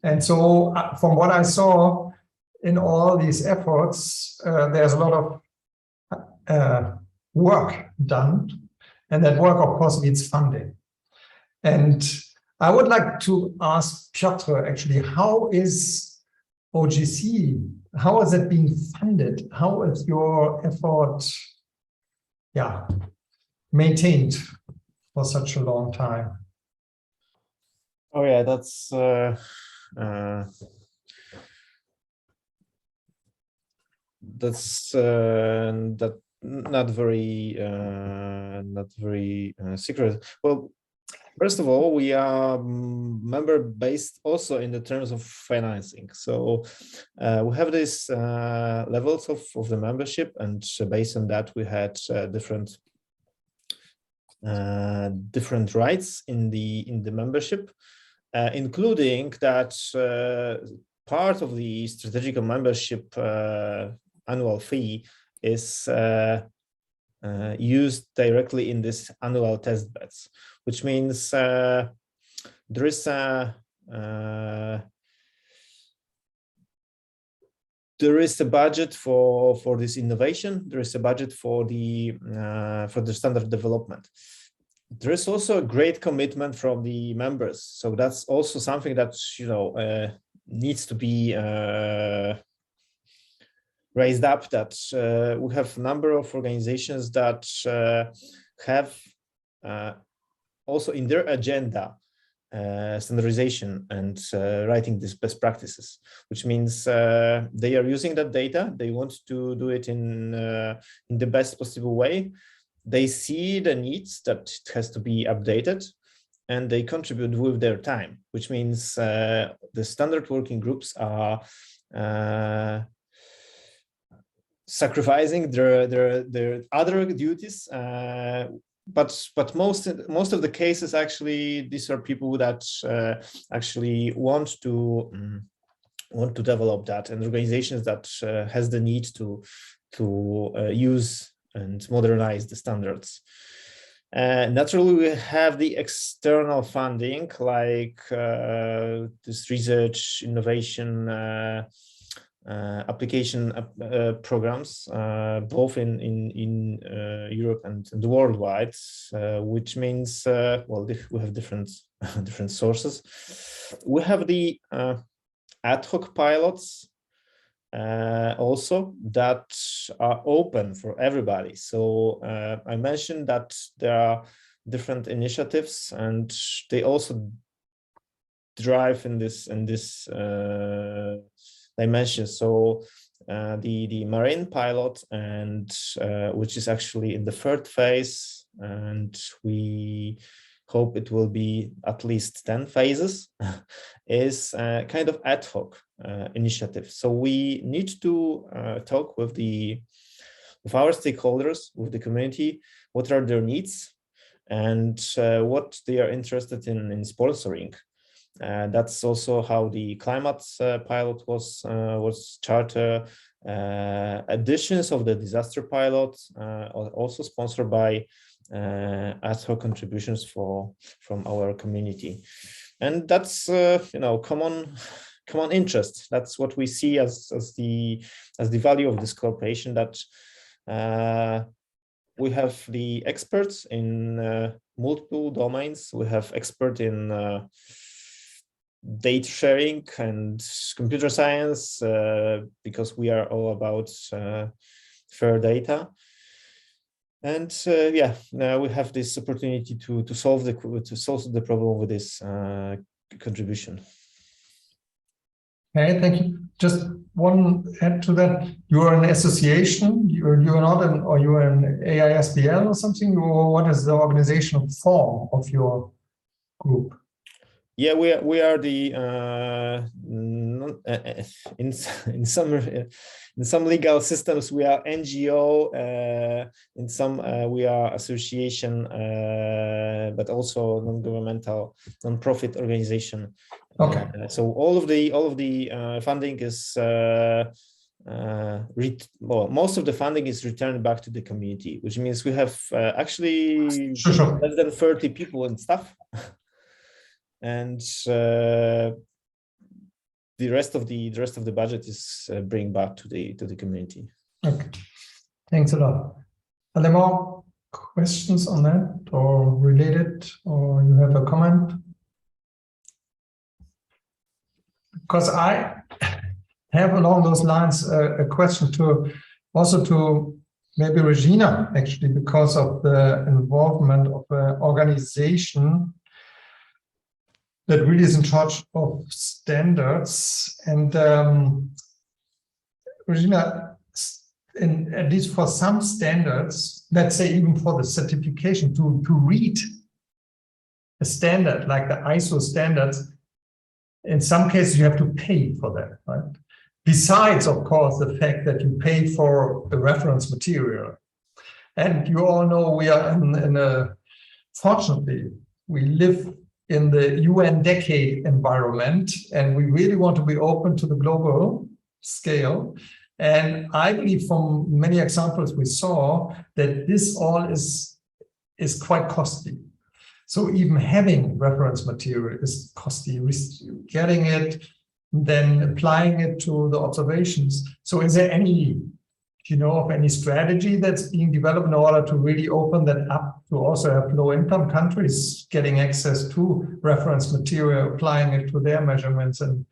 And so from what I saw in all these efforts, there's a lot of work done, and that work, of course, needs funding. And I would like to ask Piotr, actually, how is OGC, how is it being funded? How is your effort maintained for such a long time? Oh yeah, that's not very secret. Well, first of all, we are member-based also in the terms of financing. So we have these levels of the membership, and based on that, we had different rights in the membership, including that part of the strategic membership annual fee is used directly in this annual test beds, which means there is a budget for this innovation. There is a budget for the standard development. There is also a great commitment from the members, so that's also something that needs to be raised up. That we have a number of organizations that have also in their agenda standardization and writing these best practices, which means they are using that data. They want to do it in the best possible way. They see the needs that it has to be updated, and they contribute with their time, which means the standard working groups are sacrificing their other duties. But most of the cases, actually, these are people that actually want to develop that, and organizations that has the need to use and modernize the standards. Naturally, we have the external funding, like this research, innovation, application programs, both in Europe and worldwide, which means well, we have different sources. We have the ad hoc pilots also that are open for everybody. So I mentioned that there are different initiatives, and they also drive in this dimension. So the marine pilot, and which is actually in the third phase, and we hope it will be at least 10 phases, is a kind of ad hoc initiative. So we need to talk with our stakeholders, with the community, what are their needs, and what they are interested in sponsoring. That's also how the climate pilot was charted. Additions of the disaster pilot are also sponsored by ad hoc contributions from our community, and that's common interest. That's what we see as the value of this cooperation, that we have the experts in multiple domains. We have expert in data sharing and computer science, because we are all about fair data. And yeah, now we have this opportunity to solve the problem with this contribution. Okay, thank you. Just one add to that. You are an association. You're not an, or you are an AISBL or something. Or what is the organizational form of your group? Yeah, we are the in some legal systems we are NGO, in some we are association, but also non-governmental, non-profit organization. Okay. So all of the funding is most of the funding is returned back to the community, which means we have actually Sure. less than 30 people and staff. And the rest of the budget is bring back to the community. Okay, thanks a lot. Are there more questions on that, or related, or you have a comment? Because I have along those lines a question to maybe Regina, actually, because of the involvement of an organization that really is in charge of standards. And Regina, at least for some standards, let's say even for the certification, to read a standard like the ISO standards, in some cases you have to pay for that, right? Besides, of course, the fact that you pay for the reference material. And you all know we are fortunately, we live in the UN decade environment, and we really want to be open to the global scale. And I believe from many examples we saw that this all is quite costly. So even having reference material is costly, getting it, then applying it to the observations. So is there any, of any strategy that's being developed in order to really open that up to also have low-income countries getting access to reference material, applying it to their measurements? And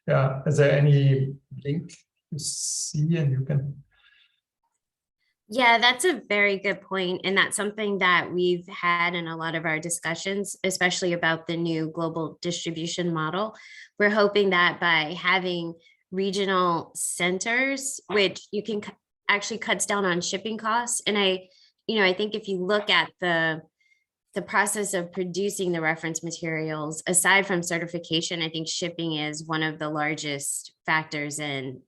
yeah, is there any link you see and you can? Yeah, that's a very good point. And that's something that we've had in a lot of our discussions, especially about the new global distribution model. We're hoping that by having regional centers, which you can actually cuts down on shipping costs. And I think if you look at the process of producing the reference materials, aside from certification, I think shipping is one of the largest factors in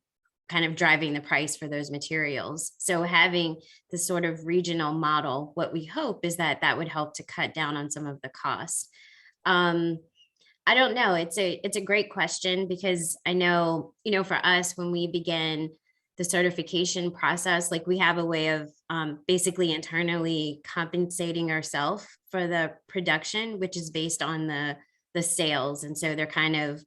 kind of driving the price for those materials. So having the sort of regional model, what we hope is that that would help to cut down on some of the costs. I don't know. It's a great question, because I know, for us, when we begin the certification process, like, we have a way of basically internally compensating ourselves for the production, which is based on the sales. And so they're kind of,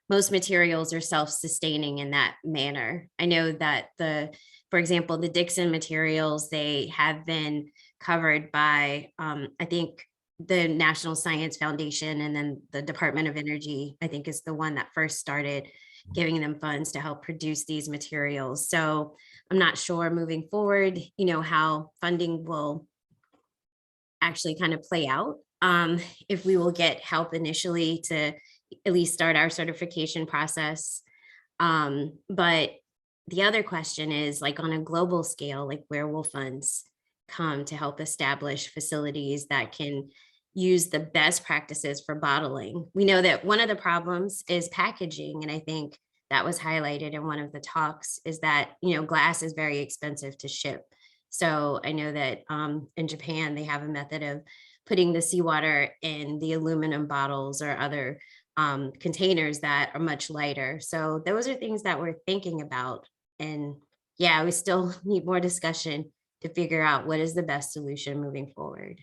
most materials are self-sustaining in that manner. I know that for example, the Dixon materials, they have been covered by, I think, the National Science Foundation, and then the Department of Energy, I think, is the one that first started giving them funds to help produce these materials. So I'm not sure moving forward, how funding will actually kind of play out. If we will get help initially to at least start our certification process. But the other question is, like, on a global scale, like, where will funds come to help establish facilities that can use the best practices for bottling? We know that one of the problems is packaging, and I think that was highlighted in one of the talks, is that, glass is very expensive to ship. So I know that in Japan, they have a method of putting the seawater in the aluminum bottles or other containers that are much lighter. So those are things that we're thinking about. And yeah, we still need more discussion to figure out what is the best solution moving forward.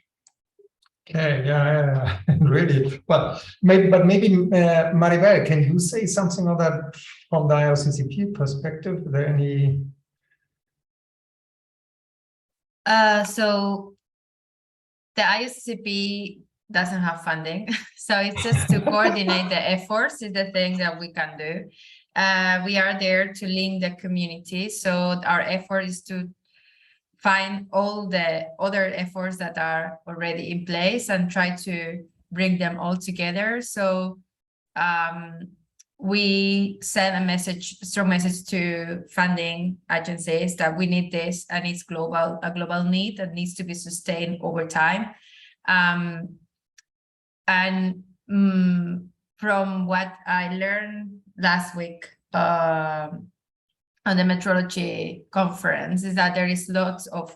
Okay, yeah, really. Well, maybe Maribel, can you say something on that from the IOCCP perspective? Are there any? So the IOCCP doesn't have funding, so it's just to coordinate the efforts is the thing that we can do. We are there to link the community, so our effort is to find all the other efforts that are already in place and try to bring them all together. So we send a strong message to funding agencies that we need this, and it's a global need that needs to be sustained over time. From what I learned last week on the metrology conference, is that there is lots of,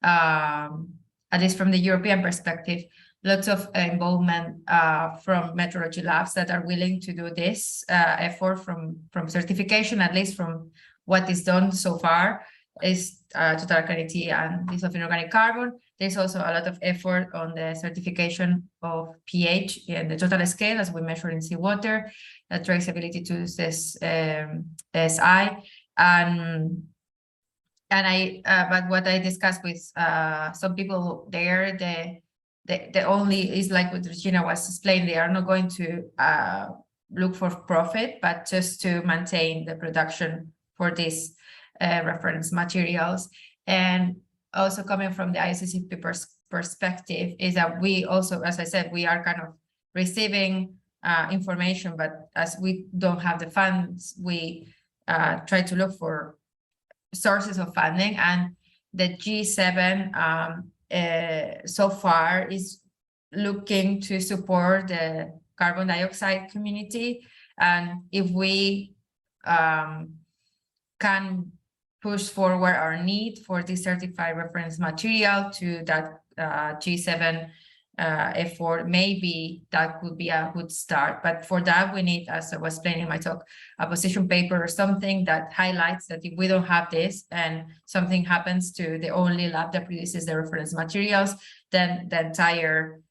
at least from the European perspective, lots of involvement from metrology labs that are willing to do this effort from certification, at least from what is done so far, is total alkalinity and dissolved organic carbon. There's also a lot of effort on the certification of pH in the total scale, as we measure in seawater, traceability to this SI. But what I discussed with some people there, the only is like what Regina was explaining, they are not going to look for profit, but just to maintain the production for these reference materials. And also coming from the IOCCP perspective is that we also, as I said, we are kind of receiving information, but as we don't have the funds, we try to look for sources of funding. And the G7 so far is looking to support the carbon dioxide community. And if we can push forward our need for this certified reference material to that G7 effort, maybe that could be a good start. But for that, we need, as I was explaining in my talk, a position paper or something that highlights that if we don't have this and something happens to the only lab that produces the reference materials, then the entire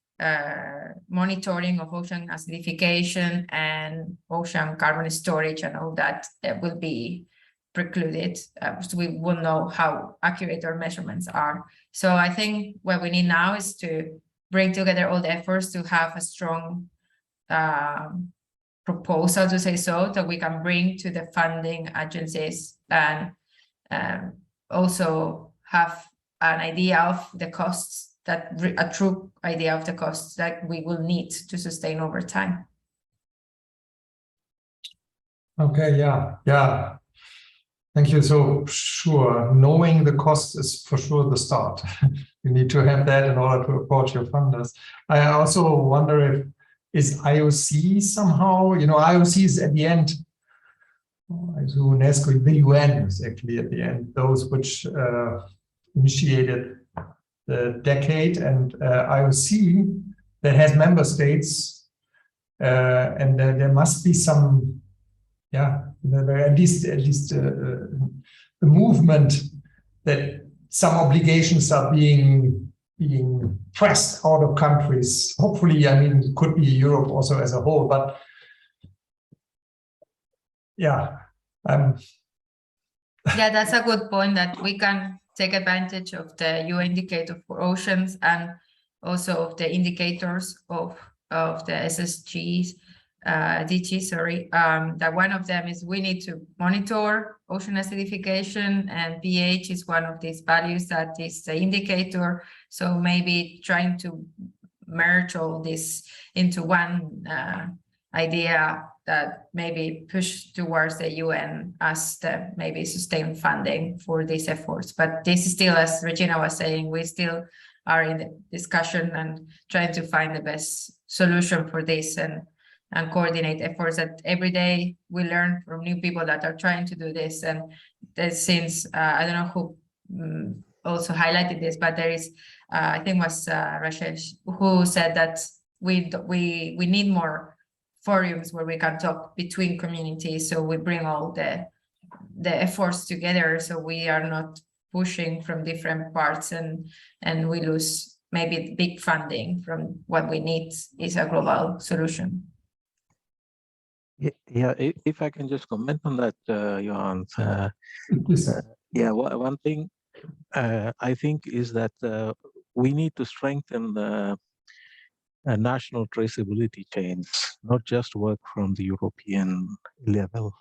monitoring of ocean acidification and ocean carbon storage and all that will be precluded, so we won't know how accurate our measurements are. So I think what we need now is to bring together all the efforts to have a strong proposal, to say so, that we can bring to the funding agencies, and also have an idea of the costs, a true idea of the costs that we will need to sustain over time. Okay, yeah. Thank you. So sure, knowing the cost is for sure the start. You need to have that in order to approach your funders. I also wonder if is IOC somehow, IOC is at the end UNESCO, the UN is actually at the end, those which initiated the decade, and IOC that has member states, and there must be some, yeah, at least a movement that some obligations are being pressed out of countries. Hopefully, I mean, it could be Europe also as a whole, but yeah. Yeah, that's a good point, that we can take advantage of the UN indicator for oceans and also of the indicators of the SSGs, DG, sorry. That one of them is we need to monitor ocean acidification, and pH is one of these values that is the indicator. So maybe trying to merge all this into one idea that maybe push towards the UN as the maybe sustained funding for these efforts. But this is still, as Regina was saying, we still are in the discussion and trying to find the best solution for this and coordinate efforts. That every day we learn from new people that are trying to do this. And since I don't know who also highlighted this, but there is I think was Rashesh who said that we need more forums where we can talk between communities, so we bring all the efforts together, so we are not pushing from different parts and we lose maybe big funding from what we need is a global solution. Yeah, if I can just comment on that, Johan. Yeah, one thing I think is that we need to strengthen the national traceability chains, not just work from the European level.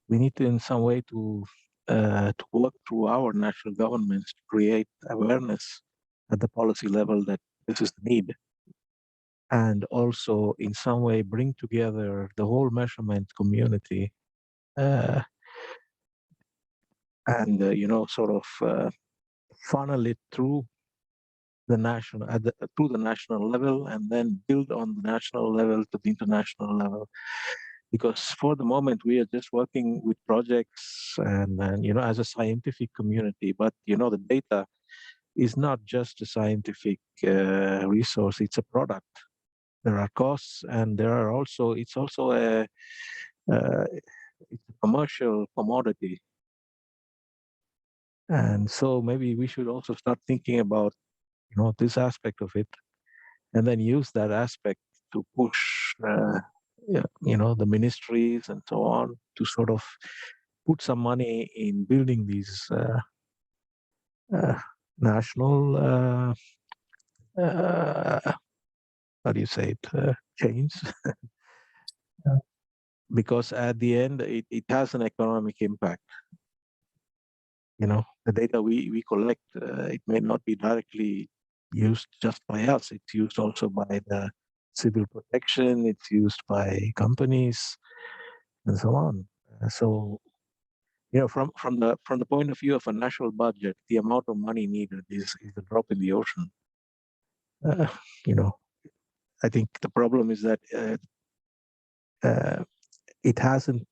We need to, in some way, to work through our national governments to create awareness at the policy level that this is the need, and also in some way bring together the whole measurement community, and sort of funnel it through the national to the national level, and then build on the national level to the international level. Because for the moment we are just working with projects and as a scientific community, but the data is not just a scientific resource, it's a product. There are costs, and it's also a commercial commodity. And so maybe we should also start thinking about this aspect of it, and then use that aspect to push the ministries and so on to sort of put some money in building these national how do you say it, chains. Yeah. Because at the end it has an economic impact. The data we collect, it may not be directly used just by us, it's used also by the civil protection, it's used by companies and so on. So from the point of view of a national budget, the amount of money needed is a drop in the ocean. I think the problem is that it hasn't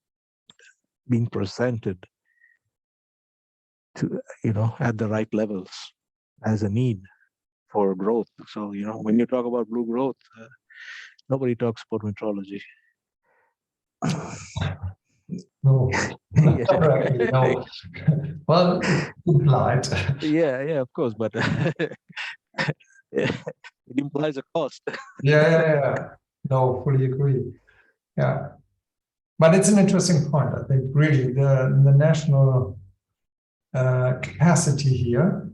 been presented to at the right levels as a need for growth. So when you talk about blue growth, nobody talks about metrology. No, Yeah. correctly, no. Well, implied. Yeah, of course, but it implies a cost. Yeah. No, fully agree. Yeah, but it's an interesting point. I think really the national capacity here.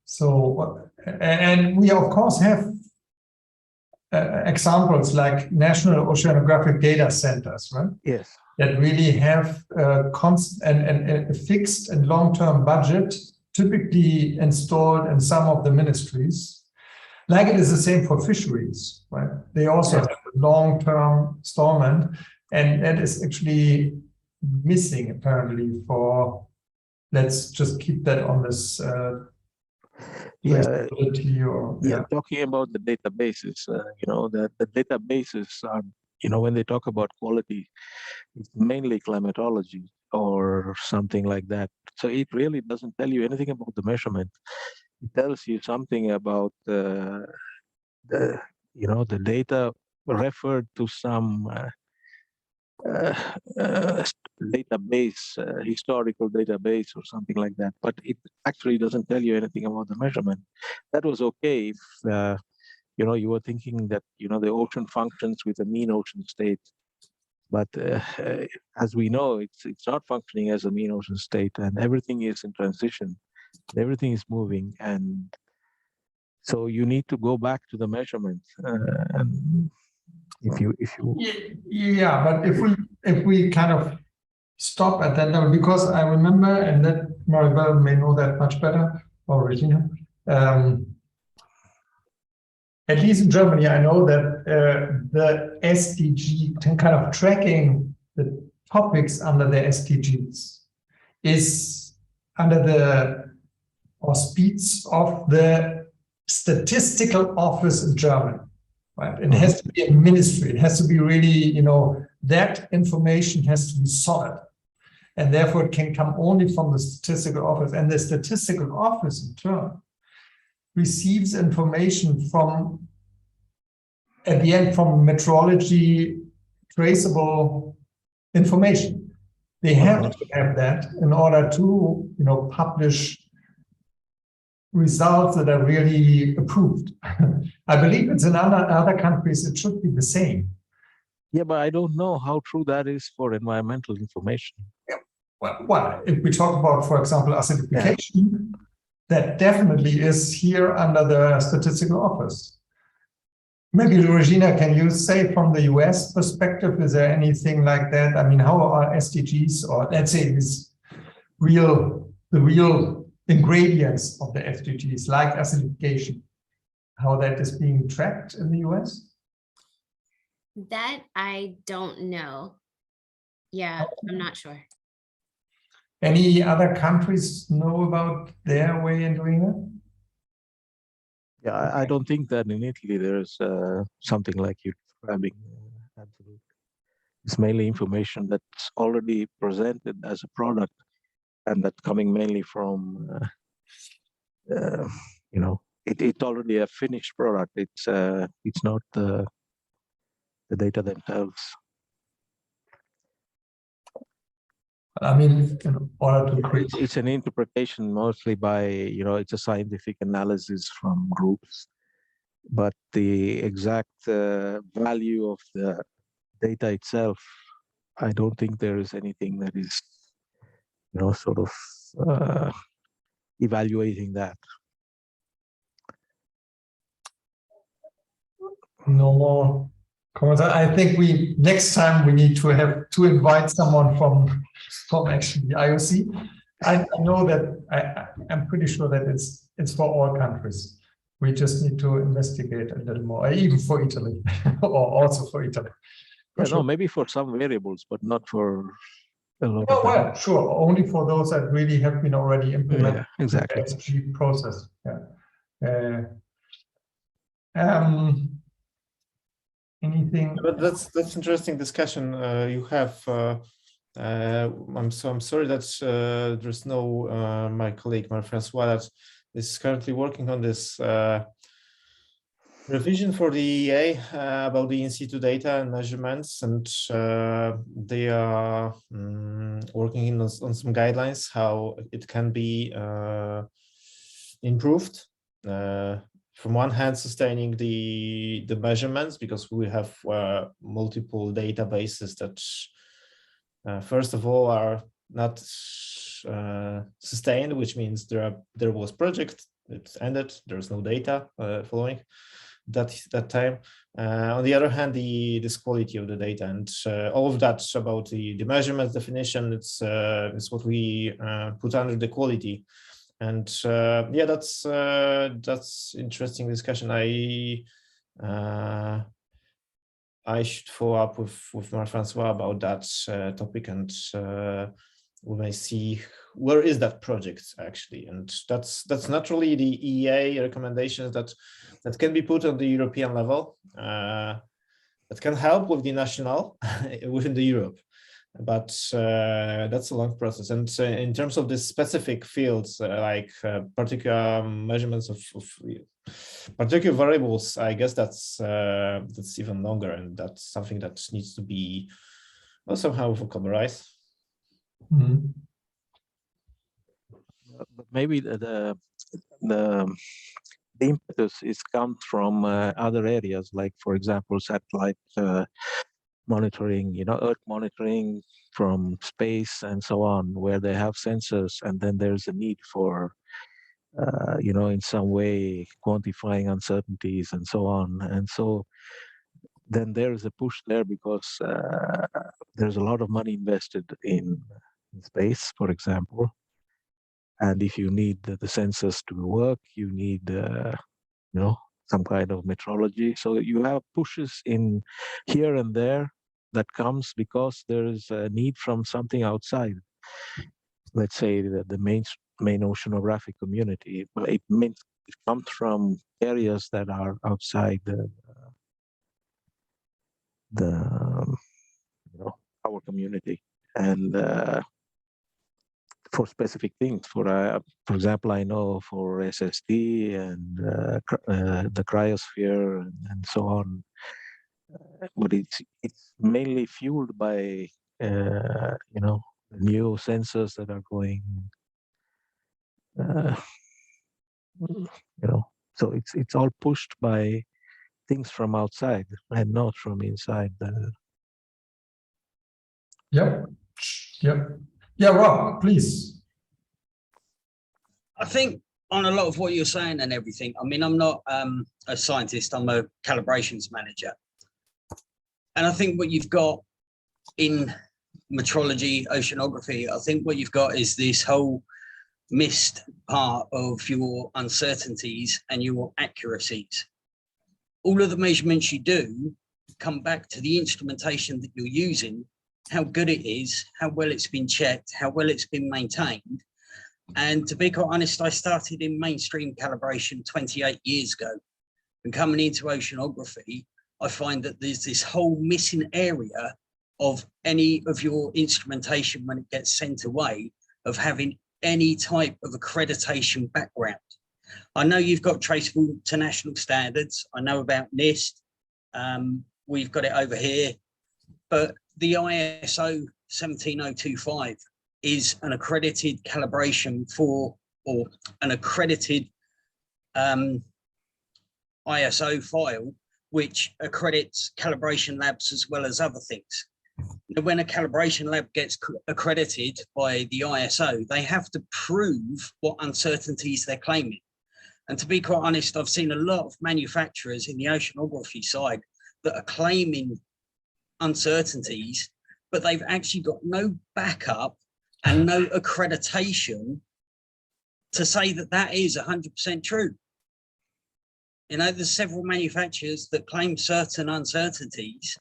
So, and we of course have examples like national oceanographic data centers, right? Yes. That really have constant and a fixed and long-term budget, typically installed in some of the ministries. Like it is the same for fisheries, right? They also have a long-term installment, and that is actually missing apparently for, let's just keep that on this talking about the databases, the databases are when they talk about quality, it's mainly climatology or something like that. So it really doesn't tell you anything about the measurement. It tells you something about the data referred to some database, historical database or something like that. But it actually doesn't tell you anything about the measurement. That was okay if you were thinking that the ocean functions with a mean ocean state. But as we know, it's not functioning as a mean ocean state, and everything is in transition. Everything is moving, and so you need to go back to the measurement. And if you Yeah, but if we kind of stop at that level, because I remember, and that Maribel may know that much better, or Regina, at least in Germany, I know that the SDG kind of tracking the topics under the SDGs is under the auspices of the statistical office in Germany, right? It has to be a ministry. It has to be really, that information has to be solid. And therefore it can come only from the statistical office. And the statistical office in turn receives information from, at the end, from metrology traceable information. They have to have that in order to, publish results that are really approved. I believe it's in other countries, it should be the same. Yeah, but I don't know how true that is for environmental information. Yeah. Well, if we talk about, for example, acidification, that definitely is here under the statistical office. Maybe, Regina, can you say from the US perspective, is there anything like that? I mean, how are SDGs, or let's say the real ingredients of the SDGs, like acidification, how that is being tracked in the US? That I don't know. Yeah, I'm not sure. Any other countries know about their way in doing that? Yeah, I don't think that in Italy there's something like you're describing. Absolutely. It's mainly information that's already presented as a product, and that's coming mainly from, it's already a finished product. It's not the data themselves. I mean, in order to create, it's an interpretation mostly by, it's a scientific analysis from groups, but the exact value of the data itself, I don't think there is anything that is, sort of evaluating that. no more comments. I think next time we need to invite someone from actually the IOC. I know that I'm pretty sure that it's for all countries. We just need to investigate a little more, even for Italy, or also for Italy. No, maybe for some variables, but not for a lot Oh, of them. well, sure. Only for those that really have been already implemented. Yeah, exactly. In the SG process. Yeah. Anything? But that's interesting discussion you have. I'm sorry that there's no my colleague Marie-François that is currently working on this revision for the EA about the in situ data and measurements, and they are working on some guidelines how it can be improved. From one hand, sustaining the measurements, because we have multiple databases that first of all are not sustained, which means there was project, it ended, there's no data following that time. On the other hand, this quality of the data and all of that about the measurements definition, it's what we put under the quality. And yeah, that's interesting discussion. I should follow up with Marie-François about that topic, and we may see where is that project actually, and that's not really the EA recommendations that can be put on the European level. that can help with the national within the Europe. But that's a long process. And in terms of the specific fields, like particular measurements of particular variables, I guess that's even longer, and that's something that needs to be somehow vocabularized. Mm-hmm. But maybe the impetus is come from other areas, like, for example, satellite monitoring, Earth monitoring from space and so on, where they have sensors, and then there's a need for, in some way quantifying uncertainties and so on. And so then there is a push there because there's a lot of money invested in space, for example. And if you need the sensors to work, you need, some kind of metrology. So you have pushes in here and there that comes because there is a need from something outside. Let's say the main oceanographic community. It means it comes from areas that are outside our community, and for specific things. For example, I know for SSD and the cryosphere and so on, but it's mainly fueled by new sensors that are going, so it's all pushed by things from outside and not from inside. Yep. Yeah, Rob, please. I think on a lot of what you're saying and everything, I mean, I'm not a scientist, I'm a calibrations manager. And I think what you've got in metrology, oceanography, I think what you've got is this whole missed part of your uncertainties and your accuracies. All of the measurements you do come back to the instrumentation that you're using, how good it is, how well it's been checked, how well it's been maintained. And to be quite honest, I started in mainstream calibration 28 years ago. And coming into oceanography, I find that there's this whole missing area of any of your instrumentation when it gets sent away, of having any type of accreditation background. I know you've got traceable to national standards. I know about NIST. We've got it over here, but the ISO 17025 is an accredited calibration for, or an accredited ISO file, which accredits calibration labs as well as other things. When a calibration lab gets accredited by the ISO, they have to prove what uncertainties they're claiming. And to be quite honest, I've seen a lot of manufacturers in the oceanography side that are claiming uncertainties, but they've actually got no backup and no accreditation to say that that is 100% true. There's several manufacturers that claim certain uncertainties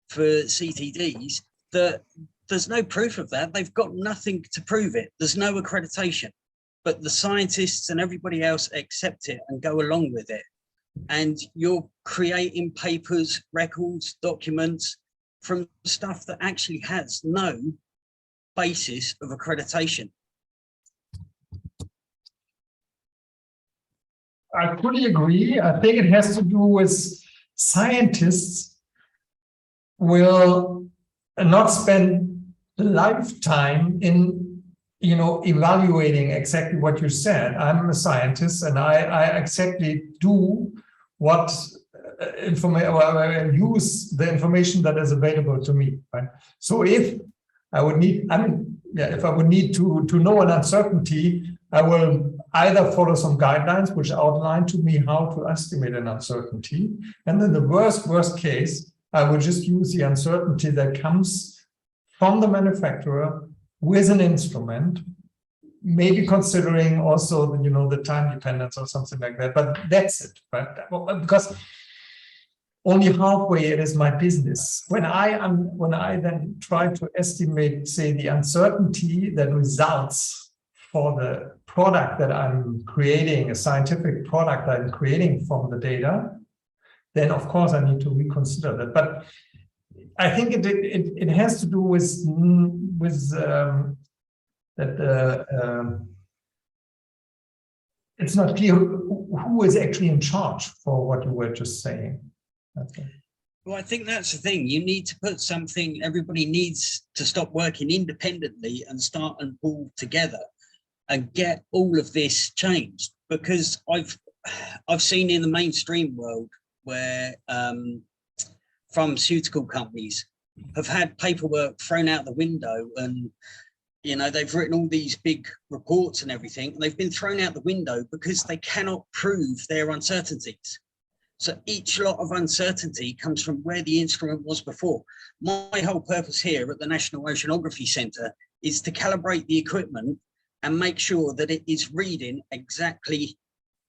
for CTDs that there's no proof of that. They've got nothing to prove it. There's no accreditation, but the scientists and everybody else accept it and go along with it. And you're creating papers, records, documents from stuff that actually has no basis of accreditation. I fully agree. I think it has to do with scientists will not spend a lifetime in, evaluating exactly what you said. I'm a scientist and I exactly do what information, use the information that is available to me. Right? So if I would need, if I would need to know an uncertainty, I will either follow some guidelines which outline to me how to estimate an uncertainty. And then the worst case, I will just use the uncertainty that comes from the manufacturer with an instrument, maybe considering also, the time dependence or something like that. But that's it, right? Because only halfway it is my business. When I then try to estimate, say, the uncertainty that results for the product that I'm creating, a scientific product that I'm creating from the data, then of course I need to reconsider that. But I think it has to do with that it's not clear who is actually in charge for what you were just saying. Well, I think that's the thing. You need to put something, everybody needs to stop working independently and start and pull together and get all of this changed. Because I've seen in the mainstream world where pharmaceutical companies have had paperwork thrown out the window, and you know, they've written all these big reports and everything, and they've been thrown out the window because they cannot prove their uncertainties. So each lot of uncertainty comes from where the instrument was before. My whole purpose here at the National Oceanography Centre is to calibrate the equipment and make sure that it is reading exactly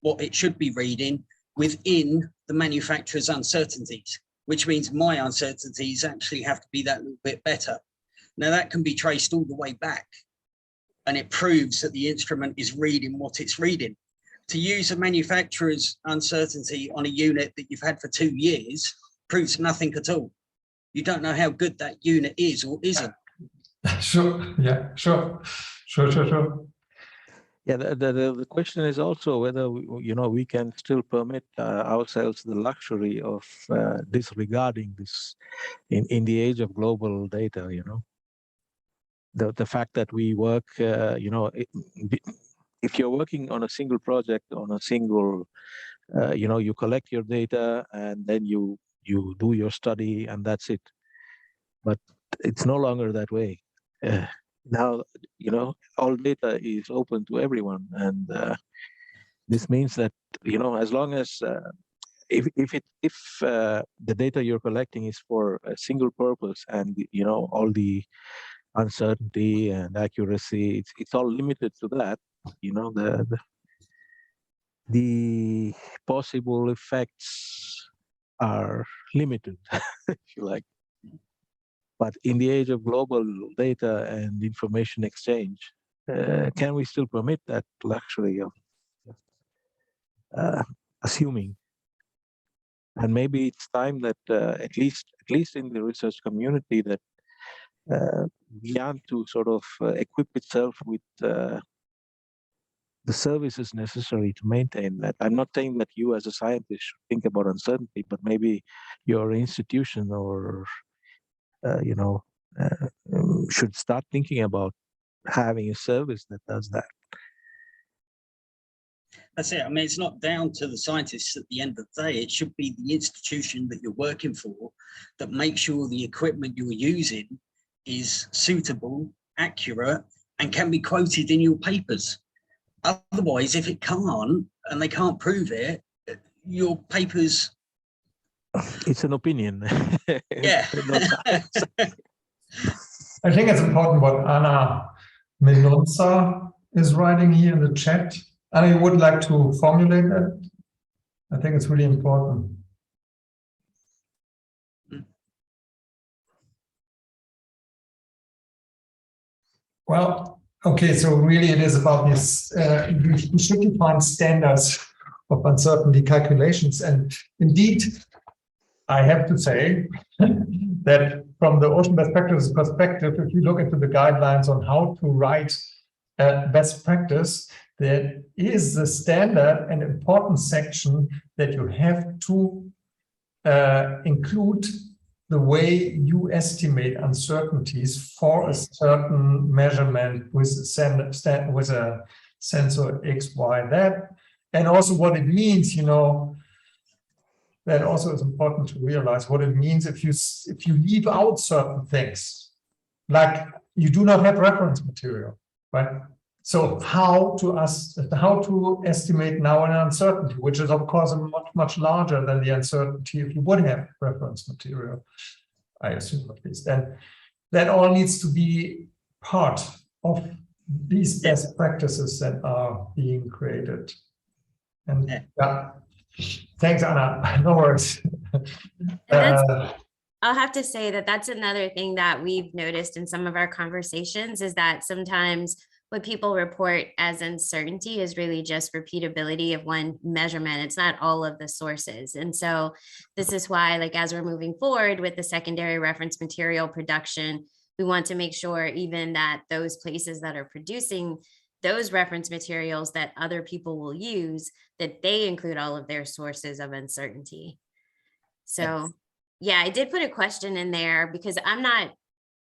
what it should be reading within the manufacturer's uncertainties, which means my uncertainties actually have to be that little bit better. Now that can be traced all the way back, and it proves that the instrument is reading what it's reading. To use a manufacturer's uncertainty on a unit that you've had for 2 years proves nothing at all. You don't know how good that unit is or isn't. Sure. Yeah. Sure. Yeah, the question is also whether we can still permit ourselves the luxury of disregarding this in the age of global data. The fact that we work, if you're working on a single project, on a single, you collect your data and then you do your study and that's it. But it's no longer that way. Now, all data is open to everyone. And this means that, as long as, if the data you're collecting is for a single purpose and, all the uncertainty and accuracy, it's all limited to that. The possible effects are limited, if you like. But in the age of global data and information exchange, can we still permit that luxury of assuming? And maybe it's time that at least in the research community that began to sort of equip itself with the services necessary to maintain that. I'm not saying that you as a scientist should think about uncertainty, but maybe your institution or, should start thinking about having a service that does that. That's it. I mean, it's not down to the scientists at the end of the day. It should be the institution that you're working for that makes sure the equipment you're using is suitable, accurate, and can be quoted in your papers. Otherwise, if it can't, and they can't prove it, your papers... It's an opinion. Yeah. I think it's important what Anna Mendonça is writing here in the chat. Anna, you would like to formulate that? I think it's really important. Well, okay, so really it is about this, we should define standards of uncertainty calculations. And indeed, I have to say that from the ocean best practices perspective, if you look into the guidelines on how to write best practice, there is a standard and important section that you have to include the way you estimate uncertainties for a certain measurement with a sensor X, Y, Z, and also what it means, that also is important to realize what it means if you leave out certain things, like you do not have reference material, right? So how to estimate now an uncertainty, which is of course much larger than the uncertainty if you would have reference material, I assume at least. And that all needs to be part of these best practices that are being created. And yeah, thanks, Anna. No worries. I'll have to say that that's another thing that we've noticed in some of our conversations is that sometimes what people report as uncertainty is really just repeatability of one measurement. It's not all of the sources. And so this is why, like, as we're moving forward with the secondary reference material production, we want to make sure even that those places that are producing those reference materials that other people will use, that they include all of their sources of uncertainty. So yeah, I did put a question in there because I'm not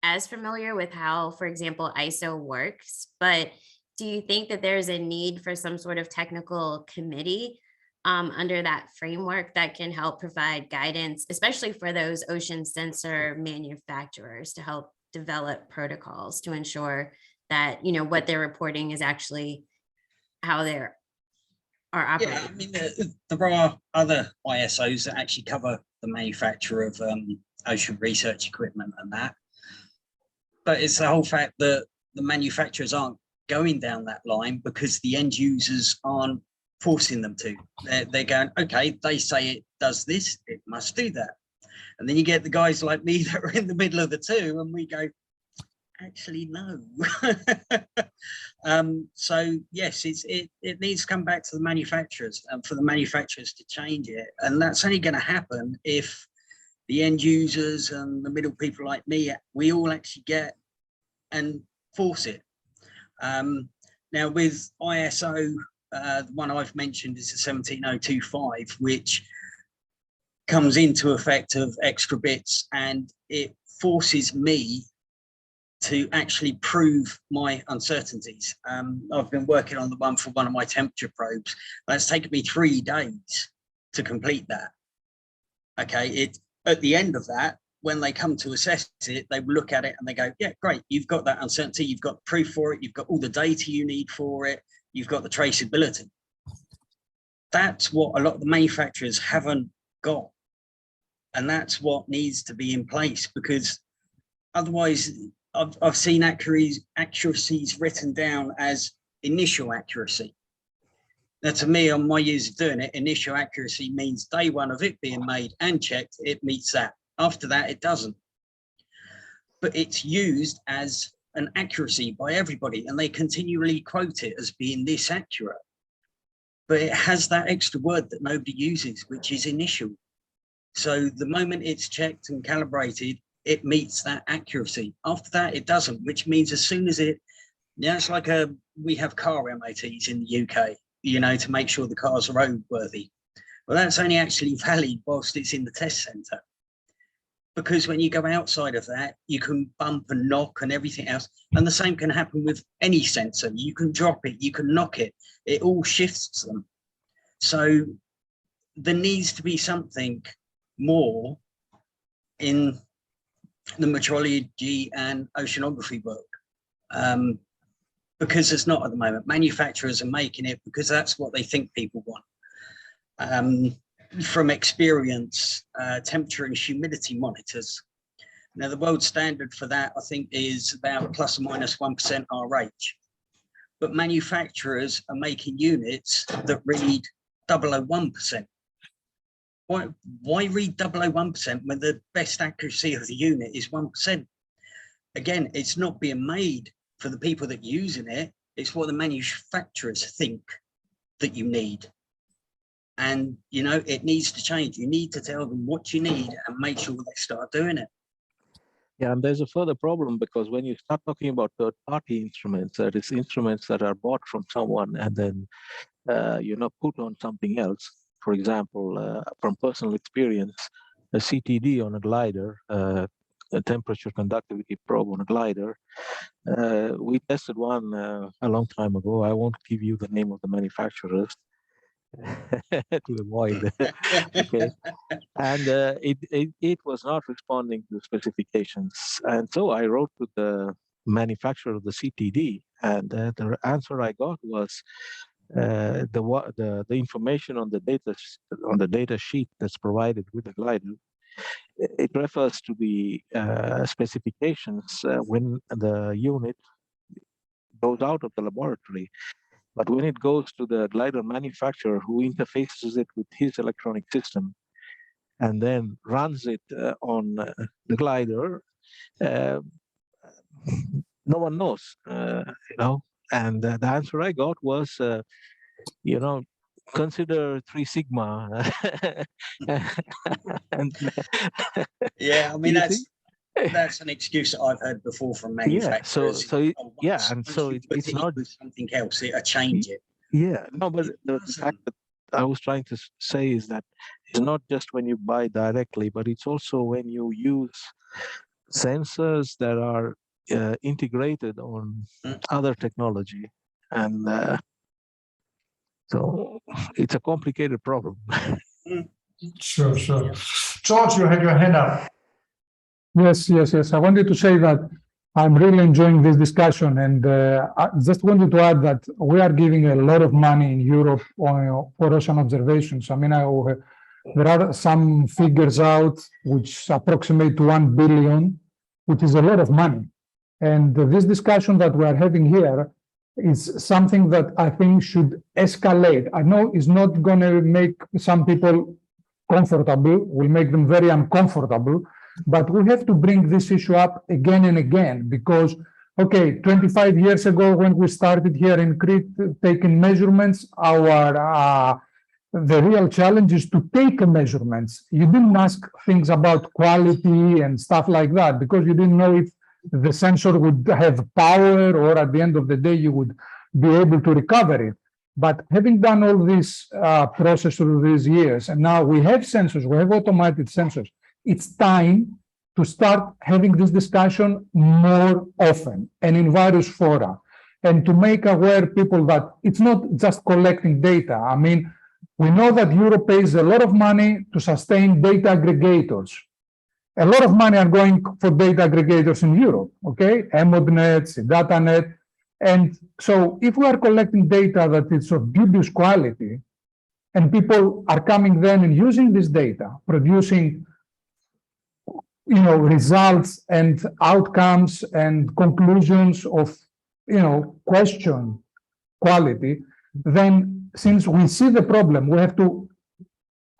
as familiar with how, for example, ISO works, but do you think that there's a need for some sort of technical committee under that framework that can help provide guidance, especially for those ocean sensor manufacturers, to help develop protocols to ensure that, you know, what they're reporting is actually how they are operating? Yeah, I mean, there are other ISOs that actually cover the manufacture of ocean research equipment and that. But it's the whole fact that the manufacturers aren't going down that line because the end users aren't forcing them to. They're going, okay, they say it does this, it must do that. And then you get the guys like me that are in the middle of the two, and we go, actually, no. So yes, it needs to come back to the manufacturers and for the manufacturers to change it. And that's only going to happen if the end users and the middle people like me, we all actually get and force it. Now with ISO, the one I've mentioned is the 17025, which comes into effect of extra bits, and it forces me to actually prove my uncertainties. I've been working on the one for one of my temperature probes. That's taken me 3 days to complete that. Okay, at the end of that, when they come to assess it, they look at it and they go, yeah, great, you've got that uncertainty, you've got proof for it, you've got all the data you need for it, you've got the traceability. That's what a lot of the manufacturers haven't got. And that's what needs to be in place, because otherwise I've seen accuracies written down as initial accuracy. Now, to me, on my years of doing it, initial accuracy means day one of it being made and checked, it meets that. After that, it doesn't. But it's used as an accuracy by everybody, and they continually quote it as being this accurate. But it has that extra word that nobody uses, which is initial. So the moment it's checked and calibrated, it meets that accuracy. After that, it doesn't, which means as soon as it, yeah, it's like we have car MOTs in the UK, you know, to make sure the cars are roadworthy. Well, that's only actually valid whilst it's in the test centre. Because when you go outside of that, you can bump and knock and everything else. And the same can happen with any sensor. You can drop it, you can knock it. It all shifts them. So there needs to be something more in the metrology and oceanography work. Because there's not at the moment. Manufacturers are making it because that's what they think people want. From experience, temperature and humidity monitors. Now, the world standard for that, I think, is about plus or minus 1% RH. But manufacturers are making units that read 0.001%. Why read 0.001% when the best accuracy of the unit is 1%? Again, it's not being made for the people that are using it. It's what the manufacturers think that you need. And, you know, it needs to change. You need to tell them what you need and make sure they start doing it. Yeah, and there's a further problem, because when you start talking about third-party instruments, that is instruments that are bought from someone and then, you know, put on something else. For example, from personal experience, a CTD on a glider, a temperature conductivity probe on a glider. We tested one a long time ago. I won't give you the name of the manufacturers to avoid. Okay, and it was not responding to the specifications, and so I wrote to the manufacturer of the CTD, and the answer I got was the information on the data sheet that's provided with the glider. It refers to the specifications when the unit goes out of the laboratory. But when it goes to the glider manufacturer, who interfaces it with his electronic system and then runs it on the glider, no one knows, you know. And the answer I got was, consider 3 sigma. And, Yeah, I mean, you see? that's an excuse that I've heard before from Yeah, so manufacturers. and so it's not something else, it'll change it. Yeah, no, but the fact that I was trying to say is that it's not just when you buy directly, but it's also when you use sensors that are integrated on other technology. And so it's a complicated problem. Sure. George, you had your hand up. Yes. I wanted to say that I'm really enjoying this discussion, and I just wanted to add that we are giving a lot of money in Europe for ocean observations. I mean, there are some figures out which approximate to 1 billion, which is a lot of money. And this discussion that we are having here is something that I think should escalate. I know it's not going to make some people comfortable, will make them very uncomfortable, but we have to bring this issue up again and again because, okay, 25 years ago when we started here in Crete taking measurements, the real challenge is to take measurements. You didn't ask things about quality and stuff like that because you didn't know if the sensor would have power or at the end of the day you would be able to recover it. But having done all this process through these years, and now we have sensors, we have automated sensors, it's time to start having this discussion more often and in various fora, and to make aware people that it's not just collecting data. I mean, we know that Europe pays a lot of money to sustain data aggregators. A lot of money are going for data aggregators in Europe, okay? EMODNet, DataNet. And so if we are collecting data that is of dubious quality, and people are coming then and using this data, producing results and outcomes and conclusions of, question quality, then since we see the problem, we have to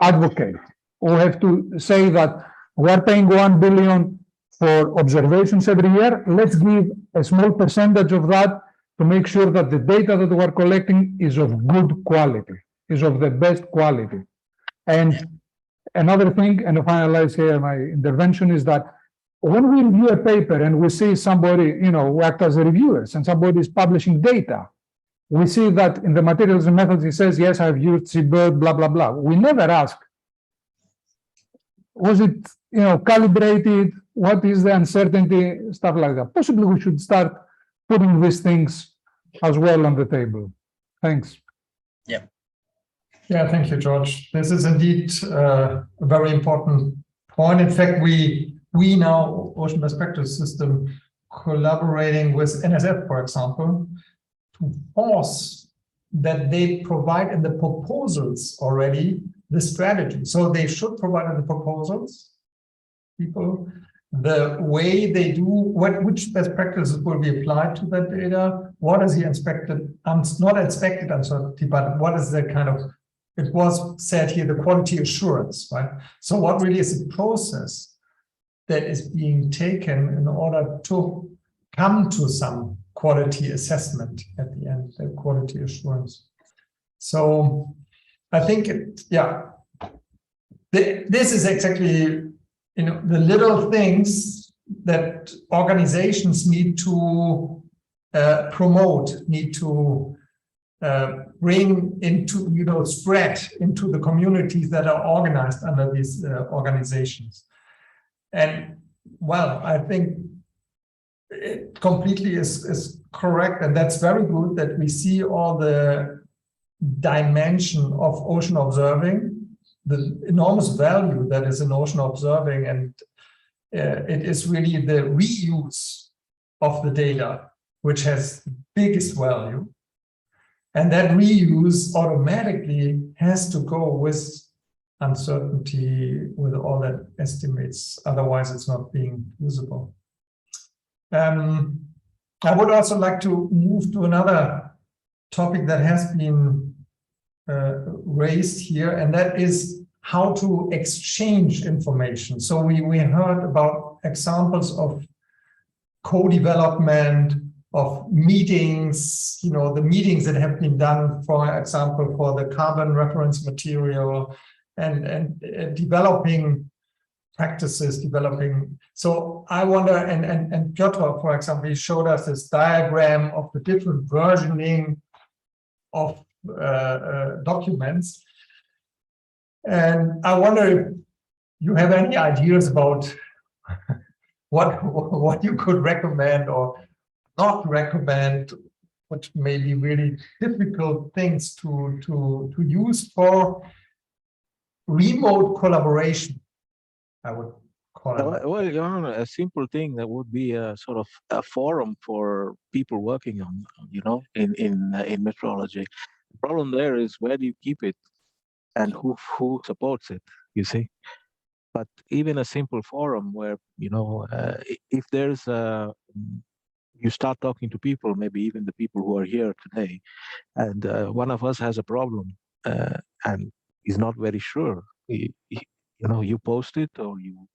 advocate. We have to say that we're paying 1 billion for observations every year. Let's give a small percentage of that to make sure that the data that we're collecting is of good quality, is of the best quality. And another thing, and to finalize here my intervention, is that when we review a paper and we see somebody, who act as reviewers and somebody is publishing data, we see that in the materials and methods, it says, yes, I've used seabird, blah, blah, blah. We never ask, was it, calibrated? What is the uncertainty? Stuff like that. Possibly we should start putting these things as well on the table. Thanks. Yeah, thank you, George. This is indeed a very important point. In fact, we now, Ocean Best Practice System, collaborating with NSF, for example, to force that they provide in the proposals already the strategy. So they should provide in the proposals, people, the way they do, which best practices will be applied to that data, what is the not expected uncertainty, but what is the kind of, it was said here, the quality assurance, right? So what really is the process that is being taken in order to come to some quality assessment at the end, the quality assurance. So I think, this is exactly, the little things that organizations need to promote, need to bring into, spread into the communities that are organized under these organizations. And well, I think it completely is correct. And that's very good that we see all the dimension of ocean observing, the enormous value that is in ocean observing. And it is really the reuse of the data, which has the biggest value. And that reuse automatically has to go with uncertainty, with all that estimates. Otherwise, it's not being usable. I would also like to move to another topic that has been raised here, and that is how to exchange information. So we heard about examples of co-development, meetings, the meetings that have been done, for example, for the carbon reference material, and developing practices, So I wonder, and Piotr, for example, he showed us this diagram of the different versioning of documents. And I wonder if you have any ideas about what you could recommend or not recommend, which may be really difficult things to use for remote collaboration, I would call it. Well, a simple thing that would be a sort of a forum for people working on, in metrology. The problem there is, where do you keep it, and who supports it? You see. But even a simple forum where, if there's you start talking to people, maybe even the people who are here today, and one of us has a problem and is not very sure, you post it, or you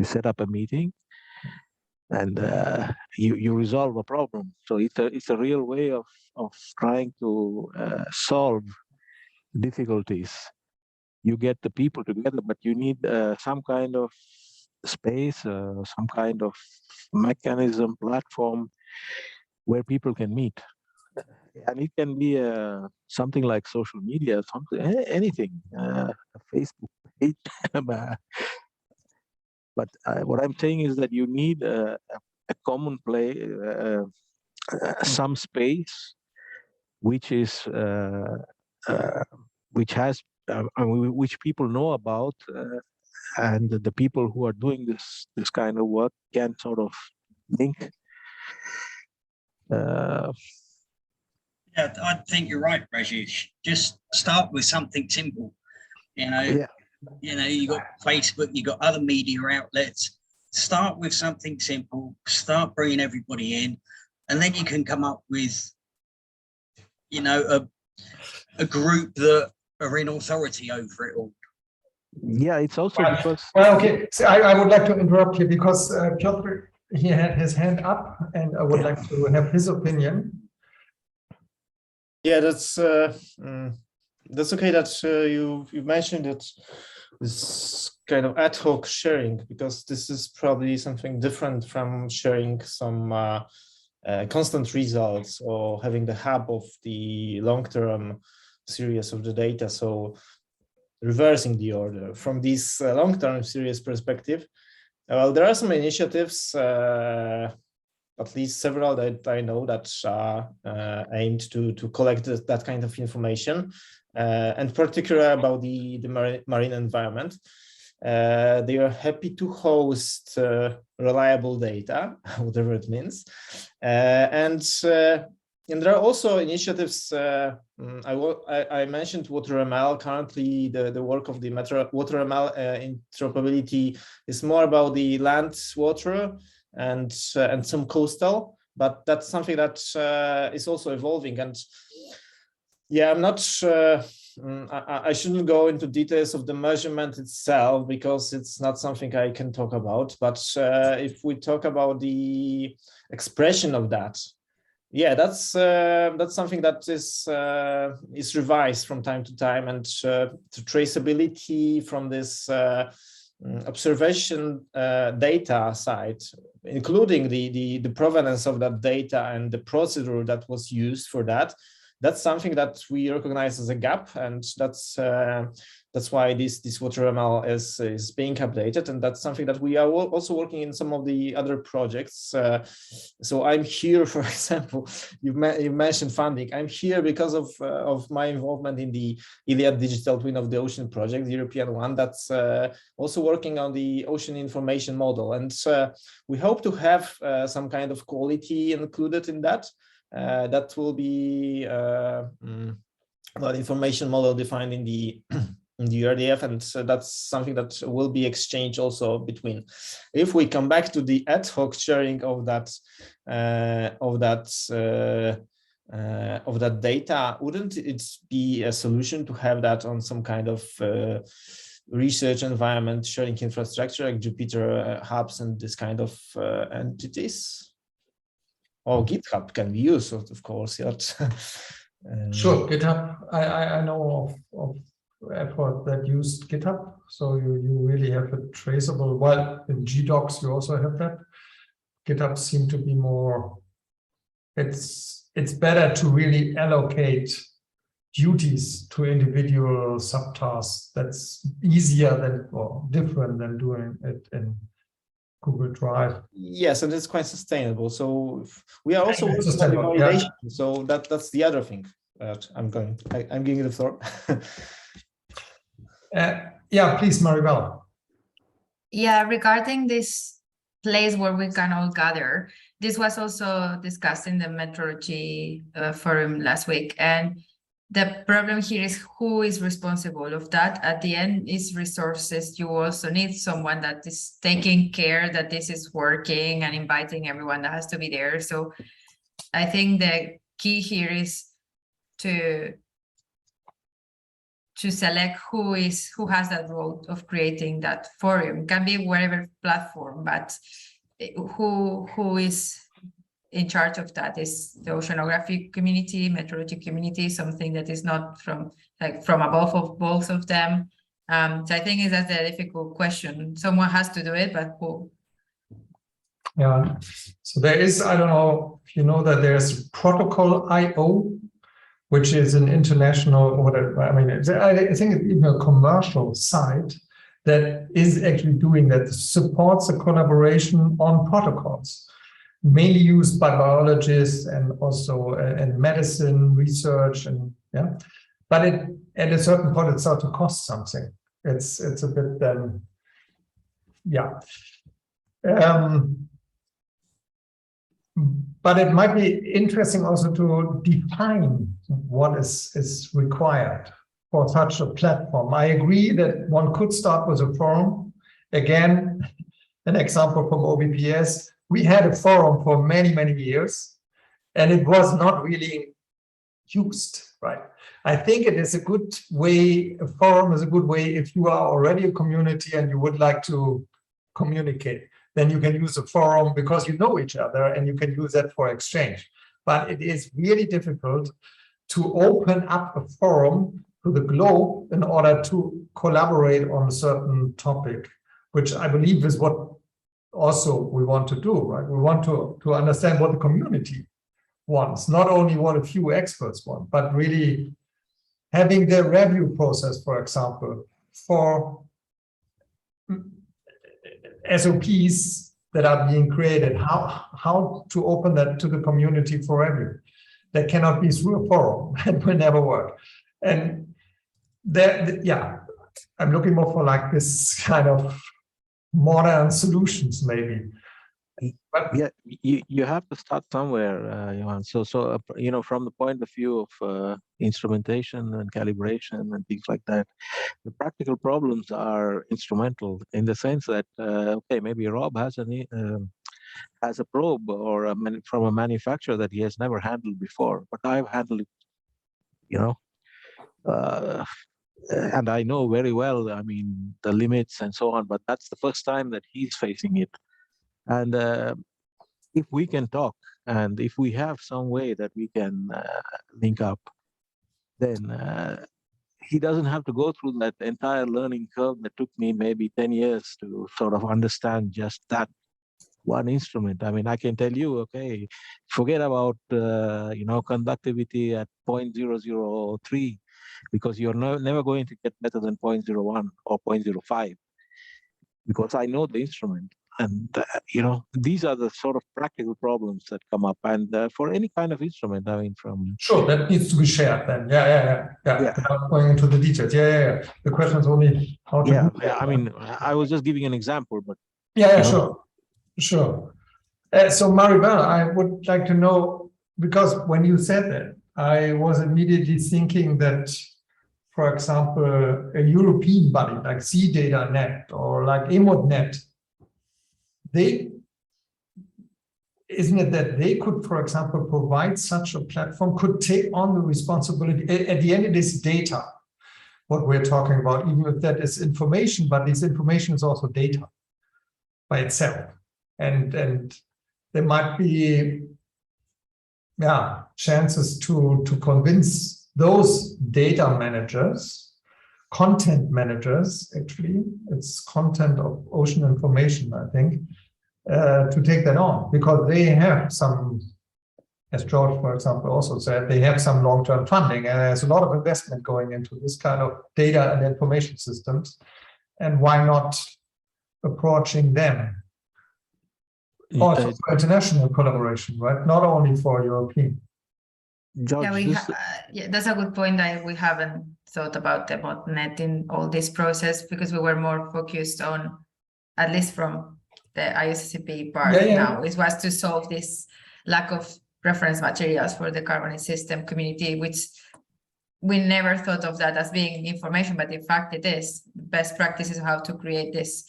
set up a meeting, and you resolve a problem. So it's a real way of trying to solve difficulties. You get the people together, but you need some kind of space, some kind of mechanism, platform where people can meet. And it can be something like social media, something, anything, a Facebook page. But what I'm saying is that you need a common some space, which is which people know about, and the people who are doing this kind of work can sort of link. Yeah, I think you're right, Rajesh. Just start with something simple. Yeah. You got Facebook, you got other media outlets. Start with something simple. Start bringing everybody in, and then you can come up with, a group that are in authority over it all. Yeah, it's also because. Well, okay. So I would like to interrupt you because Piotr, he had his hand up, and I would like to have his opinion. Yeah, that's okay that you mentioned it, this kind of ad hoc sharing, because this is probably something different from sharing some constant results or having the hub of the long-term series of the data. So reversing the order from this long-term series perspective, well, there are some initiatives, at least several that I know, that are aimed to collect that kind of information, and particularly about the marine environment. They are happy to host reliable data, whatever it means, and there are also initiatives. I mentioned WaterML. Currently, the work of the WaterML interoperability is more about the land water and some coastal, but that's something that is also evolving. And yeah, I'm not I shouldn't go into details of the measurement itself because it's not something I can talk about. But if we talk about the expression of that, yeah, that's something that is revised from time to time, and the traceability from this observation data side, including the provenance of that data and the procedure that was used for that. That's something that we recognize as a gap, and that's why this WaterML is being updated, and that's something that we are also working in some of the other projects. So I'm here, for example, you mentioned funding. I'm here because of my involvement in the Iliad Digital Twin of the Ocean project, the European one, that's also working on the ocean information model, and we hope to have some kind of quality included in that. That will be that information model defined in the RDF, and that's something that will be exchanged also between. If we come back to the ad hoc sharing of that data, wouldn't it be a solution to have that on some kind of research environment, sharing infrastructure like Jupyter hubs and this kind of entities? or GitHub can be used, of course. Yeah. Sure, GitHub. I know of effort that used GitHub, so you really have a traceable. Well, in GDocs you also have that. GitHub seem to be more. It's better to really allocate duties to individual subtasks. That's easier than or different than doing it in Google Drive. Yes, and it's quite sustainable. So we are also working on the validation. Yeah. So that's the other thing that I'm giving the floor. Yeah, please, Maribel. Yeah, regarding this place where we can all gather, this was also discussed in the Metrology forum last week, and the problem here is who is responsible of that. At the end is resources. You also need someone that is taking care that this is working and inviting everyone that has to be there. So I think the key here is to select who has that role of creating that forum. Can be whatever platform, but who is in charge of that is the oceanography community, meteorology community, something that is not from above of both of them. So I think that's a difficult question. Someone has to do it, but who? Yeah, so there is, I don't know if you know that there's Protocol.io, which is an international, I think it's even a commercial site that is actually doing that, supports the collaboration on protocols, mainly used by biologists and also in medicine research, and yeah. But at a certain point, it starts to cost something. It's a bit yeah. But it might be interesting also to define what is required for such a platform. I agree that one could start with a forum. Again, an example from OBPS. We had a forum for many, many years, and it was not really used, right? I think it is a good way, a forum is a good way if you are already a community and you would like to communicate. Then you can use a forum because you know each other and you can use that for exchange. But it is really difficult to open up a forum to the globe in order to collaborate on a certain topic, which I believe is what also we want to do, right? We want to understand what the community wants, not only what a few experts want, but really having the review process, for example, for SOPs that are being created, how to open that to the community for review. That cannot be through a forum. It will never work. And that, yeah, I'm looking more for like this kind of modern solutions, maybe. But yeah, you have to start somewhere, Johan. So you know, from the point of view of instrumentation and calibration and things like that, the practical problems are instrumental in the sense that okay, maybe Rob has a probe or from a manufacturer that he has never handled before, but I've handled it, you know, and I know very well, I mean, the limits and so on, but that's the first time that he's facing it. And if we can talk and if we have some way that we can link up, then he doesn't have to go through that entire learning curve that took me maybe 10 years to sort of understand just that one instrument. I mean, I can tell you, okay, forget about, you know, conductivity at 0.003, because you're never going to get better than 0.01 or 0.05, because I know the instrument. And, you know, these are the sort of practical problems that come up. And for any kind of instrument, I mean, from... Sure, that needs to be shared then. Yeah. Without going into the details. Yeah. The question is only how to do that. I mean, I was just giving an example, but... Yeah, sure. So Maribel, I would like to know, because when you said that, I was immediately thinking that, for example, a European body like CDataNet or like EMODNet, isn't it that they could, for example, provide such a platform, could take on the responsibility? At the end, it is data, what we're talking about, even if that is information, but this information is also data by itself. And there might be chances to convince those data managers, content managers, actually, it's content of ocean information, I think, to take that on, because they have some, as George, for example, also said, they have some long-term funding, and there's a lot of investment going into this kind of data and information systems. And why not approaching them? Also for international collaboration, right? Not only for European. Yeah, that's a good point. That we haven't thought about the botnet in all this process, because we were more focused on, at least from the IOCCP part now, it was to solve this lack of reference materials for the carbon system community, which we never thought of that as being information, but in fact it is best practices how to create this.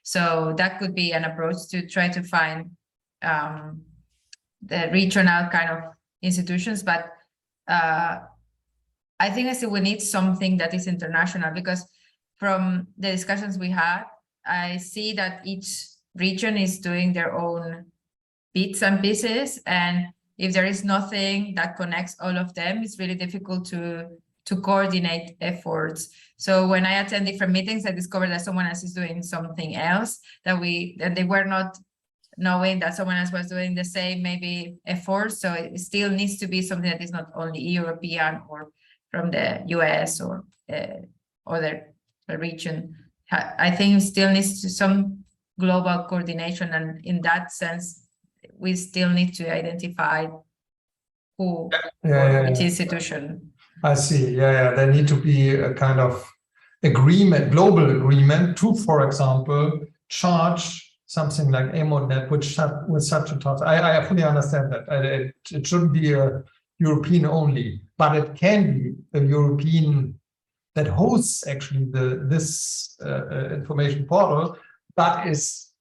So that could be an approach to try to find the regional kind of institutions, but I think I still we need something that is international, because from the discussions we had, I see that each region is doing their own bits and pieces, and if there is nothing that connects all of them, it's really difficult to coordinate efforts. So when I attend different meetings, I discovered that someone else is doing something else that they were not knowing that someone else was doing the same maybe efforts. So it still needs to be something that is not only European or from the US or other region. I think it still needs to some global coordination, and in that sense, we still need to identify who which institution. I see. There need to be a kind of agreement, global agreement to, for example, charge something like AMONet with such a task. I fully understand that. It shouldn't be a European only, but it can be a European that hosts actually this information portal, but is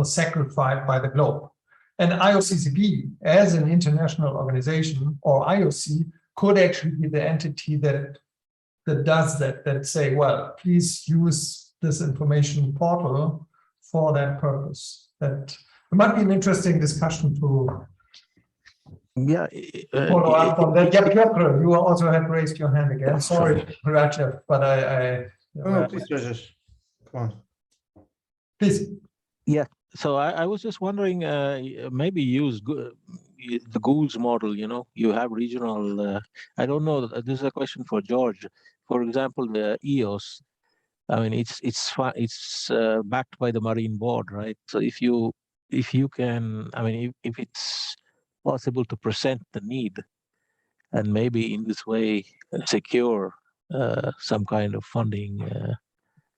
sacrificed by the globe. And IOCCP, as an international organization, or IOC, could actually be the entity that does that say, well, please use this information portal for that purpose. That it might be an interesting discussion to follow up on that. Yeah, Piotr, you also had raised your hand again. Sorry, Rajev, but please, Rajesh. Come on. Please. Yeah. So I was just wondering, maybe use the Google's model. You have regional. I don't know. This is a question for George. For example, the EOS. I mean, it's backed by the Marine Board, right? So if you can, I mean, if it's possible to present the need, and maybe in this way secure some kind of funding,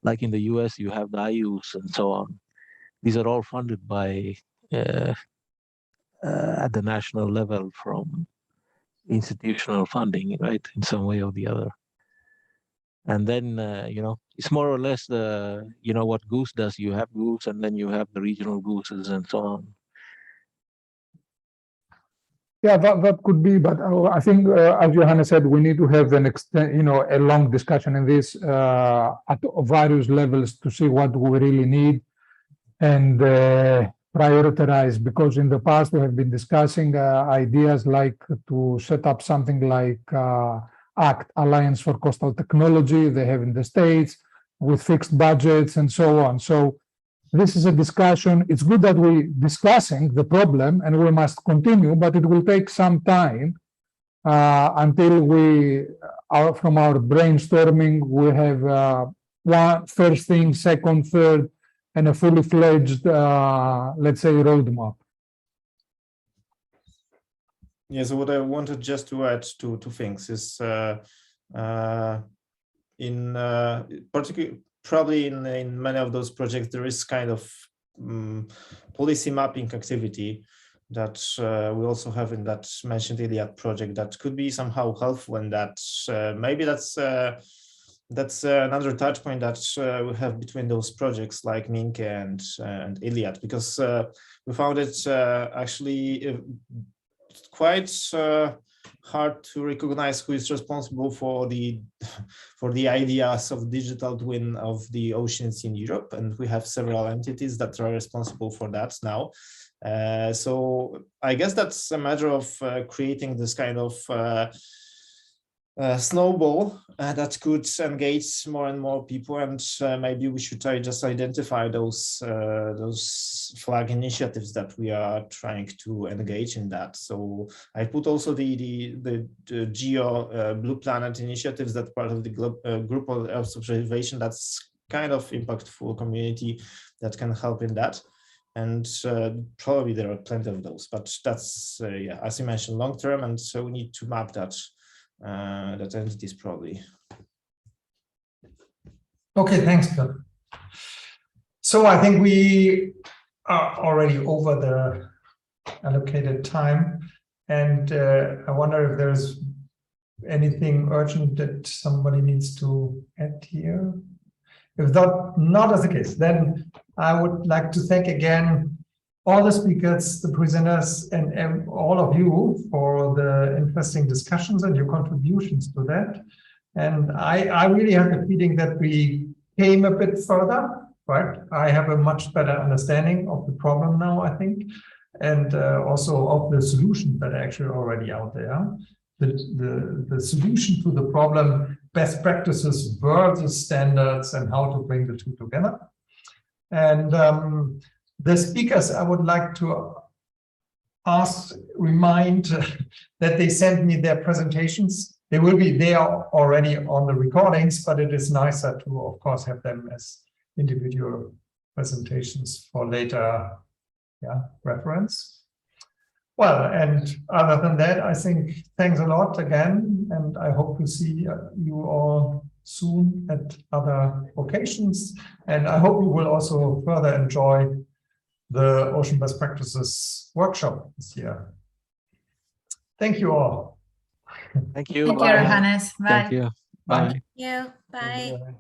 like in the US, you have the IUs and so on. These are all funded by at the national level from institutional funding, right, in some way or the other. And then, it's more or less what Goose does. You have Goose, and then you have the regional Gooses and so on. Yeah, that could be, but I think, as Johanna said, we need to have a long discussion in this at various levels to see what we really need and prioritize, because in the past we have been discussing ideas like to set up something like ACT, Alliance for Coastal Technology, they have in the States, with fixed budgets and so on. So this is a discussion. It's good that we're discussing the problem and we must continue, but it will take some time until from our brainstorming, we have first thing, second, third, and a fully fledged, let's say, roadmap. Yeah, so what I wanted just to add two things is in particular, probably in many of those projects, there is kind of policy mapping activity that we also have in that mentioned Iliad project that could be somehow helpful, and that maybe that's another touch point that we have between those projects like Minke and Iliad, because we found it actually quite hard to recognize who is responsible for the ideas of digital twin of the oceans in Europe, and we have several entities that are responsible for that now. So I guess that's a matter of creating this kind of snowball that could engage more and more people, and maybe we should just identify those flag initiatives that we are trying to engage in that. So I put also the Geo Blue Planet initiatives that part of the group of observation that's kind of impactful community that can help in that. And probably there are plenty of those, but that's yeah, as you mentioned, long term, and so we need to map that that entities probably. Okay, thanks, Bill. So I think we are already over the allocated time, and I wonder if there's anything urgent that somebody needs to add here. If that not as the case, then I would like to thank again all the speakers, the presenters, and all of you for the interesting discussions and your contributions to that. And I really have the feeling that we came a bit further, right? I have a much better understanding of the problem now, I think, and also of the solutions that are actually already out there. The solution to the problem, best practices versus standards, and how to bring the two together. And the speakers, I would like to remind that they sent me their presentations. They will be there already on the recordings, but it is nicer to, of course, have them as individual presentations for later reference. Well, and other than that, I think thanks a lot again, and I hope to see you all soon at other occasions. And I hope you will also further enjoy the Ocean Best Practices workshop this year. Thank you all. Thank you. Thank you, Johannes. Bye. Thank you. Bye. Thank you. Bye. Bye.